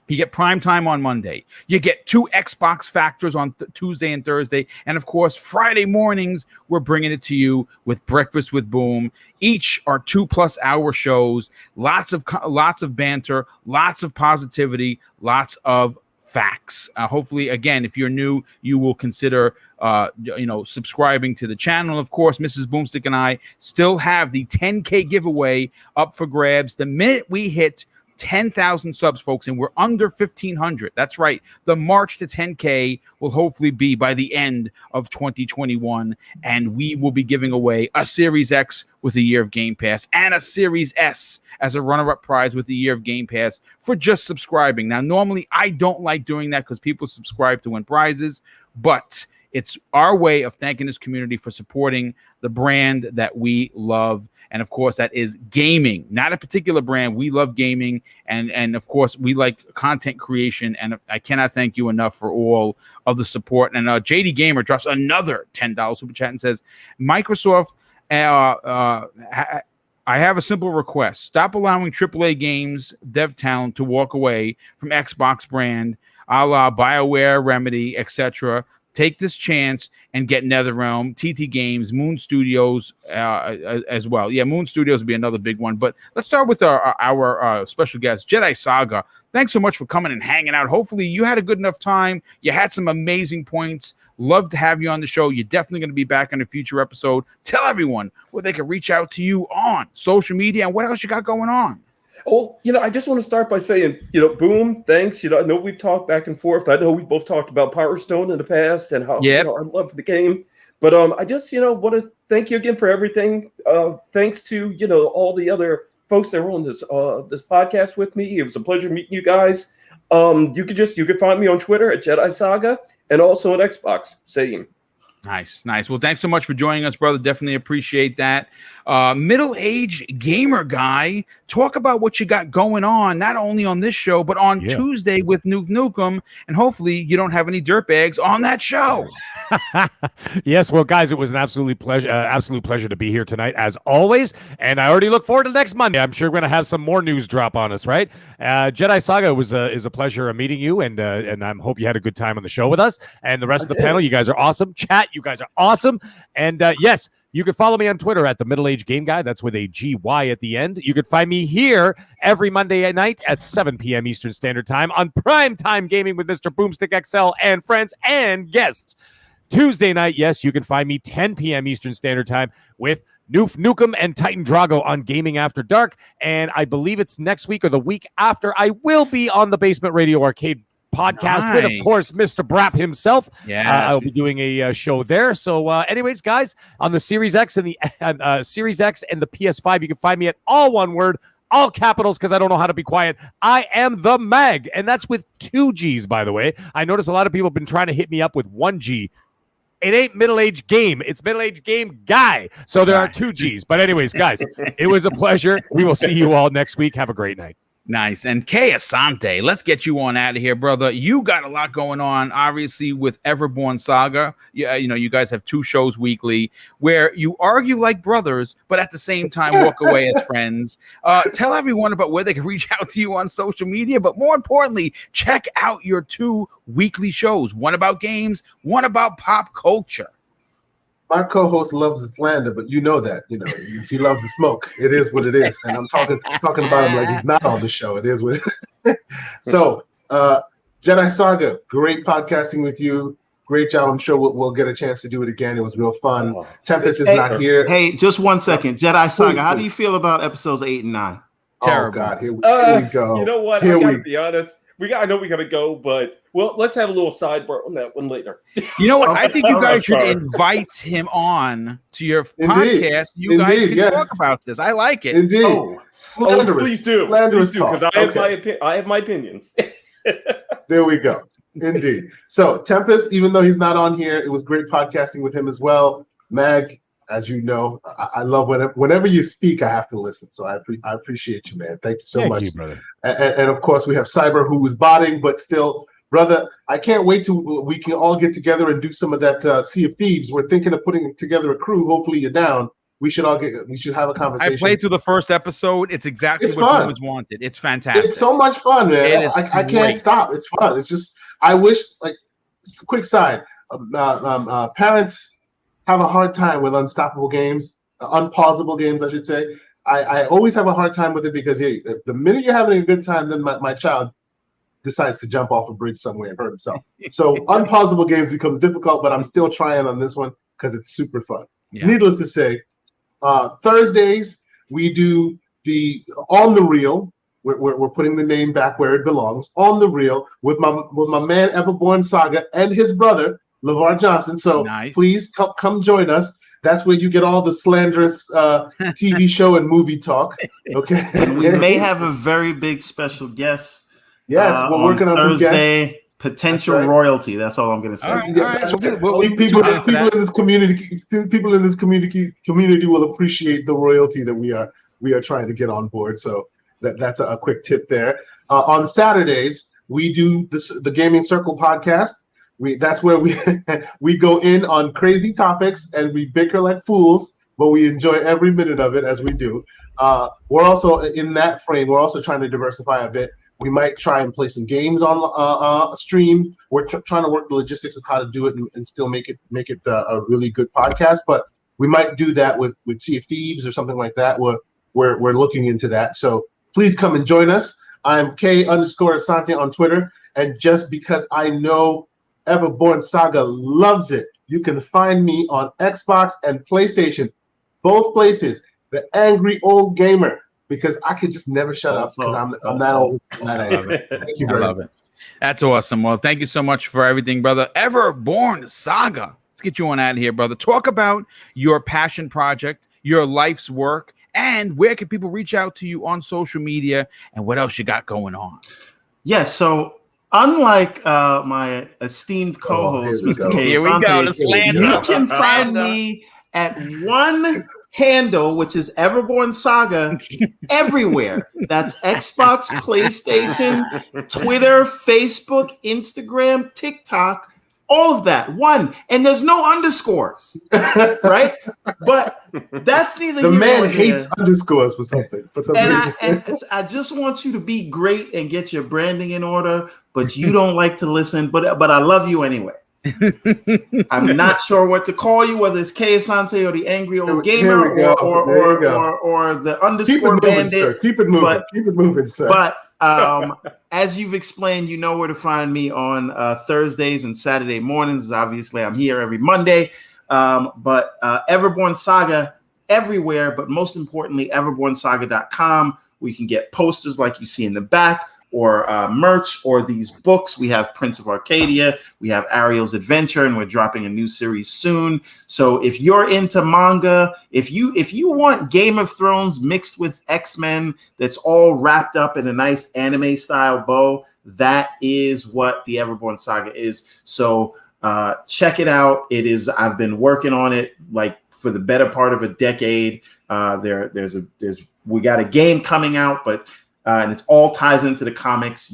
You get prime time on Monday. You get 2 Xbox Factors on Tuesday and Thursday. And, of course, Friday mornings, we're bringing it to you with Breakfast with Boom. Each are 2+ hour shows, lots of banter, lots of positivity, lots of facts. Hopefully, again, if you're new, you will consider subscribing to the channel. Of course, Mrs. Boomstick and I still have the 10K giveaway up for grabs. The minute we hit 10,000 subs, folks, and we're under 1,500. That's right. The march to 10K will hopefully be by the end of 2021, and we will be giving away a Series X with a year of Game Pass and a Series S as a runner-up prize with a year of Game Pass for just subscribing. Now, normally, I don't like doing that because people subscribe to win prizes, but it's our way of thanking this community for supporting the brand that we love. And of course, that is gaming, not a particular brand. We love gaming. And of course, we like content creation. And I cannot thank you enough for all of the support. And JD Gamer drops another $10 super chat and says, Microsoft, I have a simple request. Stop allowing AAA games dev talent to walk away from Xbox brand, a la BioWare, Remedy, etc. Take this chance and get NetherRealm, TT Games, Moon Studios as well. Yeah, Moon Studios would be another big one. But let's start with our special guest, Jedi Saga. Thanks so much for coming and hanging out. Hopefully you had a good enough time. You had some amazing points. Love to have you on the show. You're definitely going to be back on a future episode. Tell everyone where they can reach out to you on social media and what else you got going on. Well, I just want to start by saying, Boom, thanks. I know we've talked back and forth. I know we both talked about Power Stone in the past and how I love the game. But I just, want to thank you again for everything. Thanks to, all the other folks that were on this this podcast with me. It was a pleasure meeting you guys. You could find me on Twitter at Jedi Saga and also on Xbox. Same. Nice. Well, thanks so much for joining us, brother. Definitely appreciate that. Middle-aged gamer guy, talk about what you got going on, not only on this show, but on Tuesday with Nuke Nukem, and hopefully you don't have any dirtbags on that show. Yes, well, guys, it was an absolute pleasure to be here tonight, as always, and I already look forward to next Monday. I'm sure we're going to have some more news drop on us, right? Jedi Saga is a pleasure meeting you, and I hope you had a good time on the show with us, and the rest of the panel. You guys are awesome. Chat, you guys are awesome, and yes, you can follow me on Twitter at the Middle Age Game Guy. That's with a GY at the end. You can find me here every Monday night at 7 p.m. Eastern Standard Time on Primetime Gaming with Mr. Boomstick XL and friends and guests. Tuesday night, yes, you can find me 10 p.m. Eastern Standard Time with Nukem and Titan Drago on Gaming After Dark. And I believe it's next week or the week after, I will be on the Basement Radio Arcade podcast with, of course, Mr. Brap himself. Yeah, I'll be doing a show there. So, anyways, guys, on the Series X and the Series X and the PS5, you can find me at all one word, all capitals, because I don't know how to be quiet. I am the Mag, and that's with 2 G's, by the way. I notice a lot of people have been trying to hit me up with 1 G. It ain't middle-aged game. It's middle-aged game guy. So there are 2 G's. But anyways, guys, it was a pleasure. We will see you all next week. Have a great night. Nice. And Kay Asante, let's get you on out of here, brother. You got a lot going on, obviously, with Everborn Saga. Yeah, you guys have 2 shows weekly where you argue like brothers, but at the same time walk away as friends. Tell everyone about where they can reach out to you on social media, but more importantly, check out your 2 weekly shows, one about games, one about pop culture. My co-host loves the slander, but you know that. He loves the smoke. It is what it is. And I'm talking about him like he's not on the show. It is what it is. So, Jedi Saga, great podcasting with you. Great job. I'm sure we'll get a chance to do it again. It was real fun. Tempest is not here. Hey, just one second. Jedi Saga, how do you feel about episodes 8 and 9? Terrible. Oh, God. Here we go. You know what? I gotta be honest. I know we gotta go, but let's have a little sidebar on that one later. You know what? I think you guys should invite him on to your podcast. You guys can talk about this. I like it. Indeed. Please do. Slanderous because I have my opinions. There we go. Indeed. So Tempest, even though he's not on here, it was great podcasting with him as well. Mag, as you know, I love whenever you speak, I have to listen. So I appreciate you, man. Thank you so much. Thank you, brother. And of course, we have Cyber, who was botting, but still, brother, I can't wait till we can all get together and do some of that Sea of Thieves. We're thinking of putting together a crew. Hopefully, you're down. We should have a conversation. I played through the first episode. It's exactly what Boom was wanted. It's fantastic. It's so much fun, man. I can't stop. It's fun. It's just, I wish, like, quick side, parents have a hard time with unstoppable games, unpausable games, I should say. I always have a hard time with it because the minute you're having a good time, then my child decides to jump off a bridge somewhere and hurt himself. So unpausable games becomes difficult, but I'm still trying on this one because it's super fun. Yeah. Needless to say, Thursdays we do the On the Reel. We're putting the name back where it belongs. On the Reel with my man Everborn Saga and his brother LeVar Johnson. So please come join us. That's where you get all the slanderous TV show and movie talk. Okay. And we may have a very big special guest. Yes, we're working on Thursday. Some guests. Potential royalty. That's all I'm going to say. People in this community will appreciate the royalty that we are trying to get on board. So that's a quick tip there. On Saturdays we do the Gaming Circle podcast. That's where we go in on crazy topics and we bicker like fools, but we enjoy every minute of it as we do. We're also in that frame. We're also trying to diversify a bit. We might try and play some games on stream. We're trying to work the logistics of how to do it and still make it a really good podcast. But we might do that with Sea of Thieves or something like that. We're looking into that. So please come and join us. I'm K_Asante on Twitter, and just because I know Everborn Saga loves it, you can find me on Xbox and PlayStation, both places. The Angry Old Gamer, because I could just never shut up because I'm that old. Thank you, I love it. That's awesome. Well, thank you so much for everything, brother. Everborn Saga. Let's get you on out of here, brother. Talk about your passion project, your life's work, And where can people reach out to you on social media? And what else you got going on? Yes, so unlike my esteemed co-host, here we Mr. go. K. Here we go, the Asante, slander. you can find me at one handle, which is Everborn Saga, everywhere. That's Xbox, PlayStation, Twitter, Facebook, Instagram, TikTok, all of that. One. And there's no underscores, right? But that's neither The here man nor hates there. underscores for something. For some reason. I just want you to be great and get your branding in order, but you don't like to listen. But I love you anyway. I'm not sure what to call you, whether it's K. Asante or the Angry Old Gamer or the underscore bandit. Sir. Keep it moving. Keep it moving, sir. But as you've explained, you know where to find me on Thursdays and Saturday mornings. Obviously, I'm here every Monday. But Everborn Saga everywhere, but most importantly, everbornsaga.com. We can get posters like you see in the back, or merch, or these books. We have Prince of Arcadia, we have Ariel's Adventure, and we're dropping a new series soon. So if you're into manga, if you want Game of Thrones mixed with X-Men, that's all wrapped up in a nice anime style bow, that is what the Everborn Saga is. So check it out. I've been working on it like for the better part of a decade. We got a game coming out, but and it all ties into the comics.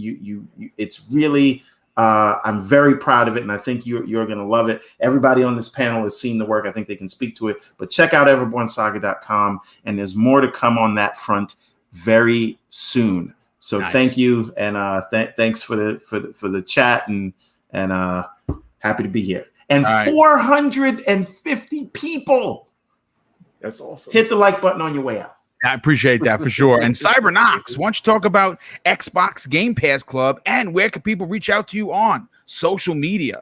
It's really, I'm very proud of it, and I think you're going to love it. Everybody on this panel has seen the work. I think they can speak to it. But check out everbornsaga.com, and there's more to come on that front very soon. So Thank you, and thanks for the chat, and happy to be here. And 450 people. That's awesome. Hit the like button on your way out. I appreciate that for sure. And Cybernox, why don't you talk about Xbox Game Pass Club and where can people reach out to you on social media?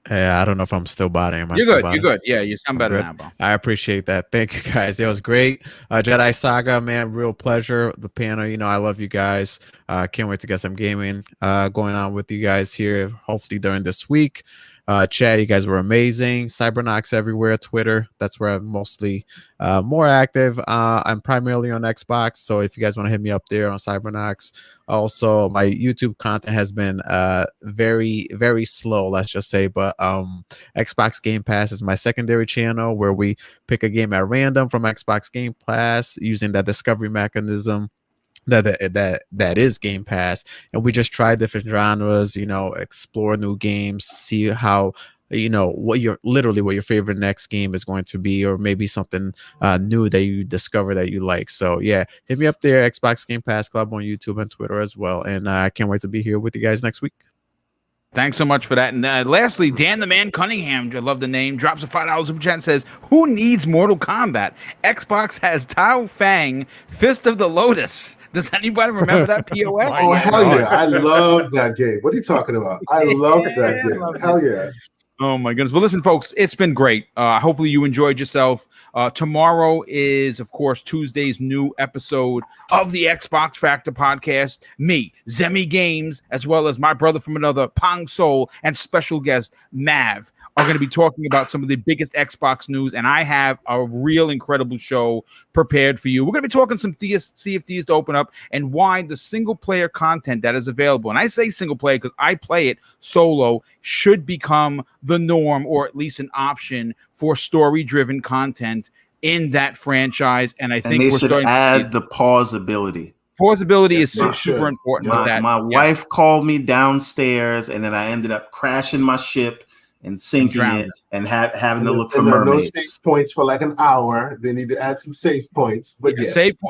Yeah, I don't know if I'm still botting. You're good. You're good. Yeah, you sound better now, bro. I appreciate that. Thank you, guys. It was great. Jedi Saga, man, real pleasure. The panel, I love you guys. Can't wait to get some gaming going on with you guys here, hopefully during this week. Chad, you guys were amazing. Cybernox everywhere, Twitter. That's where I'm mostly more active. I'm primarily on Xbox, so if you guys want to hit me up there on Cybernox. Also, my YouTube content has been very, very slow, let's just say, but Xbox Game Pass is my secondary channel where we pick a game at random from Xbox Game Pass using that discovery mechanism that is Game Pass, and we just try different genres, explore new games, see how what your favorite next game is going to be, or maybe something new that you discover that you like. So yeah, hit me up there, Xbox Game Pass Club on YouTube and Twitter as well, and I can't wait to be here with you guys next week. Thanks so much for that. And lastly, Dan the Man Cunningham, I love the name, drops a $5 super chat and says, who needs Mortal Kombat? Xbox has Tao Fang, Fist of the Lotus. Does anybody remember that POS? Oh, hell yeah. I love that game. What are you talking about? I love that game. Hell yeah. Oh my goodness. Well, listen, folks, it's been great. Hopefully you enjoyed yourself. Tomorrow is, of course, Tuesday's new episode of the Xbox Factor podcast. Me, Zemi Games, as well as my brother from another, Pong Soul, and special guest, Mav, are going to be talking about some of the biggest Xbox news, and I have a real incredible show prepared for you. We're going to be talking some CFDs to open up and why the single-player content that is available, and I say single-player because I play it solo, should become the norm, or at least an option for story-driven content in that franchise. And I think they we're should starting add the pause ability. Pause ability is super important. My wife called me downstairs, and then I ended up crashing my ship and sinking it and having to look for mermaids. No save points for like an hour. They need to add some save points. But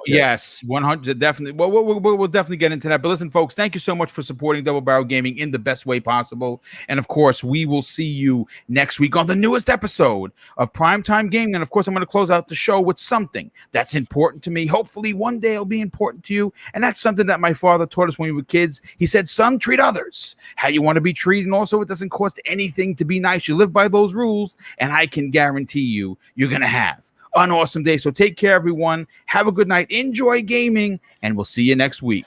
yes, 100 definitely. Well, we'll definitely get into that. But listen, folks, thank you so much for supporting Double Barrel Gaming in the best way possible. And of course, we will see you next week on the newest episode of Primetime Gaming. And of course, I'm going to close out the show with something that's important to me. Hopefully, one day it'll be important to you. And that's something that my father taught us when we were kids. He said, "Son, treat others how you want to be treated, and also it doesn't cost anything to be nice. You live by those rules, and I can guarantee you're going to have an awesome day." So take care, everyone. Have a good night. Enjoy gaming, and we'll see you next week.